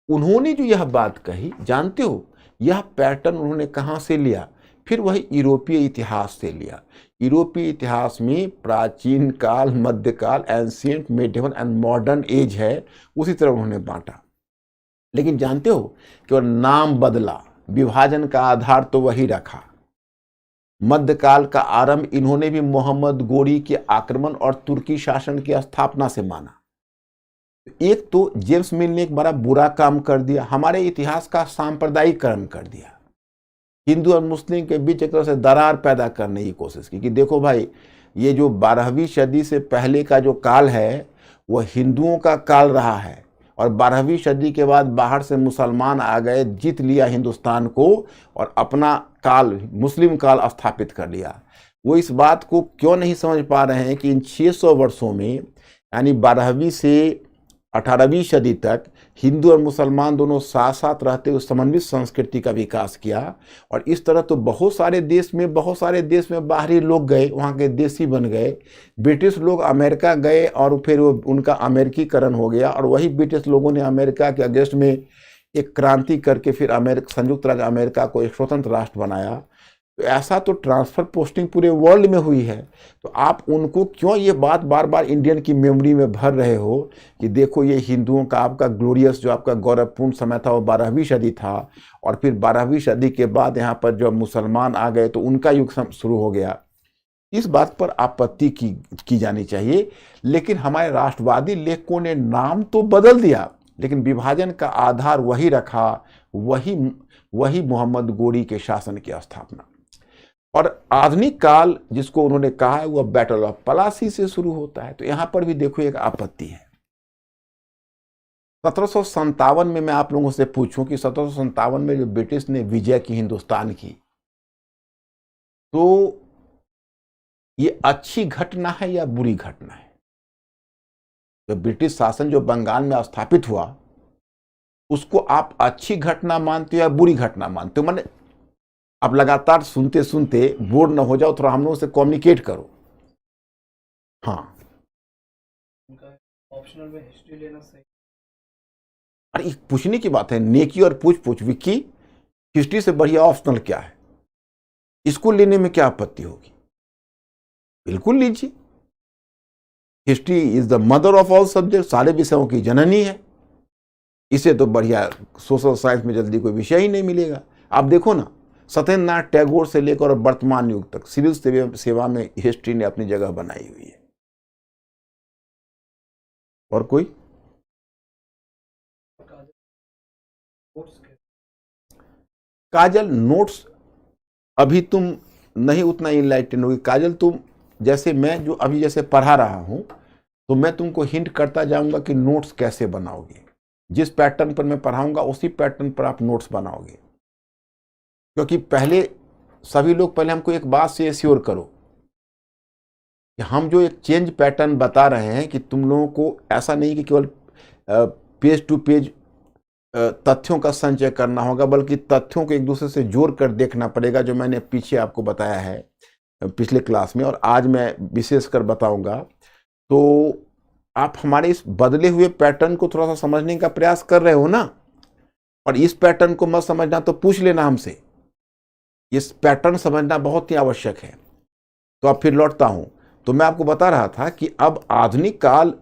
उन्होंने जो यह बात कही, जानते हो यह पैटर्न उन्होंने कहां से लिया? फिर वही यूरोपीय इतिहास से लिया। यूरोपीय इतिहास में प्राचीन काल, मध्यकाल, ancient, medieval and modern age है, उसी तरह उन्होंने बांटा। लेकिन जानते हो कि वह नाम बदला, विभाजन का आधार तो वही रखा। मध्यकाल का आरंभ इन्होंने भी मोहम्मद गोरी के आक्रमण और तुर्की शासन की स्थापना से माना। एक तो जेम्स मिल ने एक बड़ा बुरा काम कर दिया, हमारे इतिहास का सांप्रदायिकरण कर दिया, हिंदू और मुस्लिम के बीच एक तरह से दरार पैदा करने की कोशिश की कि देखो भाई, ये जो 12वीं सदी से पहले का जो काल है वह हिंदुओं का काल रहा है, और 12वीं सदी के बाद बाहर से मुसलमान आ गए, जीत लिया हिंदुस्तान को और अपना काल, मुस्लिम काल स्थापित कर लिया। वो इस बात को क्यों नहीं समझ पा रहे हैं कि इन 600 वर्षों में, यानी 12वीं से 18वीं सदी तक हिंदू और मुसलमान दोनों साथ साथ रहते हुए समन्वित संस्कृति का विकास किया। और इस तरह तो बहुत सारे देश में बाहरी लोग गए, वहाँ के देशी बन गए। ब्रिटिश लोग अमेरिका गए और फिर वो उनका अमेरिकीकरण हो गया, और वही ब्रिटिश लोगों ने अमेरिका के अगेंस्ट में एक क्रांति करके फिर संयुक्त राज्य अमेरिका को एक स्वतंत्र राष्ट्र बनाया। तो ऐसा तो ट्रांसफर पोस्टिंग पूरे वर्ल्ड में हुई है। तो आप उनको क्यों ये बात बार बार इंडियन की मेमोरी में भर रहे हो कि देखो ये हिंदुओं का आपका ग्लोरियस जो आपका गौरवपूर्ण समय था वो 12वीं सदी था, और फिर 12वीं सदी के बाद यहाँ पर जब मुसलमान आ गए तो उनका युग शुरू हो गया। इस बात पर आपत्ति की जानी चाहिए। लेकिन हमारे राष्ट्रवादी लेखकों ने नाम तो बदल दिया, लेकिन विभाजन का आधार वही रखा, वही मोहम्मद गोरी के शासन की स्थापना। और आधुनिक काल जिसको उन्होंने कहा है वह बैटल ऑफ पलासी से शुरू होता है। तो यहां पर भी देखो एक आपत्ति है। 1757 में मैं आप लोगों से पूछूं कि 1757 में जो ब्रिटिश ने विजय की हिंदुस्तान की, तो ये अच्छी घटना है या बुरी घटना है? जो ब्रिटिश शासन जो बंगाल में स्थापित हुआ उसको आप अच्छी घटना मानते हो या बुरी घटना मानते हो? माने आप लगातार सुनते सुनते बोर न हो जाओ, थोड़ा हम लोगों से कम्युनिकेट करो। हाँ, ऑप्शनल में हिस्ट्री लेना सही। अरे एक पूछने की बात है, नेकी और पूछ विक्की, हिस्ट्री से बढ़िया ऑप्शनल क्या है? इसको लेने में क्या आपत्ति होगी? बिल्कुल लीजिए। History is the mother of all subject, सारे विषयों की जननी है। इसे तो बढ़िया सोशल साइंस में जल्दी कोई विषय ही नहीं मिलेगा। आप देखो ना, सत्येंद्रनाथ टैगोर से लेकर वर्तमान युग तक सिविल सेवा में हिस्ट्री ने अपनी जगह बनाई हुई है। और कोई? काजल नोट्स अभी तुम नहीं उतना इनलाइटन होगी। काजल तुम जैसे मैं जो अभी जैसे पढ़ा रहा हूं, तो मैं तुमको हिंट करता जाऊंगा कि नोट्स कैसे बनाओगे। जिस पैटर्न पर मैं पढ़ाऊंगा उसी पैटर्न पर आप नोट्स बनाओगे। क्योंकि पहले सभी लोग पहले हमको एक बात से एश्योर करो कि हम जो एक चेंज पैटर्न बता रहे हैं कि तुम लोगों को ऐसा नहीं कि केवल पेज टू पेज तथ्यों का संचय करना होगा, बल्कि तथ्यों को एक दूसरे से जोड़ कर देखना पड़ेगा, जो मैंने पीछे आपको बताया है पिछले क्लास में और आज मैं विशेषकर बताऊंगा। तो आप हमारे इस बदले हुए पैटर्न को थोड़ा सा समझने का प्रयास कर रहे हो ना, और इस पैटर्न को मत समझना तो पूछ लेना हमसे। इस पैटर्न समझना बहुत ही आवश्यक है। तो अब फिर लौटता हूं, तो मैं आपको बता रहा था कि अब आधुनिक काल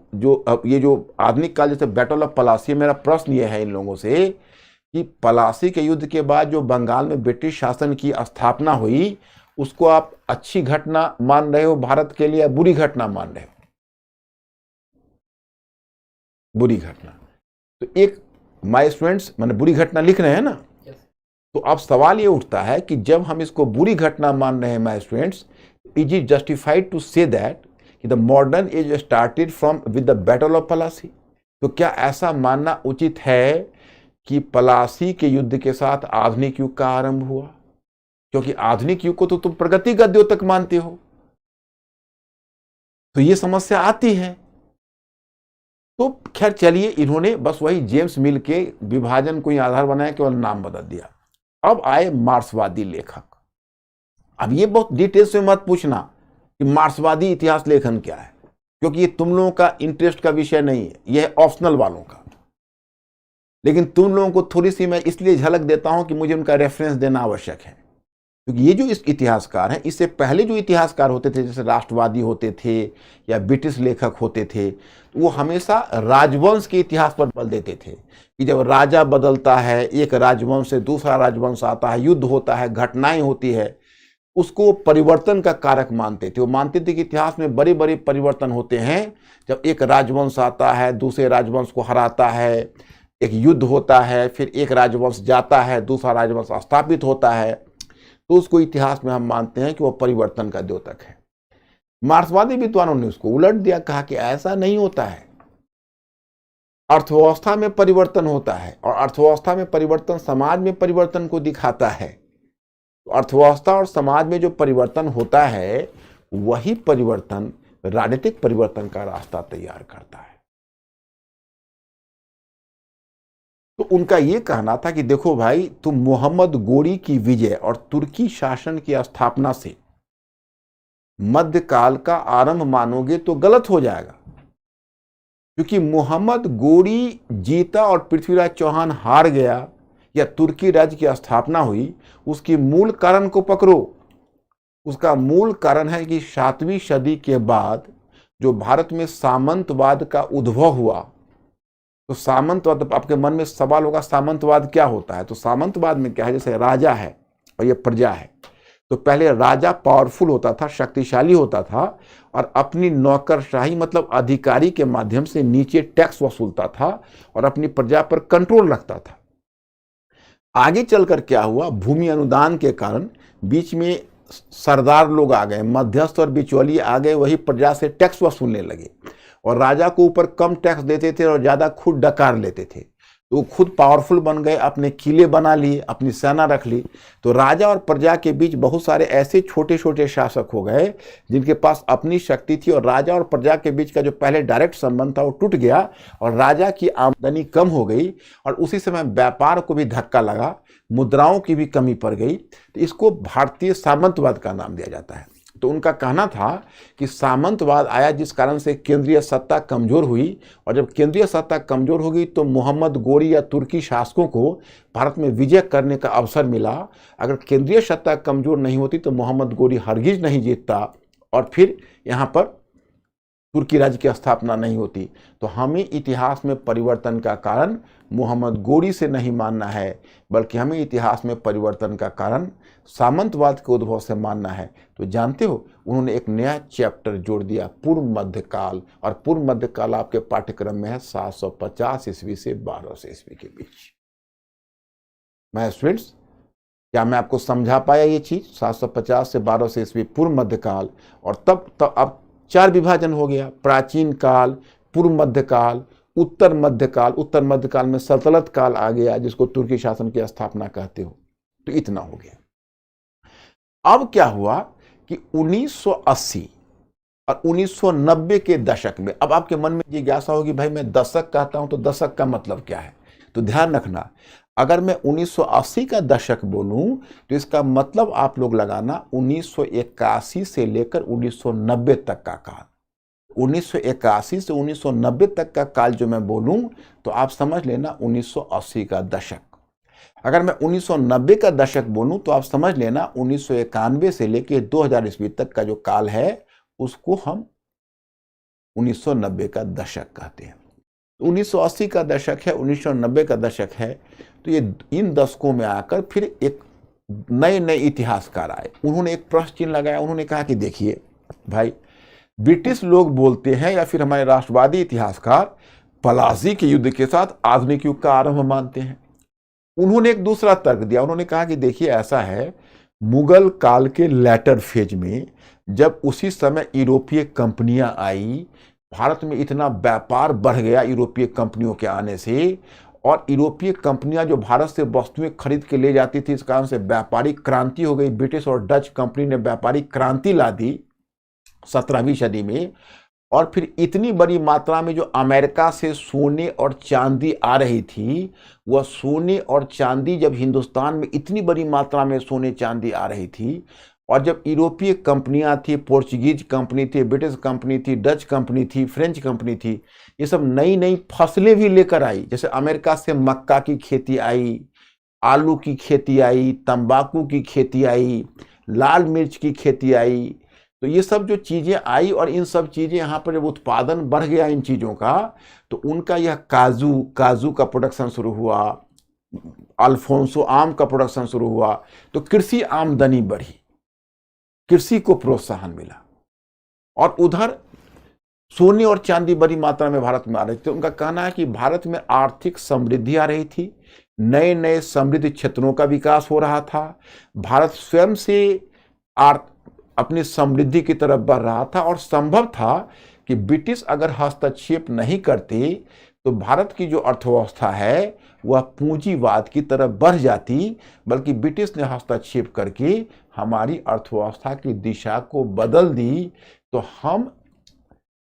ये जो आधुनिक काल जैसे बैटल ऑफ पलासी, मेरा प्रश्न ये है इन लोगों से कि पलासी के युद्ध के बाद जो बंगाल में ब्रिटिश शासन की स्थापना हुई, उसको आप अच्छी घटना मान रहे हो भारत के लिए या बुरी घटना मान रहे हो? बुरी घटना। तो एक माय स्टूडेंट्स मैंने बुरी घटना लिख रहे हैं ना, तो अब सवाल ये उठता है कि जब हम इसको बुरी घटना मान रहे हैं my students, is it justified to say that कि the modern age started from with the battle of Plassey? तो क्या ऐसा मानना उचित है कि पलासी के युद्ध के साथ आधुनिक युग का आरंभ हुआ? क्योंकि आधुनिक युग को तो तुम प्रगति का द्योतक मानते हो, तो ये समस्या आती है। तो खैर चलिए, इन्होंने बस वही जेम्स मिल के विभाजन को ही आधार बनाया, केवल नाम बदल दिया। अब आए मार्क्सवादी लेखक। अब ये बहुत डिटेल्स में मत पूछना कि मार्क्सवादी इतिहास लेखन क्या है, क्योंकि ये तुम लोगों का इंटरेस्ट का विषय नहीं है, यह है ऑप्शनल वालों का। लेकिन तुम लोगों को थोड़ी सी मैं इसलिए झलक देता हूं कि मुझे उनका रेफरेंस देना आवश्यक है, क्योंकि ये जो इस इतिहासकार हैं, इससे पहले जो इतिहासकार होते थे, जैसे राष्ट्रवादी होते थे या ब्रिटिश लेखक होते थे, वो हमेशा राजवंश के इतिहास पर बल देते थे कि जब राजा बदलता है, एक राजवंश से दूसरा राजवंश आता है, युद्ध होता है, घटनाएं होती है, उसको परिवर्तन का कारक मानते थे। वो मानते थे कि इतिहास में बड़े बड़े परिवर्तन होते हैं, जब एक राजवंश आता है, दूसरे राजवंश को हराता है, एक युद्ध होता है, फिर एक राजवंश जाता है, दूसरा राजवंश स्थापित होता है, तो उसको इतिहास में हम मानते हैं कि वो परिवर्तन का द्योतक है। मार्क्सवादी विद्वानों ने उसको उलट दिया, कहा कि ऐसा नहीं होता है, अर्थव्यवस्था में परिवर्तन होता है, और अर्थव्यवस्था में परिवर्तन समाज में परिवर्तन को दिखाता है। तो अर्थव्यवस्था और समाज में जो परिवर्तन होता है, वही परिवर्तन राजनीतिक परिवर्तन का रास्ता तैयार करता है। तो उनका ये कहना था कि देखो भाई, तुम मोहम्मद गोरी की विजय और तुर्की शासन की स्थापना से मध्यकाल का आरंभ मानोगे तो गलत हो जाएगा, क्योंकि मोहम्मद गोरी जीता और पृथ्वीराज चौहान हार गया या तुर्की राज्य की स्थापना हुई, उसकी मूल कारण को पकड़ो। उसका मूल कारण है कि 7वीं सदी के बाद जो भारत में सामंतवाद का उद्भव हुआ, तो सामंतवाद, आपके मन में सवाल होगा सामंतवाद क्या होता है। तो सामंतवाद में क्या है, जैसे राजा है और ये प्रजा है, तो पहले राजा पावरफुल होता था, शक्तिशाली होता था, और अपनी नौकरशाही मतलब अधिकारी के माध्यम से नीचे टैक्स वसूलता था और अपनी प्रजा पर कंट्रोल रखता था। आगे चलकर क्या हुआ, भूमि अनुदान के कारण बीच में सरदार लोग आ गए, मध्यस्थ और बिचौलिए आ गए, वही प्रजा से टैक्स वसूलने लगे और राजा को ऊपर कम टैक्स देते थे और ज्यादा खुद डकार लेते थे। तो वो खुद पावरफुल बन गए, अपने किले बना लिए, अपनी सेना रख ली। तो राजा और प्रजा के बीच बहुत सारे ऐसे छोटे छोटे शासक हो गए जिनके पास अपनी शक्ति थी, और राजा और प्रजा के बीच का जो पहले डायरेक्ट संबंध था वो टूट गया और राजा की आमदनी कम हो गई, और उसी समय व्यापार को भी धक्का लगा, मुद्राओं की भी कमी पड़ गई। तो इसको भारतीय सामंतवाद का नाम दिया जाता है। तो उनका कहना था कि सामंतवाद आया जिस कारण से केंद्रीय सत्ता कमजोर हुई, और जब केंद्रीय सत्ता कमजोर हो गई तो मोहम्मद गोरी या तुर्की शासकों को भारत में विजय करने का अवसर मिला। अगर केंद्रीय सत्ता कमजोर नहीं होती तो मोहम्मद गोरी हरगिज नहीं जीतता और फिर यहाँ पर तुर्की राज्य की स्थापना नहीं होती। तो हमें इतिहास में परिवर्तन का कारण मोहम्मद गोरी से नहीं मानना है, बल्कि हमें इतिहास में परिवर्तन का कारण सामंतवाद के उद्भव से मानना है। तो जानते हो, उन्होंने एक नया चैप्टर जोड़ दिया, पूर्व मध्यकाल, और पूर्व मध्यकाल आपके पाठ्यक्रम में है 750 ईस्वी से 1200 ईस्वी के बीच। मैं स्टूडेंट्स, क्या मैं आपको समझा पाया ये चीज? 750 से 1200 ईस्वी पूर्व मध्यकाल, और तब अब 4 विभाजन हो गया, प्राचीन काल, पूर्व मध्यकाल, उत्तर मध्यकाल। उत्तर मध्यकाल में सल्तनत काल आ गया जिसको तुर्की शासन की स्थापना कहते हो। तो इतना हो गया। अब क्या हुआ कि 1980 और 1990 के दशक में, अब आपके मन में जिज्ञासा होगी, भाई मैं दशक कहता हूं तो दशक का मतलब क्या है? तो ध्यान रखना, अगर मैं 1980 का दशक बोलूं तो इसका मतलब आप लोग लगाना 1981 से लेकर 1990 तक का काल। 1981 से 1990 तक का काल जो मैं बोलूं तो आप समझ लेना 1980 का दशक। अगर मैं 1990 का दशक बोलूं तो आप समझ लेना 1991 से लेकर 2000 ईस्वी तक का जो काल है उसको हम 1990 का दशक कहते हैं। 1980 का दशक है, 1990 का दशक है। तो ये इन दशकों में आकर फिर एक नए नए इतिहासकार आए, उन्होंने एक प्रश्न चिन्ह लगाया। उन्होंने कहा कि देखिए भाई, ब्रिटिश लोग बोलते हैं या फिर हमारे राष्ट्रवादी इतिहासकार पलासी के युद्ध के साथ आधुनिक युग का आरंभ मानते हैं। उन्होंने एक दूसरा तर्क दिया। उन्होंने कहा कि देखिए ऐसा है, मुगल काल के लेटर फेज में जब उसी समय यूरोपीय कंपनियां आई, भारत में इतना व्यापार बढ़ गया यूरोपीय कंपनियों के आने से, और यूरोपीय कंपनियां जो भारत से वस्तुएं खरीद के ले जाती थी, इस कारण से व्यापारिक क्रांति हो गई। ब्रिटिश और डच कंपनी ने व्यापारिक क्रांति ला दी 17वीं सदी में। और फिर इतनी बड़ी मात्रा में जो अमेरिका से सोने और चांदी आ रही थी, वह सोने और चांदी जब हिंदुस्तान में इतनी बड़ी मात्रा में सोने चांदी आ रही थी, और जब यूरोपीय कंपनियां थी, पोर्चुगीज कंपनी थी, ब्रिटिश कंपनी थी, डच कंपनी थी, फ्रेंच कंपनी थी, ये सब नई नई फसलें भी लेकर आई। जैसे अमेरिका से मक्का की खेती आई, आलू की खेती आई, तंबाकू की खेती आई, लाल मिर्च की खेती आई। तो ये सब जो चीजें आई, और इन सब चीजें यहाँ पर जब उत्पादन बढ़ गया इन चीजों का, तो उनका यह काजू का प्रोडक्शन शुरू हुआ, अल्फोंसो आम का प्रोडक्शन शुरू हुआ। तो कृषि आमदनी बढ़ी, कृषि को प्रोत्साहन मिला, और उधर सोने और चांदी बड़ी मात्रा में भारत में आ रही थी। उनका कहना है कि भारत में आर्थिक समृद्धि आ रही थी, नए नए समृद्ध क्षेत्रों का विकास हो रहा था, भारत स्वयं से अपनी समृद्धि की तरफ बढ़ रहा था, और संभव था कि ब्रिटिश अगर हस्तक्षेप नहीं करते तो भारत की जो अर्थव्यवस्था है वह पूंजीवाद की तरफ बढ़ जाती। बल्कि ब्रिटिश ने हस्तक्षेप करके हमारी अर्थव्यवस्था की दिशा को बदल दी। तो हम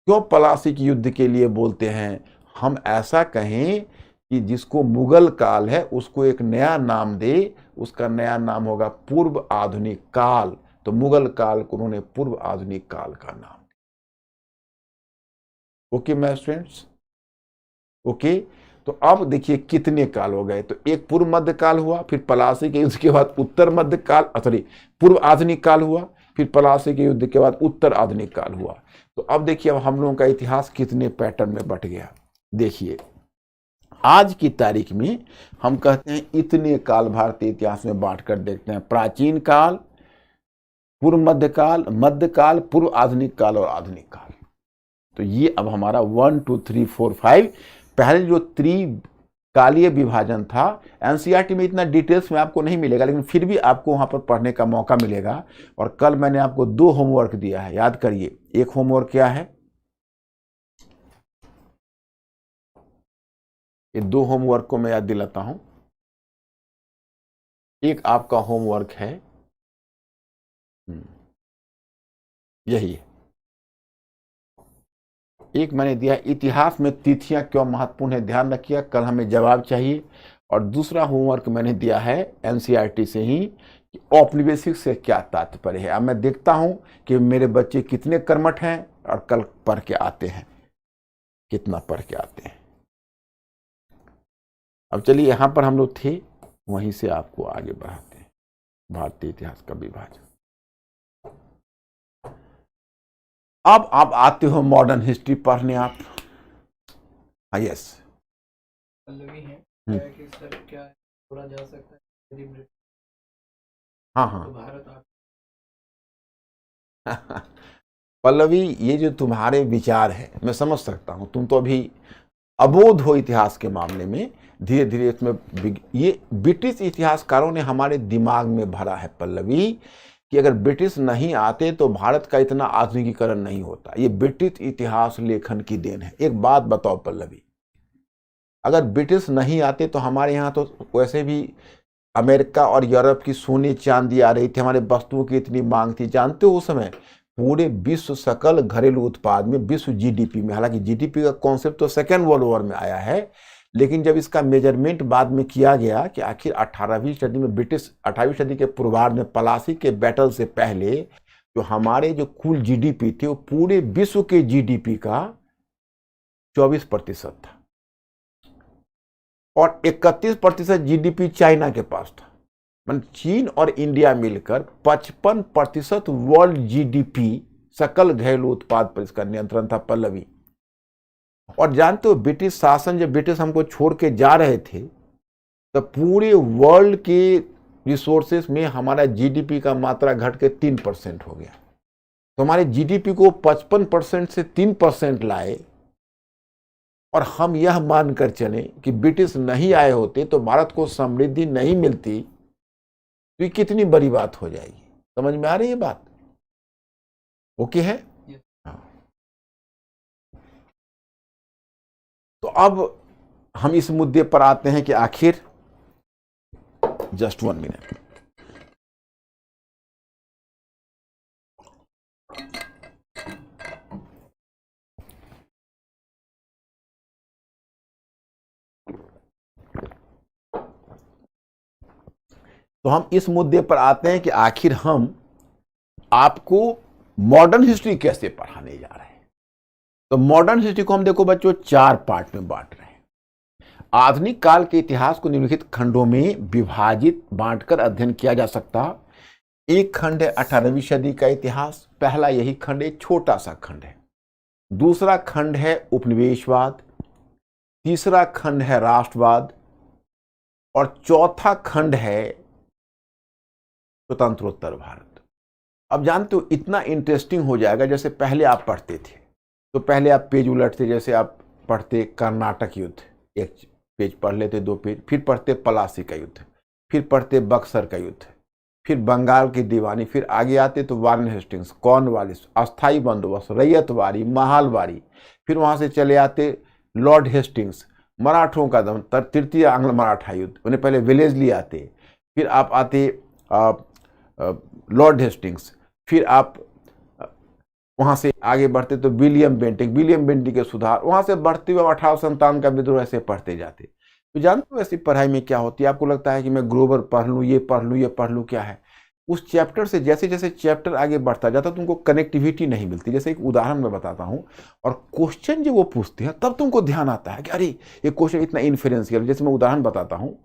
क्यों पलासी के युद्ध के लिए बोलते हैं? हम ऐसा कहें कि जिसको मुगल काल है उसको एक नया नाम दे, उसका नया नाम होगा पूर्व आधुनिक काल। तो मुगल काल को उन्होंने पूर्व आधुनिक काल का नाम दिया। Okay my students, okay. तो अब देखिए कितने काल हो गए। तो एक पूर्व मध्य काल हुआ, फिर पलासी के युद्ध के बाद उत्तर मध्य काल, सॉरी पूर्व आधुनिक काल हुआ, फिर पलासी के युद्ध के बाद उत्तर आधुनिक काल हुआ। तो अब देखिए अब हम लोगों का इतिहास कितने पैटर्न में बट गया। देखिए आज की तारीख में हम कहते हैं इतने काल भारतीय इतिहास में बांट कर देखते हैं। प्राचीन काल, पूर्व मध्य काल, पूर्व आधुनिक काल और आधुनिक काल। तो ये अब हमारा 1 2 3 4 5 पहले जो त्रिकालीय विभाजन था, एनसीईआरटी में इतना डिटेल्स में आपको नहीं मिलेगा, लेकिन फिर भी आपको वहां पर पढ़ने का मौका मिलेगा। और कल मैंने आपको 2 होमवर्क दिया है, याद करिए। एक होमवर्क क्या है, ये 2 होमवर्क को मैं याद दिलाता हूं। एक आपका होमवर्क है यही है, एक मैंने दिया इतिहास में तिथियां क्यों महत्वपूर्ण है, ध्यान रखिए, कल हमें जवाब चाहिए। और दूसरा होमवर्क मैंने दिया है एनसीईआरटी से ही कि औपनिवेशिक से क्या तात्पर्य है। अब मैं देखता हूं कि मेरे बच्चे कितने कर्मठ हैं और कल पढ़ के आते हैं, कितना पढ़ के आते हैं। अब चलिए यहां पर हम लोग थे, वहीं से आपको आगे बढ़ाते हैं। भारतीय इतिहास का विभाजन। अब आप आते हो मॉडर्न हिस्ट्री पढ़ने आप। हाँ यस, पल्लवी है क्या कि सर क्या बोला जा सकता है यदि ब्रिटिश हाँ तो भारत पल्लवी, ये जो तुम्हारे विचार है मैं समझ सकता हूं, तुम तो अभी अबोध हो इतिहास के मामले में। धीरे धीरे इसमें ये ब्रिटिश इतिहासकारों ने हमारे दिमाग में भरा है पल्लवी कि अगर ब्रिटिश नहीं आते तो भारत का इतना आधुनिकीकरण नहीं होता। ये ब्रिटिश इतिहास लेखन की देन है। एक बात बताओ पल्लवी, अगर ब्रिटिश नहीं आते तो हमारे यहाँ तो वैसे भी अमेरिका और यूरोप की सोने चांदी आ रही थी, हमारे वस्तुओं की इतनी मांग थी। जानते हो उस समय पूरे विश्व सकल घरेलू उत्पाद में, विश्व जीडीपी में, हालांकि जीडीपी का कॉन्सेप्ट तो सेकेंड वर्ल्ड वॉर में आया है, लेकिन जब इसका मेजरमेंट बाद में किया गया कि आखिर 18वीं सदी में ब्रिटिश 18वीं सदी के पूर्वार्ध में पलासी के बैटल से पहले जो हमारे जो कुल जीडीपी थे वो पूरे विश्व के जीडीपी का 24% था और 31% जीडीपी चाइना के पास था। मतलब चीन और इंडिया मिलकर 55% वर्ल्ड जीडीपी सकल घरेलू उत्पाद पर इसका नियंत्रण था पल्लवी। और जानते हो ब्रिटिश शासन, जब ब्रिटिश हमको छोड़ के जा रहे थे तो पूरे वर्ल्ड के रिसोर्सेस में हमारा जीडीपी का मात्रा घट के 3% हो गया। तो हमारे जीडीपी को 55% से 3% लाए। और हम यह मानकर चले कि ब्रिटिश नहीं आए होते तो भारत को समृद्धि नहीं मिलती, तो ये कितनी बड़ी बात हो जाएगी। समझ में आ रही है बात? ओके है? तो अब हम इस मुद्दे पर आते हैं कि आखिर, जस्ट 1 मिनट, तो हम इस मुद्दे पर आते हैं कि आखिर हम आपको मॉडर्न हिस्ट्री कैसे पढ़ाने जा रहे हैं। तो मॉडर्न हिस्ट्री को हम देखो बच्चों 4 पार्ट में बांट रहे हैं। आधुनिक काल के इतिहास को निम्नलिखित खंडों में विभाजित बांटकर अध्ययन किया जा सकता। एक खंड है 18वीं सदी का इतिहास, पहला यही खंड एक छोटा सा खंड है। दूसरा खंड है उपनिवेशवाद, तीसरा खंड है राष्ट्रवाद और चौथा खंड है स्वतंत्रोत्तर भारत। अब जानते हो इतना इंटरेस्टिंग हो जाएगा, जैसे पहले आप पढ़ते थे तो पहले आप पेज उलटते, जैसे आप पढ़ते कर्नाटक युद्ध, एक पेज पढ़ लेते, 2 पेज, फिर पढ़ते पलासी का युद्ध, फिर पढ़ते बक्सर का युद्ध, फिर बंगाल की दीवानी, फिर आगे आते तो वारन हेस्टिंग्स, कॉर्नवालिस, अस्थाई बंदोबस्त, रैयतवाड़ी, महालवाड़ी, फिर वहां से चले आते लॉर्ड हेस्टिंग्स, मराठों का दमन, तृतीय आंग्ल मराठा युद्ध, उन्हें पहले वेलेस्ली आते, फिर आप आते लॉर्ड हेस्टिंग्स, फिर आप वहां से आगे बढ़ते तो विलियम बेंटिंक के सुधार, वहां से बढ़ते हुए 1857 का विद्रोह, ऐसे पढ़ते जाते। तो जानते हो ऐसी पढ़ाई में क्या होती है, आपको लगता है कि मैं ग्लोबल पढ़ लूँ, ये पढ़ लूँ, ये पढ़ लूँ, क्या है उस चैप्टर से जैसे जैसे चैप्टर आगे बढ़ता जाता तुमको कनेक्टिविटी नहीं मिलती। जैसे एक उदाहरण मैं बताता हूँ, और क्वेश्चन जब वो पूछते हैं तब तुमको ध्यान आता है कि अरे ये क्वेश्चन इतना इन्फ्लुएंशियल। जैसे मैं उदाहरण बताता हूँ,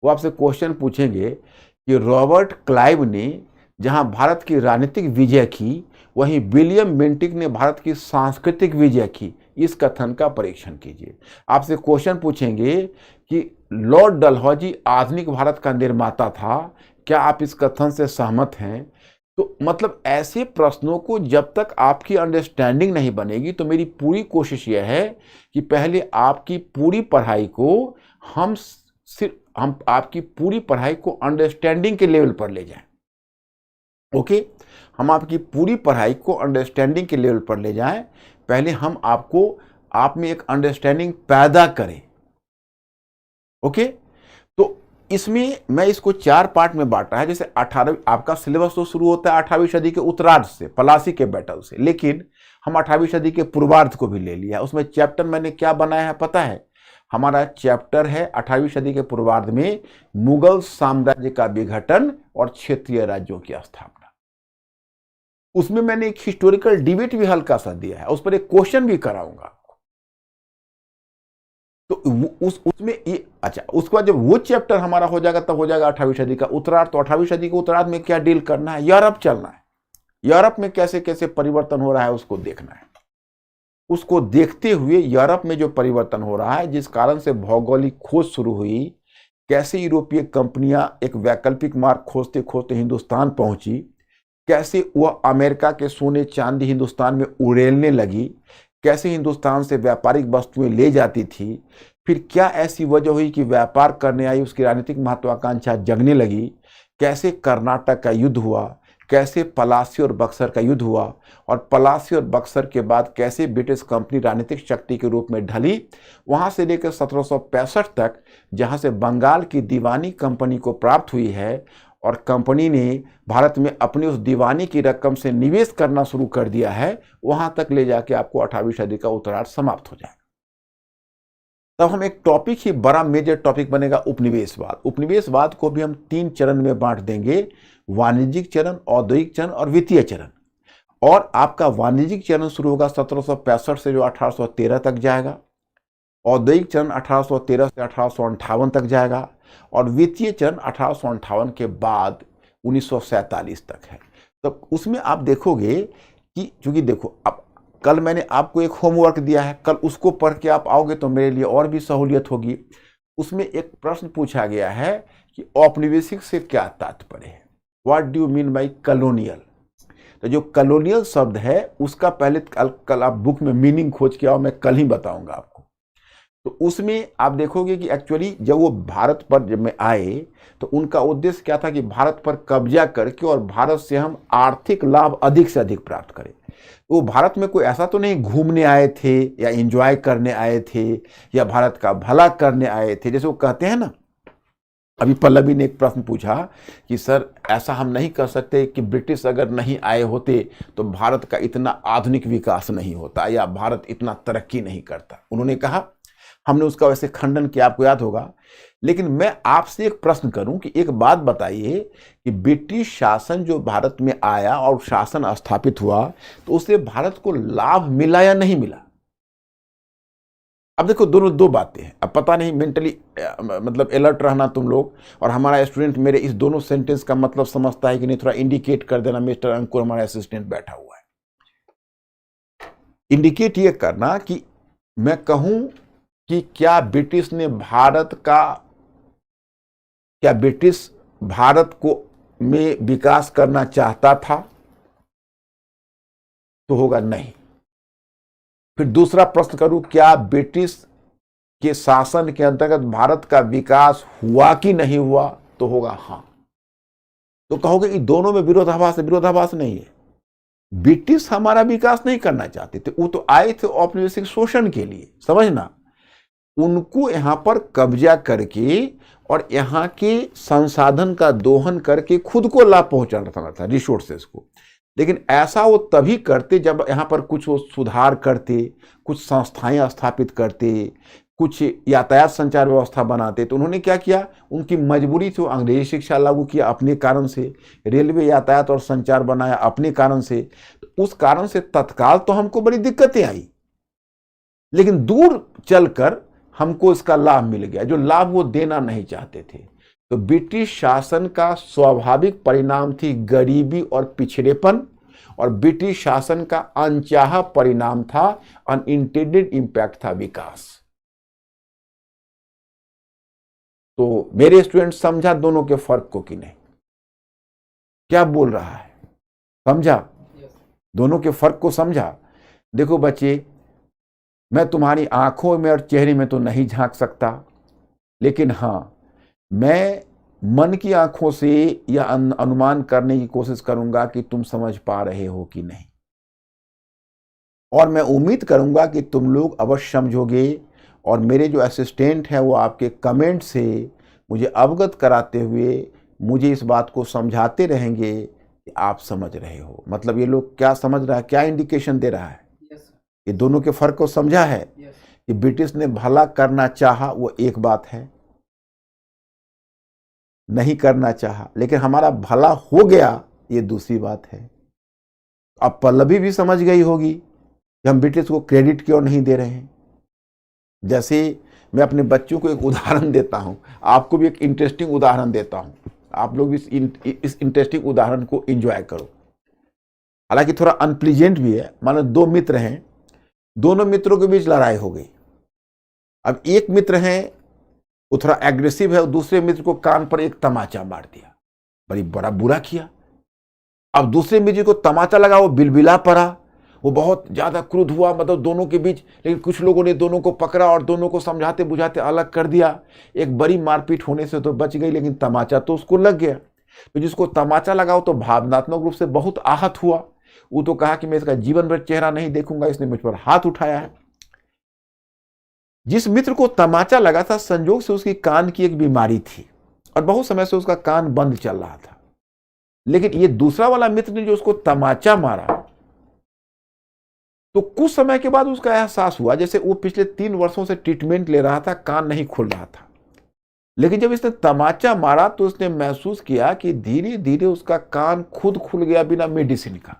वो आपसे क्वेश्चन पूछेंगे कि रॉबर्ट क्लाइव ने जहाँ भारत की राजनीतिक विजय की, वहीं विलियम बेंटिक ने भारत की सांस्कृतिक विजय की, इस कथन का परीक्षण कीजिए। आपसे क्वेश्चन पूछेंगे कि लॉर्ड डलहौजी आधुनिक भारत का निर्माता था, क्या आप इस कथन से सहमत हैं? तो मतलब ऐसे प्रश्नों को जब तक आपकी अंडरस्टैंडिंग नहीं बनेगी, तो मेरी पूरी कोशिश यह है कि पहले आपकी पूरी पढ़ाई को हम आपकी पूरी पढ़ाई को अंडरस्टैंडिंग के लेवल पर ले जाएं। ओके, हम आपकी पूरी पढ़ाई को अंडरस्टैंडिंग के लेवल पर ले जाएं। पहले हम आप में एक अंडरस्टैंडिंग पैदा करें। ओके, तो इसमें मैं इसको 4 पार्ट में बांटा है। जैसे 18 आपका सिलेबस तो शुरू होता है 18वीं सदी के उत्तरार्ध से, प्लासी के बैटल से, लेकिन हम 18वीं सदी के पूर्वार्ध को भी ले लिया। उसमें चैप्टर मैंने क्या बनाया है पता है? हमारा चैप्टर है 18वीं सदी के पूर्वार्ध में मुगल साम्राज्य का विघटन और क्षेत्रीय राज्यों की स्थापना। उसमें मैंने एक हिस्टोरिकल डिबेट भी हल्का सा दिया है, उस पर एक क्वेश्चन भी कराऊंगा। तो उसमें ये अच्छा, उसके बाद जब वो चैप्टर हमारा हो जाएगा तब हो जाएगा 18वीं सदी का उत्तरार्ध। तो 18वीं सदी के उत्तरार्ध में क्या डील करना है? यूरोप चलना है, यूरोप में कैसे कैसे परिवर्तन हो रहा है उसको देखना है। उसको देखते हुए यूरोप में जो परिवर्तन हो रहा है, जिस कारण से भौगोलिक खोज शुरू हुई, कैसे यूरोपीय कंपनियां एक वैकल्पिक मार्ग खोजते खोजते हिंदुस्तान पहुंची, कैसे वह अमेरिका के सोने चांदी हिंदुस्तान में उड़ेलने लगी, कैसे हिंदुस्तान से व्यापारिक वस्तुएं ले जाती थी, फिर क्या ऐसी वजह हुई कि व्यापार करने आई उसकी राजनीतिक महत्वाकांक्षा जगने लगी, कैसे कर्नाटक का युद्ध हुआ, कैसे पलासी और बक्सर का युद्ध हुआ, और पलासी और बक्सर के बाद कैसे ब्रिटिश कंपनी राजनीतिक शक्ति के रूप में ढली, वहां से लेकर 1765 तक जहां से बंगाल की दीवानी कंपनी को प्राप्त हुई है, और कंपनी ने भारत में अपनी उस दीवानी की रकम से निवेश करना शुरू कर दिया है, वहां तक ले जाके आपको 18वीं सदी का उत्तरार्ध समाप्त हो जाएगा। तब हम एक टॉपिक ही बड़ा मेजर टॉपिक बनेगा उपनिवेशवाद। उपनिवेशवाद को भी हम 3 चरण में बांट देंगे, वाणिज्यिक चरण, औद्योगिक चरण और वित्तीय चरण। और आपका वाणिज्यिक चरण शुरू होगा 1765 से जो 1813 तक जाएगा, औद्योगिक चरण 1813 से 1858 तक जाएगा, और वित्तीय चरण 1858 के बाद 1947 तक है। तो उसमें आप देखोगे कि चूंकि देखो, अब कल मैंने आपको एक होमवर्क दिया है, कल उसको पढ़ के आप आओगे तो मेरे लिए और भी सहूलियत होगी। उसमें एक प्रश्न पूछा गया है कि औपनिवेशिक से क्या तात्पर्य है, what do you mean by colonial. तो जो कॉलोनियल शब्द है उसका पहले कल आप बुक में मीनिंग खोज के आओ, मैं कल ही बताऊंगा आपको। तो उसमें आप देखोगे कि एक्चुअली जब वो भारत पर जब में आए तो उनका उद्देश्य क्या था कि भारत पर कब्जा करके और भारत से हम आर्थिक लाभ अधिक से अधिक प्राप्त करें। तो वो भारत में कोई ऐसा तो नहीं घूमने आए थे या एंजॉय करने आए थे या भारत का भला करने आए थे, जैसे वो कहते हैं ना। अभी पल्लवी ने एक प्रश्न पूछा कि सर ऐसा हम नहीं कर सकते कि ब्रिटिश अगर नहीं आए होते तो भारत का इतना आधुनिक विकास नहीं होता या भारत इतना तरक्की नहीं करता। उन्होंने कहा, हमने उसका वैसे खंडन किया, आपको याद होगा। लेकिन मैं आपसे एक प्रश्न करूं कि एक बात बताइए कि ब्रिटिश शासन जो भारत में आया और शासन स्थापित हुआ तो उससे भारत को लाभ मिला या नहीं मिला? अब देखो दोनों दो बातें हैं। अब पता नहीं मेंटली मतलब अलर्ट रहना तुम लोग, और हमारा स्टूडेंट मेरे इस दोनों सेंटेंस का मतलब समझता है कि नहीं, थोड़ा इंडिकेट कर देना। मिस्टर अंकुर हमारा असिस्टेंट बैठा हुआ है, इंडिकेट ये करना कि मैं कहूं कि क्या ब्रिटिश भारत को में विकास करना चाहता था? तो होगा नहीं। फिर दूसरा प्रश्न करूं, क्या ब्रिटिश के शासन के अंतर्गत भारत का विकास हुआ कि नहीं हुआ? तो होगा हाँ। तो कहोगे कि दोनों में विरोधाभास है? विरोधाभास नहीं है। ब्रिटिश हमारा विकास नहीं करना चाहते थे, वो तो आए थे औपनिवेशिक शोषण के लिए, समझना। उनको यहां पर कब्जा करके और यहाँ के संसाधन का दोहन करके खुद को लाभ पहुंचाना था, रिसोर्सेस को। लेकिन ऐसा वो तभी करते जब यहाँ पर कुछ वो सुधार करते, कुछ संस्थाएं स्थापित करते, कुछ यातायात संचार व्यवस्था बनाते, तो उन्होंने क्या किया, उनकी मजबूरी थी, अंग्रेजी शिक्षा लागू किया अपने कारण से, रेलवे यातायात और संचार बनाया अपने कारण से। तो उस कारण से तत्काल तो हमको बड़ी दिक्कतें आई, लेकिन दूर चलकर हमको इसका लाभ मिल गया, जो लाभ वो देना नहीं चाहते थे। तो ब्रिटिश शासन का स्वाभाविक परिणाम थी गरीबी और पिछड़ेपन, और ब्रिटिश शासन का अनचाहा परिणाम था, अनइंटेंडेड इंपैक्ट था विकास। तो मेरे स्टूडेंट समझा दोनों के फर्क को कि नहीं? क्या बोल रहा है, समझा? दोनों के फर्क को समझा? देखो बच्चे, मैं तुम्हारी आंखों में और चेहरे में तो नहीं झांक सकता, लेकिन हां, मैं मन की आंखों से यह अनुमान करने की कोशिश करूंगा कि तुम समझ पा रहे हो कि नहीं, और मैं उम्मीद करूंगा कि तुम लोग अवश्य समझोगे, और मेरे जो असिस्टेंट हैं वो आपके कमेंट से मुझे अवगत कराते हुए मुझे इस बात को समझाते रहेंगे कि आप समझ रहे हो। मतलब ये लोग क्या समझ रहा है, क्या इंडिकेशन दे रहा है? ये दोनों के फर्क को समझा है कि ब्रिटिश ने भला करना चाहा, वो एक बात है, नहीं करना चाहा, लेकिन हमारा भला हो गया, ये दूसरी बात है। अब पल्लवी भी समझ गई होगी कि हम ब्रिटिश को क्रेडिट क्यों नहीं दे रहे हैं। जैसे मैं अपने बच्चों को एक उदाहरण देता हूं, आपको भी एक इंटरेस्टिंग उदाहरण देता हूं, आप लोग भी इस इंटरेस्टिंग उदाहरण को एंजॉय करो। हालांकि थोड़ा अनप्लीजेंट भी है। मानो दो मित्र हैं, दोनों मित्रों के बीच लड़ाई हो गई। अब एक मित्र है वो थोड़ा एग्रेसिव है, और दूसरे मित्र को कान पर एक तमाचा मार दिया, बड़ा बुरा किया। अब दूसरे मित्र को तमाचा लगा, वो बिलबिला पड़ा, वो बहुत ज्यादा क्रुद्ध हुआ, मतलब दोनों के बीच। लेकिन कुछ लोगों ने दोनों को पकड़ा और दोनों को समझाते बुझाते अलग कर दिया। एक बड़ी मारपीट होने से तो बच गई, लेकिन तमाचा तो उसको लग गया। तो जिसको तमाचा लगा वो तो भावनात्मक रूप से बहुत आहत हुआ। वो तो कहा कि मैं इसका जीवन भर चेहरा नहीं देखूंगा, इसने मुझ पर हाथ उठाया है। जिस मित्र को तमाचा लगा था, संजोग से उसकी कान की एक बीमारी थी और बहुत समय से उसका कान बंद चल रहा था। लेकिन ये दूसरा वाला मित्र ने जो उसको तमाचा मारा, तो कुछ समय के बाद उसका एहसास हुआ जैसे वो पिछले 3 वर्षों से ट्रीटमेंट ले रहा था, कान नहीं खुल रहा था। लेकिन जब इसने तमाचा मारा तो उसने महसूस किया कि धीरे धीरे उसका कान खुद खुल गया बिना मेडिसिन का।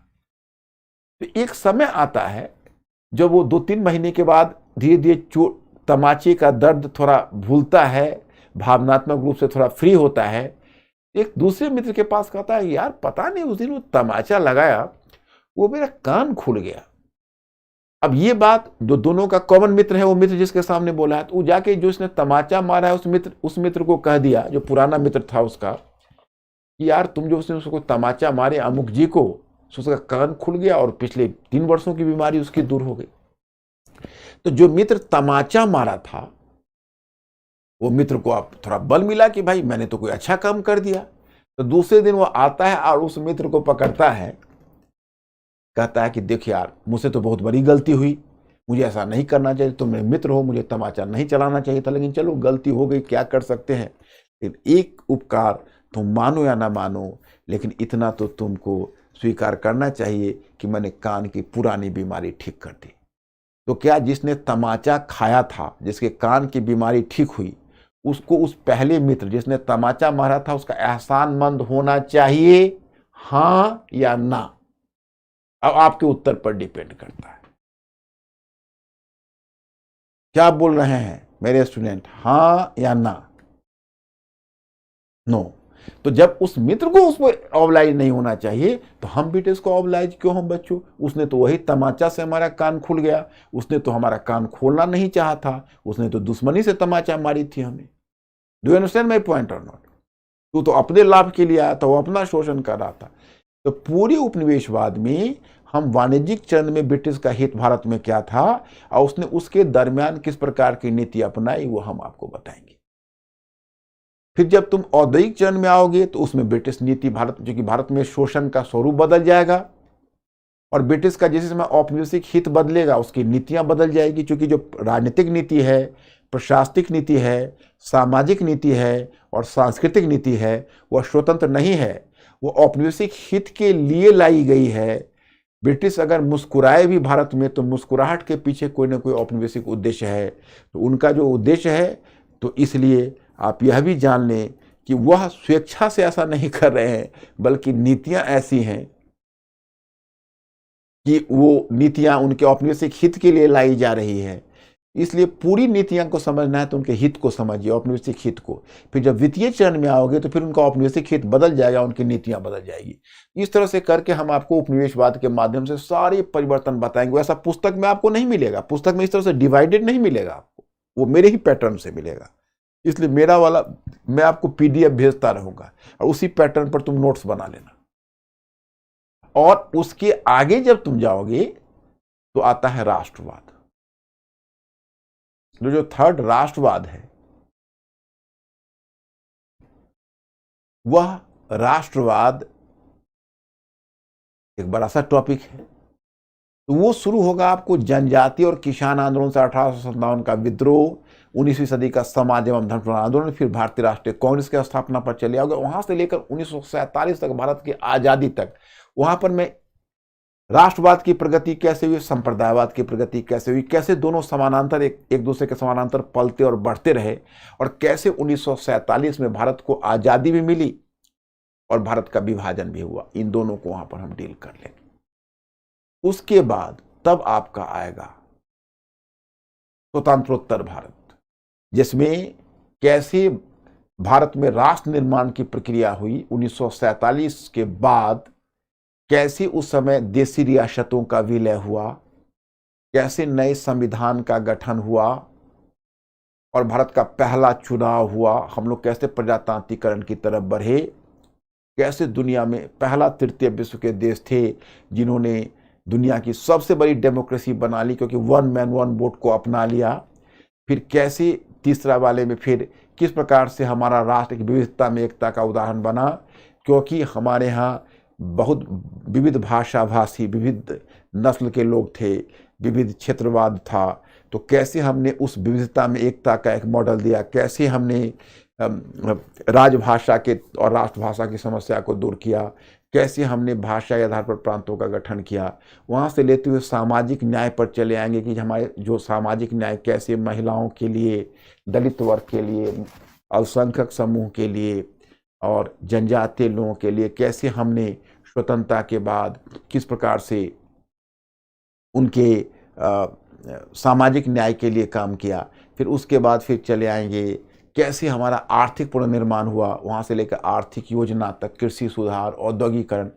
तो एक समय आता है जब वो 2-3 महीने के बाद धीरे धीरे तमाचे का दर्द थोड़ा भूलता है, भावनात्मक रूप से थोड़ा फ्री होता है। एक दूसरे मित्र के पास कहता है, यार पता नहीं उस दिन वो तमाचा लगाया, वो मेरा कान खुल गया। अब ये बात जो दोनों का कॉमन मित्र है, वो मित्र जिसके सामने बोला है, तो वो जाके जो उसने तमाचा मारा है उस मित्र को कह दिया, जो पुराना मित्र था उसका, कि यार तुम जो उसको तमाचा मारे अमुक जी को, उसका कान खुल गया और पिछले 3 वर्षों की बीमारी उसकी दूर हो गई। तो जो मित्र तमाचा मारा था, वो मित्र को अब थोड़ा बल मिला कि भाई मैंने तो कोई अच्छा काम कर दिया। तो दूसरे दिन वो आता है और उस मित्र को पकड़ता है, कहता है कि देख यार, मुझसे तो बहुत बड़ी गलती हुई, मुझे ऐसा नहीं करना चाहिए, तुम मेरे मित्र हो, मुझे तमाचा नहीं चलाना चाहिए था, लेकिन चलो गलती हो गई, क्या कर सकते हैं। लेकिन एक उपकार तुम मानो या ना मानो, लेकिन इतना तो तुमको स्वीकार करना चाहिए कि मैंने कान की पुरानी बीमारी ठीक कर दी। तो क्या जिसने तमाचा खाया था, जिसके कान की बीमारी ठीक हुई, उसको उस पहले मित्र जिसने तमाचा मारा था उसका एहसानमंद होना चाहिए, हां या ना? अब आपके उत्तर पर डिपेंड करता है। क्या बोल रहे हैं मेरे स्टूडेंट, हां या ना? नो। तो जब उस मित्र को उस पर ऑब्लाइज नहीं होना चाहिए, तो हम ब्रिटिश को ऑब्लाइज क्यों हम बच्चों? उसने तो वही तमाचा से हमारा कान खुल गया, उसने तो हमारा कान खोलना नहीं चाहा था, उसने तो दुश्मनी से तमाचा मारी थी हमें। Do you understand my point और नॉट? तू तो अपने लाभ के लिए आया था, वो अपना शोषण कर रहा था। तो पूरे उपनिवेशवाद में हम वाणिज्यिक चरण में ब्रिटिश का हित भारत में क्या था और उसने उसके दरमियान किस प्रकार की नीति अपनाई, वो हम आपको बताएंगे। फिर जब तुम औद्योगिक चरण में आओगे तो उसमें ब्रिटिश नीति भारत, जो कि भारत में शोषण का स्वरूप बदल जाएगा, और ब्रिटिश का जैसे समय औपनिवेशिक हित बदलेगा उसकी नीतियां बदल जाएगी, क्योंकि जो राजनीतिक नीति है, प्रशासनिक नीति है, सामाजिक नीति है और सांस्कृतिक नीति है, वह स्वतंत्र नहीं है, वो औपनिवेशिक हित के लिए लाई गई है। ब्रिटिश अगर मुस्कुराए भी भारत में तो मुस्कुराहट के पीछे कोई ना कोई औपनिवेशिक उद्देश्य है। तो उनका जो उद्देश्य है, तो इसलिए आप यह भी जान लें कि वह स्वेच्छा से ऐसा नहीं कर रहे हैं, बल्कि नीतियां ऐसी हैं कि वो नीतियां उनके औपनिवेशिक हित के लिए लाई जा रही है। इसलिए पूरी नीतियां को समझना है तो उनके हित को समझिए, औपनिवेशिक हित को। फिर जब वित्तीय चरण में आओगे तो फिर उनका औपनिवेशिक हित बदल जाएगा, उनकी नीतियां बदल जाएगी। इस तरह से करके हम आपको उपनिवेशवाद के माध्यम से सारे परिवर्तन बताएंगे। ऐसा पुस्तक में आपको नहीं मिलेगा, पुस्तक में इस तरह से डिवाइडेड नहीं मिलेगा आपको, वो मेरे ही पैटर्न से मिलेगा। इसलिए मेरा वाला मैं आपको PDF भेजता रहूंगा और उसी पैटर्न पर तुम नोट्स बना लेना। और उसके आगे जब तुम जाओगे तो आता है राष्ट्रवाद। जो थर्ड राष्ट्रवाद है, वह राष्ट्रवाद एक बड़ा सा टॉपिक है। तो वो शुरू होगा आपको जनजाति और किसान आंदोलन से 1857 का विद्रोह, 19वीं सदी का समाज एवं धर्म आंदोलन, फिर भारतीय राष्ट्रीय कांग्रेस की स्थापना पर चले आओगे। वहां से लेकर 1947 तक, भारत की आजादी तक, वहां पर मैं राष्ट्रवाद की प्रगति कैसे हुई, संप्रदायवाद की प्रगति कैसे हुई, कैसे दोनों समानांतर एक दूसरे के समानांतर पलते और बढ़ते रहे, और कैसे 1947 में भारत को आजादी भी मिली और भारत का विभाजन भी हुआ। इन दोनों को वहां पर हम डील कर लेंगे। उसके बाद तब आपका आएगा स्वतंत्रोत्तर भारत, जिसमें कैसे भारत में राष्ट्र निर्माण की प्रक्रिया हुई 1947 के बाद, कैसे उस समय देशी रियासतों का विलय हुआ, कैसे नए संविधान का गठन हुआ और भारत का पहला चुनाव हुआ, हम लोग कैसे प्रजातांत्रिकरण की तरफ बढ़े, कैसे दुनिया में पहला तृतीय विश्व के देश थे जिन्होंने दुनिया की सबसे बड़ी डेमोक्रेसी बना ली, क्योंकि 1 मैन 1 वोट को अपना लिया। फिर कैसे तीसरा वाले में फिर किस प्रकार से हमारा राष्ट्र की विविधता में एकता का उदाहरण बना, क्योंकि हमारे यहाँ बहुत विविध भाषा भाषी, विविध नस्ल के लोग थे, विविध क्षेत्रवाद था। तो कैसे हमने उस विविधता में एकता का एक मॉडल दिया, कैसे हमने राजभाषा के और राष्ट्रभाषा की समस्या को दूर किया, कैसे हमने भाषा के आधार पर प्रांतों का गठन किया। वहाँ से लेते हुए सामाजिक न्याय पर चले आएंगे कि हमारे जो सामाजिक न्याय कैसे महिलाओं के लिए, दलित वर्ग के लिए, अल्पसंख्यक समूह के लिए और जनजातीय लोगों के लिए कैसे हमने स्वतंत्रता के बाद किस प्रकार से उनके सामाजिक न्याय के लिए काम किया। फिर उसके बाद फिर चले आएंगे कैसे हमारा आर्थिक पुनर्निर्माण हुआ, वहाँ से लेकर आर्थिक योजना तक, कृषि सुधार, औद्योगिकरण,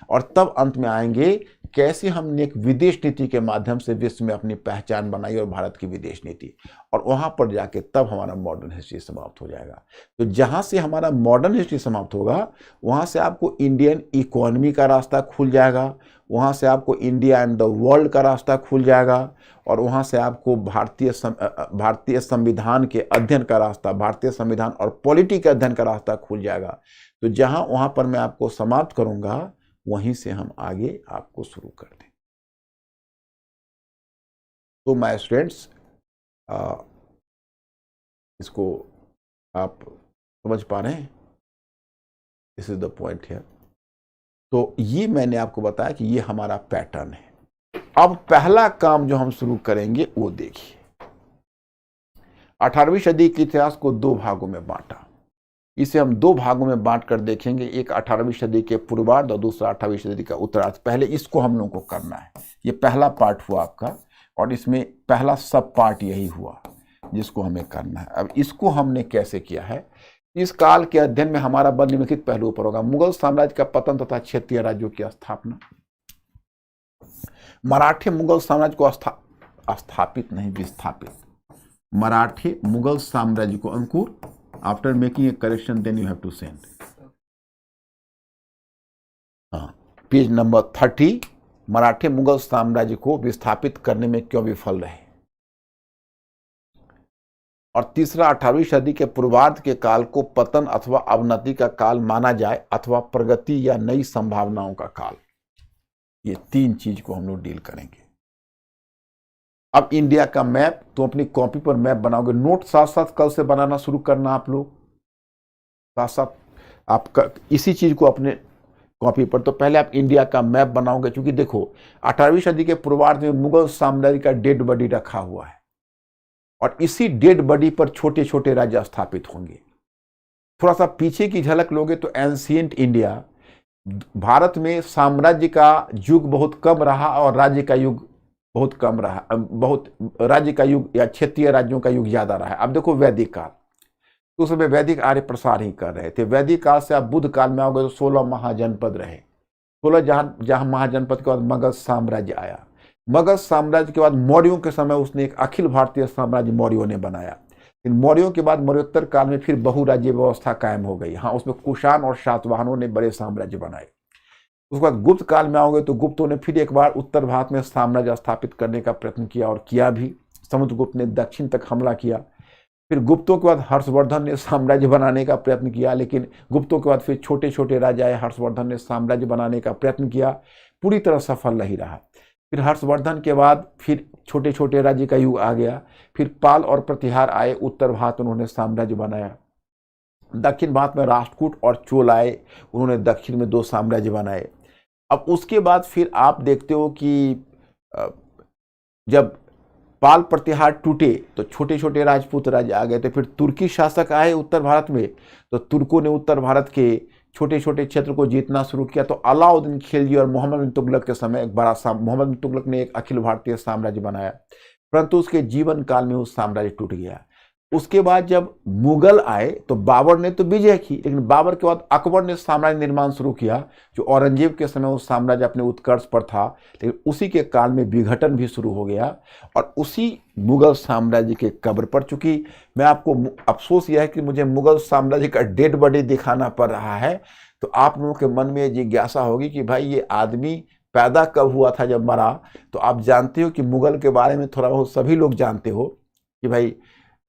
और तब अंत में आएंगे कैसे हमने एक विदेश नीति के माध्यम से विश्व में अपनी पहचान बनाई, और भारत की विदेश नीति, और वहाँ पर जाके तब हमारा मॉडर्न हिस्ट्री समाप्त हो जाएगा। तो जहाँ से हमारा मॉडर्न हिस्ट्री समाप्त होगा, वहाँ से आपको इंडियन इकोनॉमी का रास्ता खुल जाएगा, वहाँ से आपको इंडिया एंड द वर्ल्ड का रास्ता खुल जाएगा, और वहाँ से आपको भारतीय संविधान के अध्ययन का रास्ता, भारतीय संविधान और पॉलिटी के अध्ययन का रास्ता खुल जाएगा। तो जहाँ वहाँ पर मैं आपको समाप्त करूँगा, वहीं से हम आगे आपको शुरू कर दें। तो माय स्टूडेंट्स, इसको आप समझ पा रहे हैं? This is the point here. तो ये मैंने आपको बताया कि ये हमारा पैटर्न है। अब पहला काम जो हम शुरू करेंगे वो देखिए। 18वीं सदी के इतिहास को 2 भागों में बांटा। इसे हम 2 भागों में बांट कर देखेंगे, एक 18वीं सदी के पूर्वार्ध और दूसरा 18वीं सदी का उत्तरार्ध। पहले इसको हम लोगों को करना है। ये पहला पार्ट हुआ आपका, और इसमें पहला सब पार्ट यही हुआ जिसको हमें करना है। अब इसको हमने कैसे किया है, इस काल के अध्ययन में हमारा बल निम्नलिखित पहलुओं पर होगा। मुगल साम्राज्य का पतन तथा क्षेत्रीय राज्यों की स्थापना, मराठी मुगल साम्राज्य को स्थापित नहीं विस्थापित, मराठी मुगल साम्राज्य को, Ankur after making a correction then you have to send. Page number 30, Marathi Mughal साम्राज्य को विस्थापित करने में क्यों विफल रहे। और तीसरा, 18वीं सदी के पूर्वार्ध के काल को पतन अथवा अवनति का काल माना जाए अथवा प्रगति या नई संभावनाओं का काल। ये 3 चीज को हम लोग डील करेंगे। अब इंडिया का मैप, तो अपनी कॉपी पर मैप बनाओगे, नोट साथ साथ कल से बनाना शुरू करना। आप लोग साथ साथ आप इसी चीज को अपने कॉपी पर, तो पहले आप इंडिया का मैप बनाओगे, क्योंकि देखो 18वीं सदी के पूर्वार्ध में मुगल साम्राज्य का डेड बॉडी रखा हुआ है और इसी डेड बॉडी पर छोटे छोटे राज्य स्थापित होंगे। थोड़ा सा पीछे की झलक लोगे तो एंशिएंट इंडिया, भारत में साम्राज्य का युग बहुत कम रहा और राज्य का युग बहुत कम रहा, बहुत राज्य का युग या क्षेत्रीय राज्यों का युग ज्यादा रहा है। अब देखो वैदिक काल, तो उस समय वैदिक आर्य प्रसार ही कर रहे थे। वैदिक काल से आप बुद्ध काल में आओगे तो 16 महाजनपद रहे, 16 जहां महाजनपद के बाद मगध साम्राज्य आया। मगध साम्राज्य के बाद मौर्यों के समय उसने एक अखिल भारतीय साम्राज्य मौर्यों ने बनाया। इन मौर्यों के बाद मौर्योत्तर काल में फिर बहुराज्य व्यवस्था कायम हो गई। हाँ, उसमें कुषाण और सातवाहनों ने बड़े साम्राज्य बनाए। उसके बाद गुप्त काल में आओगे तो गुप्तों ने फिर एक बार उत्तर भारत में साम्राज्य स्थापित करने का प्रयत्न किया और किया भी। समुद्रगुप्त ने दक्षिण तक हमला किया। फिर गुप्तों के बाद हर्षवर्धन ने साम्राज्य बनाने का प्रयत्न किया, लेकिन गुप्तों के बाद फिर छोटे छोटे राजा आए। हर्षवर्धन ने साम्राज्य बनाने का प्रयत्न किया, पूरी तरह सफल नहीं रहा। फिर हर्षवर्धन के बाद फिर छोटे छोटे राज्य का युग आ गया। फिर पाल और प्रतिहार आए, उत्तर भारत उन्होंने साम्राज्य बनाया। दक्षिण भारत में राष्ट्रकूट और चोल आए, उन्होंने दक्षिण में 2 साम्राज्य बनाए। अब उसके बाद फिर आप देखते हो कि जब पाल प्रतिहार टूटे तो छोटे छोटे राजपूत राज्य आ गए थे। फिर तुर्की शासक आए उत्तर भारत में, तो तुर्कों ने उत्तर भारत के छोटे छोटे क्षेत्र को जीतना शुरू किया। तो अलाउद्दीन खिलजी और मोहम्मद बिन तुगलक के समय एक बड़ा मोहम्मद बिन तुगलक ने एक अखिल भारतीय साम्राज्य बनाया, परंतु उसके जीवन काल में उस साम्राज्य टूट गया। उसके बाद जब मुगल आए तो बाबर ने तो विजय की, लेकिन बाबर के बाद अकबर ने साम्राज्य निर्माण शुरू किया, जो औरंगजेब के समय उस साम्राज्य अपने उत्कर्ष पर था, लेकिन उसी के काल में विघटन भी शुरू हो गया और उसी मुगल साम्राज्य के कब्र पर, चूंकि मैं आपको अफसोस यह है कि मुझे मुगल साम्राज्य का डेड बॉडी दिखाना पड़ रहा है, तो आप लोगों के मन में जिज्ञासा होगी कि भाई ये आदमी पैदा कब हुआ था, जब मरा। तो आप जानते हो कि मुगल के बारे में थोड़ा बहुत सभी लोग जानते हो कि भाई,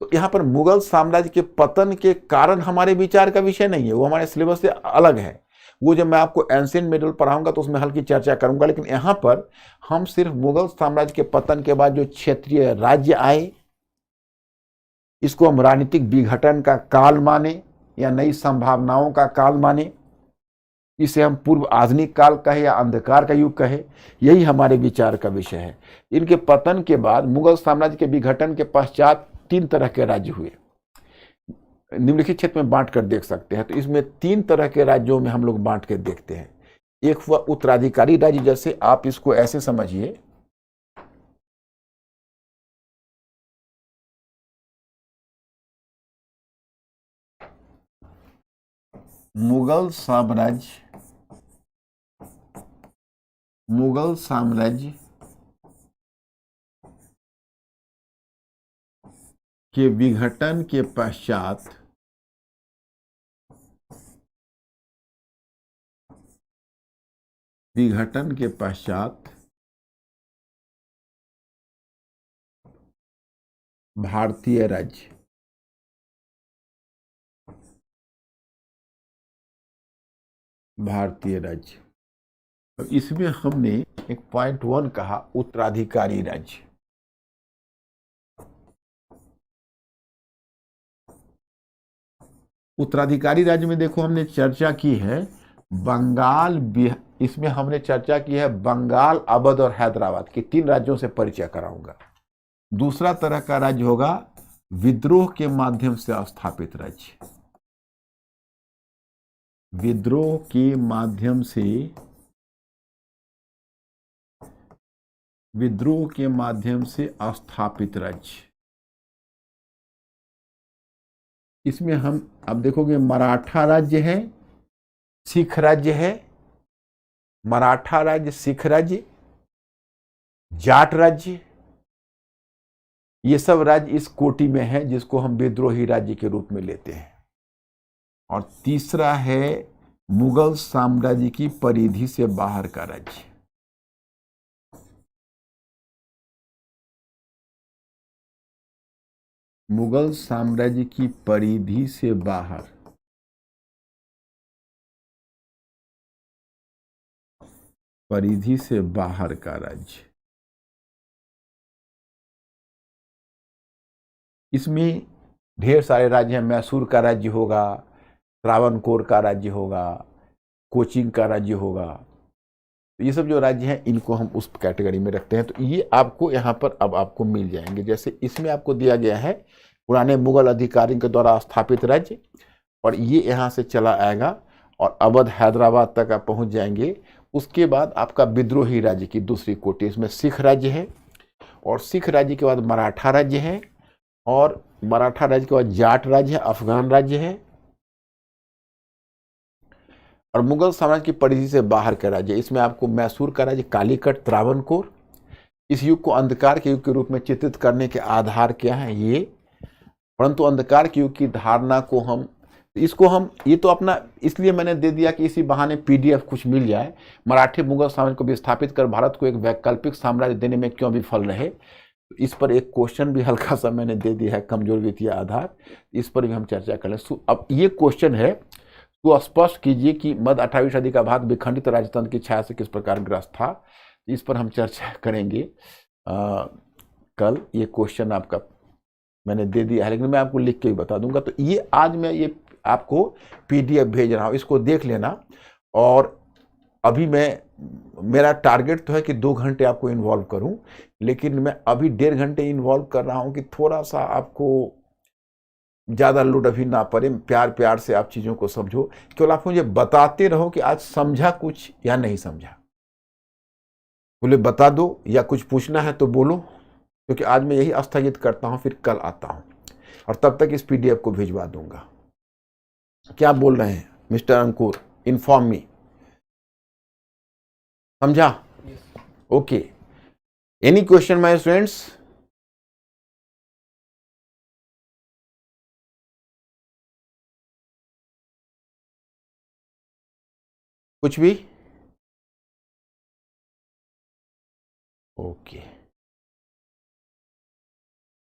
तो यहाँ पर मुगल साम्राज्य के पतन के कारण हमारे विचार का विषय नहीं है, वो हमारे सिलेबस से अलग है। वो जब मैं आपको एंशिएंट मिडल पढ़ाऊंगा तो उसमें हल्की चर्चा करूंगा, लेकिन यहाँ पर हम सिर्फ मुगल साम्राज्य के पतन के बाद जो क्षेत्रीय राज्य आए, इसको हम राजनीतिक विघटन का काल माने या नई संभावनाओं का काल माने, इसे हम पूर्व आधुनिक काल कहे या अंधकार का युग कहे, यही हमारे विचार का विषय है। इनके पतन के बाद मुगल साम्राज्य के विघटन के पश्चात 3 तरह के राज्य हुए, निम्नलिखित क्षेत्र में बांट कर देख सकते हैं। तो इसमें 3 तरह के राज्यों में हम लोग बांट के देखते हैं। एक हुआ उत्तराधिकारी राज्य, जैसे आप इसको ऐसे समझिए, मुगल साम्राज्य के विघटन के पश्चात भारतीय राज्य, अब इसमें हमने एक पॉइंट 1 कहा उत्तराधिकारी राज्य। उत्तराधिकारी राज्य में देखो हमने चर्चा की है बंगाल, इसमें हमने चर्चा की है बंगाल, अवध और हैदराबाद के 3 राज्यों से परिचय कराऊंगा। दूसरा तरह का राज्य होगा विद्रोह के माध्यम से स्थापित राज्य, विद्रोह के माध्यम से स्थापित राज्य। इसमें हम अब देखोगे मराठा राज्य है, सिख राज्य है, मराठा राज्य, सिख राज्य, जाट राज्य, ये सब राज्य इस कोटि में है जिसको हम विद्रोही राज्य के रूप में लेते हैं। और तीसरा है मुगल साम्राज्य की परिधि से बाहर का राज्य। मुगल साम्राज्य की परिधि से बाहर का राज्य। इसमें ढेर सारे राज्य हैं। मैसूर का राज्य होगा, त्रावणकोर का राज्य होगा, कोचिंग का राज्य होगा। तो ये सब जो राज्य हैं इनको हम उस कैटेगरी में रखते हैं। तो ये आपको यहाँ पर अब आपको मिल जाएंगे। जैसे इसमें आपको दिया गया है पुराने मुगल अधिकारियों के द्वारा स्थापित राज्य, और ये यहाँ से चला आएगा और अवध हैदराबाद तक आप पहुँच जाएंगे। उसके बाद आपका विद्रोही राज्य की दूसरी कोटि, इसमें सिख राज्य है, और सिख राज्य के बाद मराठा राज्य है, और मराठा राज्य के बाद जाट राज्य है, अफगान राज्य है, और मुगल साम्राज्य की परिधि से बाहर का राज्य। इसमें आपको मैसूर का राज्य, कालीकट, त्रावणकोर। इस युग को अंधकार के युग के रूप में चित्रित करने के आधार क्या है ये, परंतु अंधकार के युग की धारणा को हम ये तो अपना इसलिए मैंने दे दिया कि इसी बहाने PDF कुछ मिल जाए। मराठी मुगल साम्राज्य को विस्थापित कर भारत को एक वैकल्पिक साम्राज्य देने में क्यों विफल रहे, इस पर एक क्वेश्चन भी हल्का सा मैंने दे दिया है, कमजोर वित्तीय आधार, इस पर भी हम चर्चा कर लें। अब ये क्वेश्चन है, तो स्पष्ट कीजिए कि मध्य 18वीं सदी का भारत विखंडित राजतंत्र की छाया से किस प्रकार ग्रस्त था। इस पर हम चर्चा करेंगे कल। ये क्वेश्चन आपका मैंने दे दिया है, लेकिन मैं आपको लिख के भी बता दूंगा। तो ये आज मैं ये आपको PDF भेज रहा हूँ, इसको देख लेना। और अभी मेरा टारगेट तो है कि 2 घंटे आपको इन्वॉल्व करूं, लेकिन मैं अभी 1.5 घंटे इन्वॉल्व कर रहा हूं कि थोड़ा सा आपको ज़्यादा लोड अभी ना पड़े, प्यार प्यार से आप चीज़ों को समझो। केवल आप मुझे बताते रहो कि आज समझा कुछ या नहीं समझा। बोले बता दो, या कुछ पूछना है तो बोलो, क्योंकि आज मैं यही स्थगित करता हूं, फिर कल आता हूं, और तब तक इस PDF को भिजवा दूंगा। क्या बोल रहे हैं मिस्टर अंकुर? Inform me. समझा? Okay. Any question my students? कुछ भी? ओके।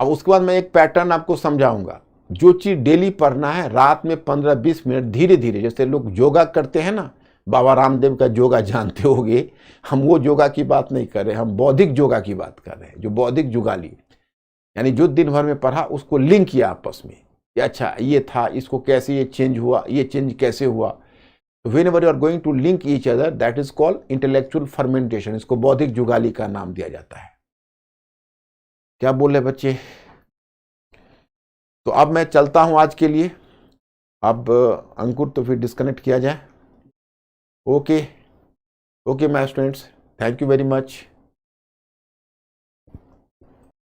अब उसके बाद मैं एक पैटर्न आपको समझाऊंगा। जो चीज डेली पढ़ना है, रात में 15-20 मिनट धीरे धीरे, जैसे लोग योगा करते हैं ना, बाबा रामदेव का योगा जानते होंगे, हम वो योगा की बात नहीं कर रहे, हम बौद्धिक योगा की बात कर रहे हैं। जो बौद्धिक जुगाली, यानी जो दिन भर में पढ़ा उसको लिंक किया आपस में कि अच्छा ये था, इसको कैसे ये चेंज हुआ, ये चेंज कैसे हुआ। Whenever you are going to link each other, that is called intellectual fermentation। इसको बौद्धिक जुगाली का नाम दिया जाता है। क्या बोल रहे बच्चे? तो अब मैं चलता हूं आज के लिए। अब अंकुर तो फिर डिस्कनेक्ट किया जाए। Okay my students, thank you very much.